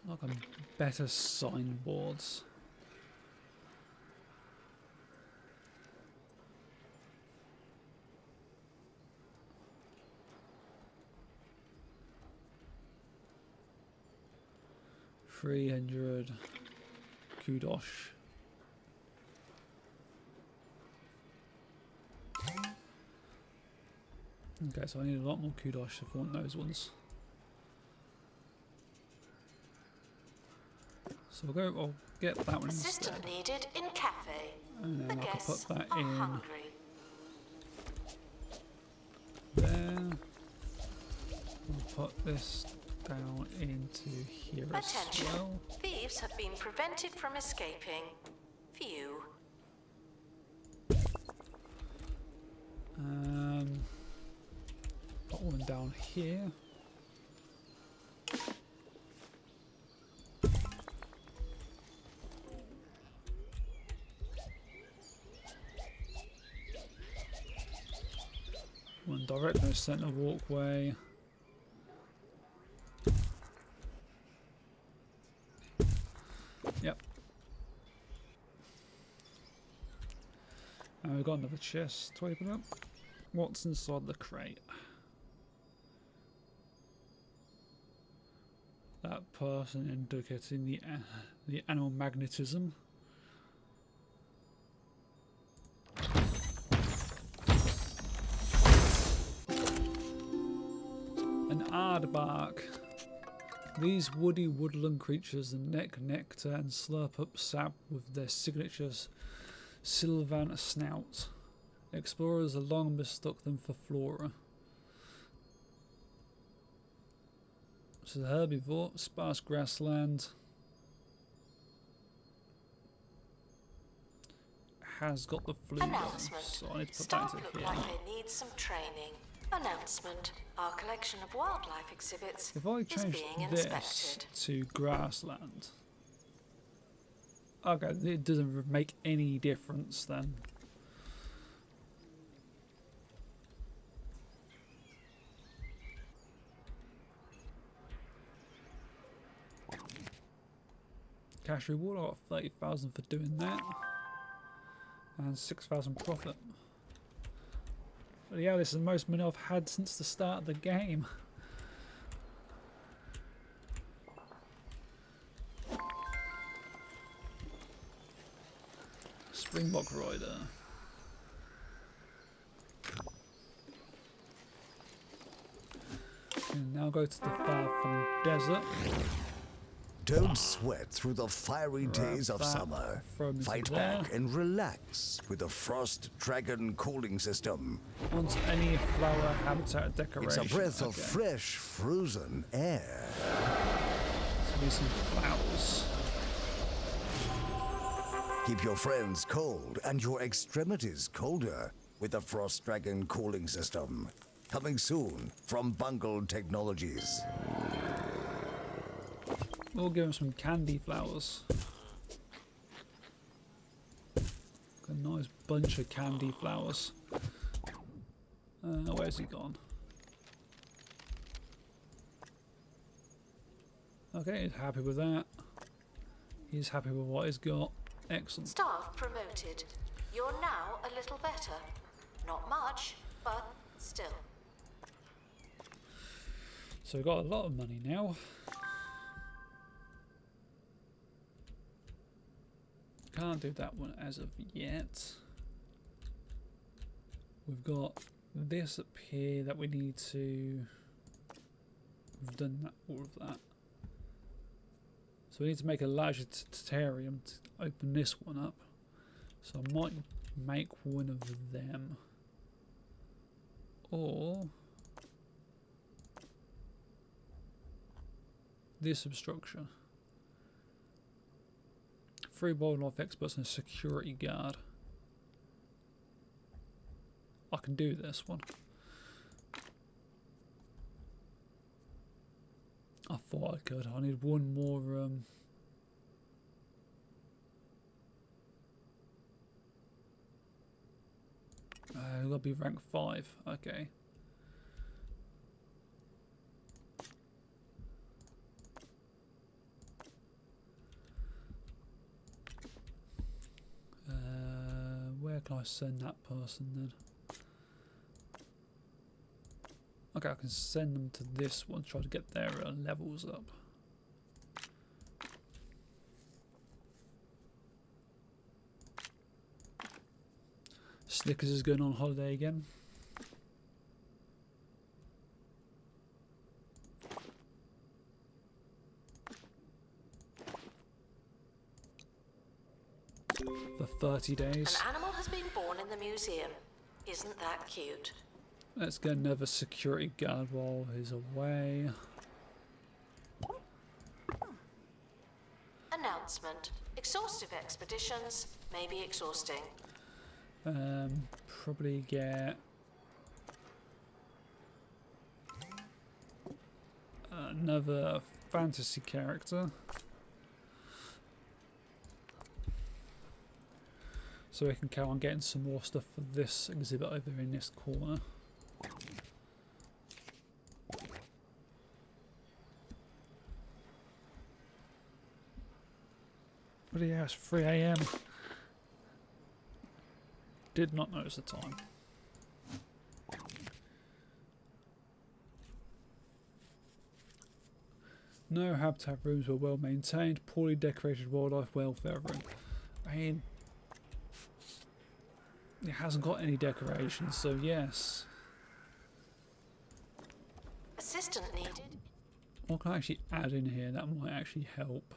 Like a better signboards. $300 kudos. Okay, so I need a lot more kudos if I want those ones. So I'll get that one Assistant instead. needed in cafe. And The then I can guests put that are in hungry. there. I'll put this down into here Attention. as well. Thieves have been prevented from escaping. Phew. Put one down here. One direct in the centre walkway. Yep. And we've got another chest to open up. What's inside the crate? That person indicating the animal magnetism. An aardvark. These woody woodland creatures neck nectar and slurp up sap with their signatures sylvan snout. Explorers have long mistook them for flora. So the herbivore, sparse grassland, has got the flu though, Announcement. so I need to put Staff that look into here. like they need some training. Announcement. Our collection of wildlife exhibits If I is change being this inspected. to grassland, okay, it doesn't make any difference then. Cash reward, I got 30,000 for doing that, and 6,000 profit. But yeah, this is the most money I've had since the start of the game. Springbok Rider. And now go to the far-flung desert. Don't sweat through the fiery days of that, summer. throw them into Fight there. back and relax with the Frost Dragon cooling system. Onto any flower habitat It's decoration. a breath of Okay. fresh, frozen air. So these some flowers. Keep your friends cold and your extremities colder with the Frost Dragon cooling system. Coming soon from Bungled Technologies. We'll give him some candy flowers. A nice bunch of candy flowers. Where's he gone? Okay, he's happy with that. He's happy with what he's got. Excellent. Staff promoted. You're now a little better. Not much, but still. So we've got a lot of money now. Can't do that one as of yet. We've got this up here that we need to... We've done that, all of that. So we need to make a larger terrarium to open this one up. So I might make one of them. Or... this substructure. 3 wildlife experts and a security guard. I can do this one. I thought I could. I need one more. I've got to be rank 5. Okay. Where can I send that person then? Okay, I can send them to this one, try to get their levels up. Snickers is going on holiday again. for 30 days. An animal has been born in the museum. Isn't that cute? Let's get another security guard while he's away. Announcement. Exhaustive expeditions may be exhausting. Probably get another fantasy character. So we can carry on getting some more stuff for this exhibit over in this corner. But yeah, it's 3 AM. Did not notice the time. No habitat rooms were well maintained. Poorly decorated wildlife welfare room. I mean, it hasn't got any decorations, so yes. Assistant needed. What can I actually add in here that might actually help?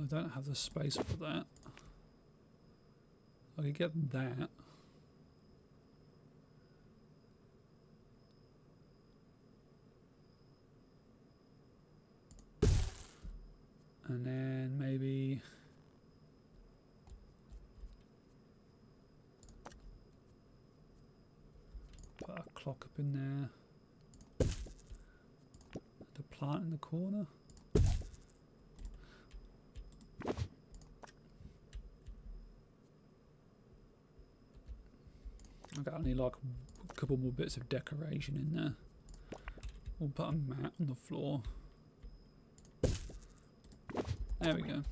I don't have the space for that. I could get that. And then maybe put a clock up in there. The plant in the corner. Okay, I need like a couple more bits of decoration in there. We'll put a mat on the floor. There we go.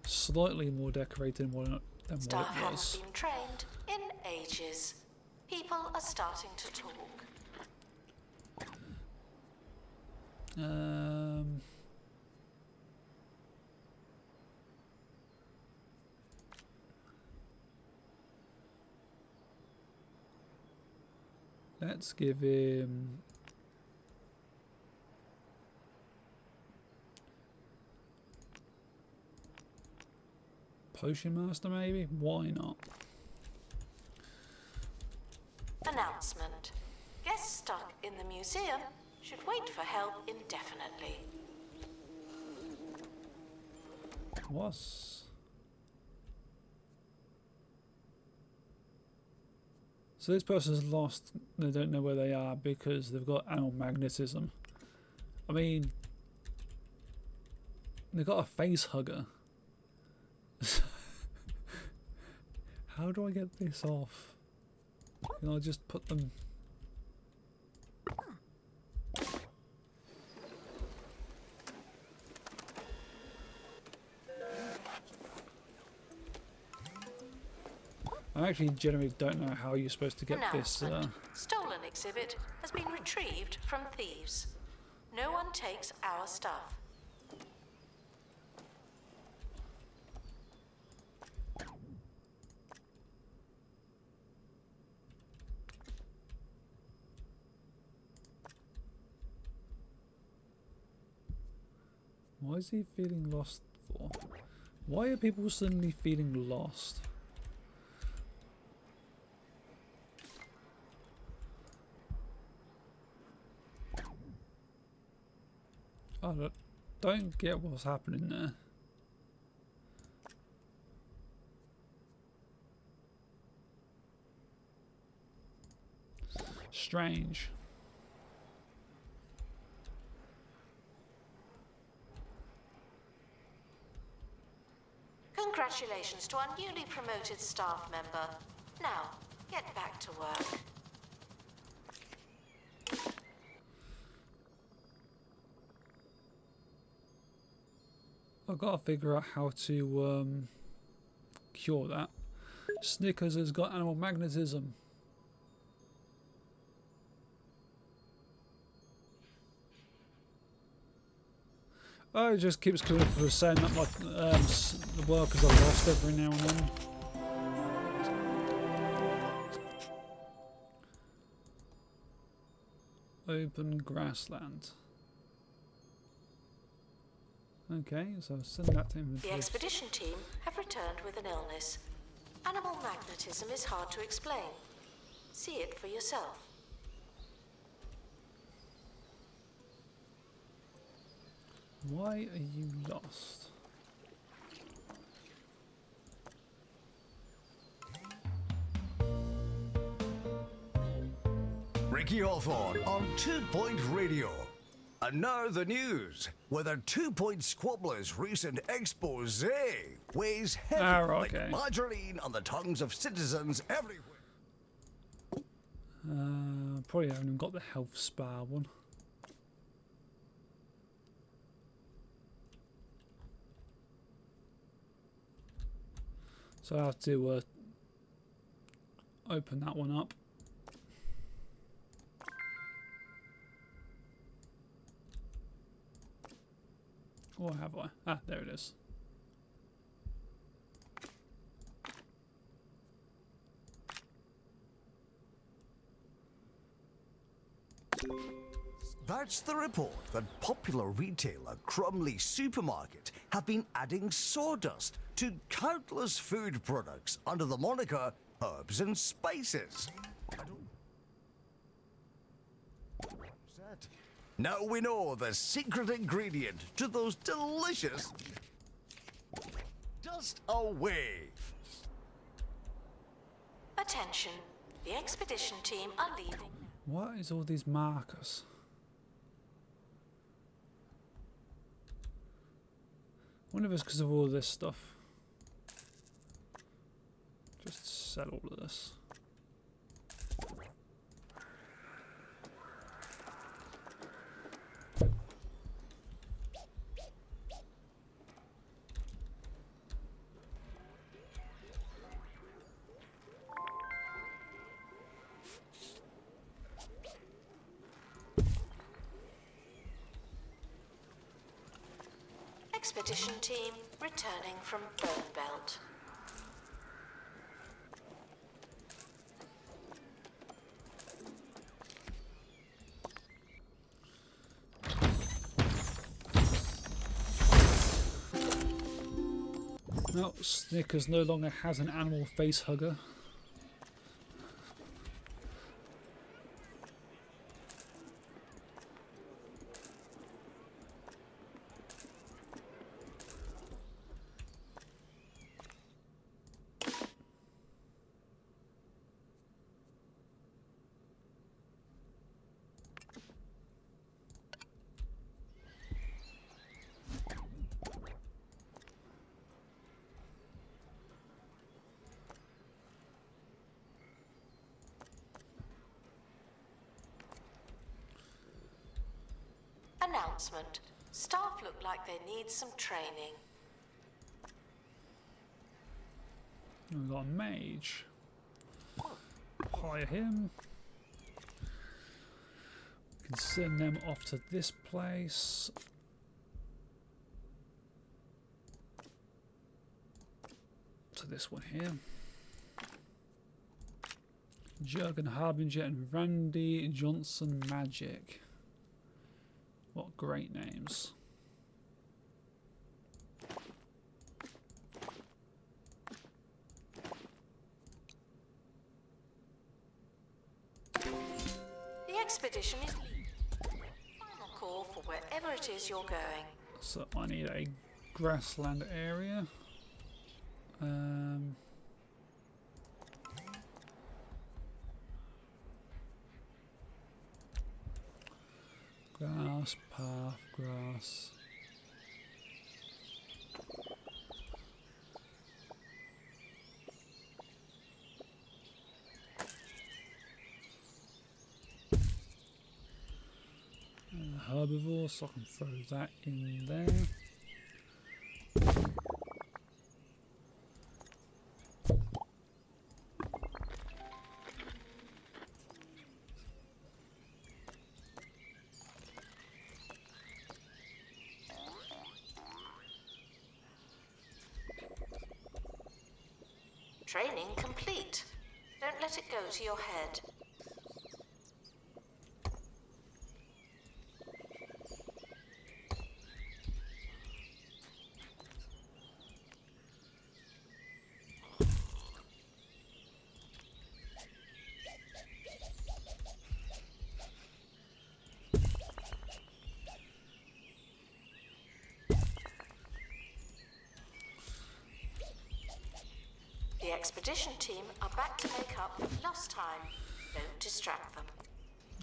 Slightly more decorated than what Staff it was. haven't been trained in ages. People are starting to talk. Let's give him Potion Master maybe? Why not? Announcement. Guests stuck in the museum should wait for help indefinitely. Was so this person's lost. They don't know where they are because they've got animal magnetism. I mean, they've got a face hugger. How do I get this off? Can I just put them? I actually generally don't know how you're supposed to get this. Stolen exhibit has been retrieved from thieves. No one takes our stuff. Why is he feeling lost for? Why are people suddenly feeling lost? I don't get what's happening there. Strange. Congratulations to our newly promoted staff member. Now, get back to work. I've got to figure out how to cure that. Snickers has got animal magnetism. Oh, it just keeps coming up with saying that my the workers are lost every now and then. Open grassland. Okay, so send that to him. The expedition team have returned with an illness. Animal magnetism is hard to explain. See it for yourself. Why are you lost? Ricky Hawthorne on 2 Point Radio. And now the news, whether 2 Point Squabbler's recent expose weighs heavy okay. like margarine on the tongues of citizens everywhere. Probably haven't even got the health spa one. So I have to open that one up. Or have I? Ah, there it is. That's the report that popular retailer Crumley Supermarket have been adding sawdust to countless food products under the moniker herbs and spices. Now we know the secret ingredient to those delicious dust away. Attention, the expedition team are leaving. What is all these markers? I wonder if it's because of all this stuff. Just sell all of this. Expedition team returning from Burnbelt. No, Snickers no longer has an animal face hugger. Announcement. Staff look like they need some training. We've got a mage. Hire him. We can send them off to this place. To this one here. Jurgen Harbinger and Randy Johnson Magic. What great names. The expedition is leaving. Final call for wherever it is you're going. So I need a grassland area. Grass, path, grass. And herbivore, so I can throw that in there. Training complete. Don't let it go to your head. The expedition team are back to make up lost time. Don't distract them.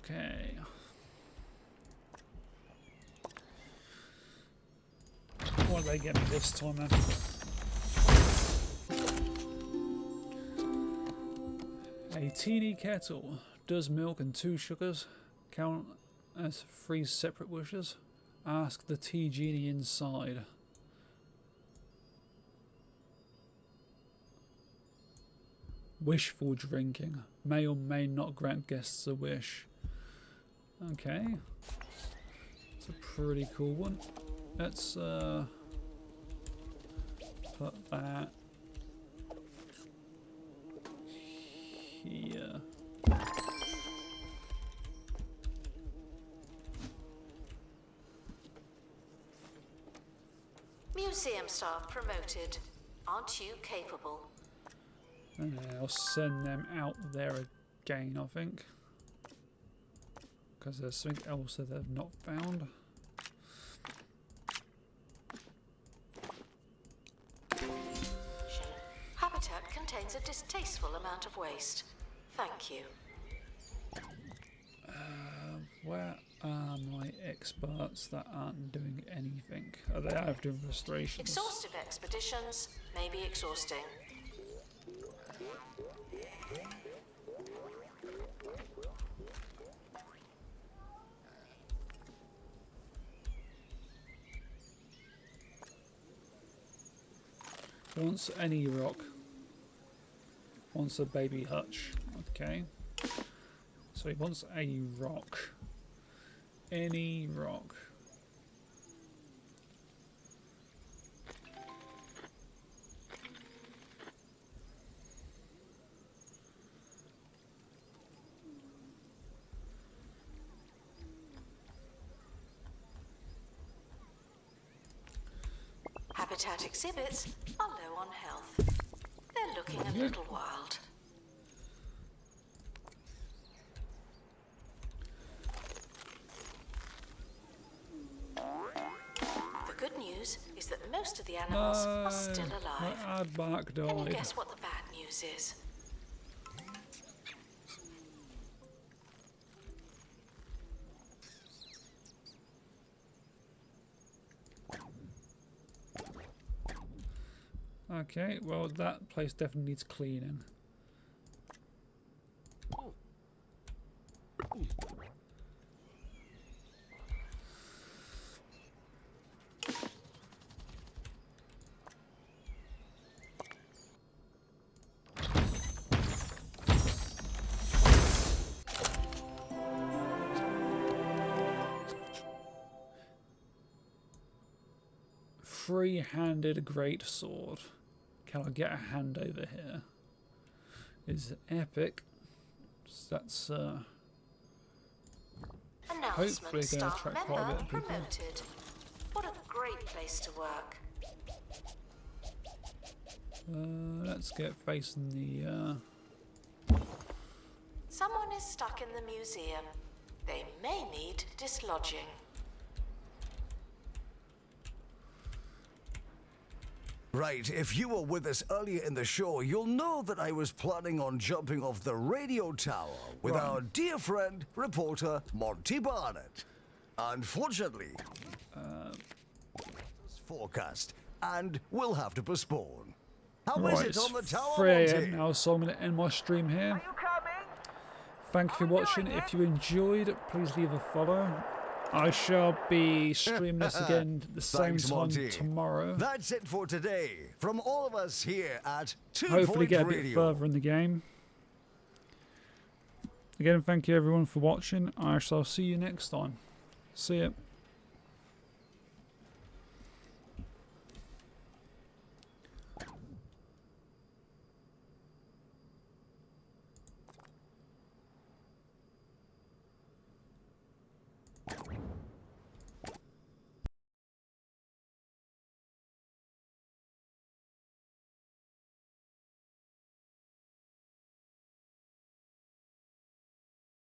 Okay. What did they get me this time then? A teeny kettle. Does milk and 2 sugars count as 3 separate wishes? Ask the tea genie inside. Wishful drinking. May or may not grant guests a wish. Okay. It's a pretty cool one. Let's put that here. Museum staff promoted. Aren't you capable? And I'll send them out there again, I think. Because there's something else that they've not found. Habitat contains a distasteful amount of waste. Thank you. Where are my experts that aren't doing anything? Are they out of doing restorations? Exhaustive expeditions may be exhausting. Wants any rock. Wants a baby hutch. Okay. So he wants a rock. Any rock. Habitat exhibits are low on health. They're looking a little wild. The good news is that most of the animals are still alive. My aardvark died. Can you guess what the bad news is? Okay, well that place definitely needs cleaning. Three-handed great sword. Can I get a hand over here? Is epic. That's hopefully going to attract quite a bit of people. Promoted. What a great place to work. Let's get facing the. Someone is stuck in the museum. They may need dislodging. Right, if you were with us earlier in the show, you'll know that I was planning on jumping off the radio tower with our dear friend, reporter Monty Barnett. Unfortunately, forecast, and we'll have to postpone. How is it on the tower, 3 AM Monty? now, so I'm going to end my stream here. Thank you for watching. If you enjoyed, please leave a follow. I shall be streaming this again at the same time Monty. tomorrow. That's it for today. From all of us here at 2 Hopefully Point get a Radio. bit further in the game. Again, thank you everyone for watching. I shall see you next time. See ya.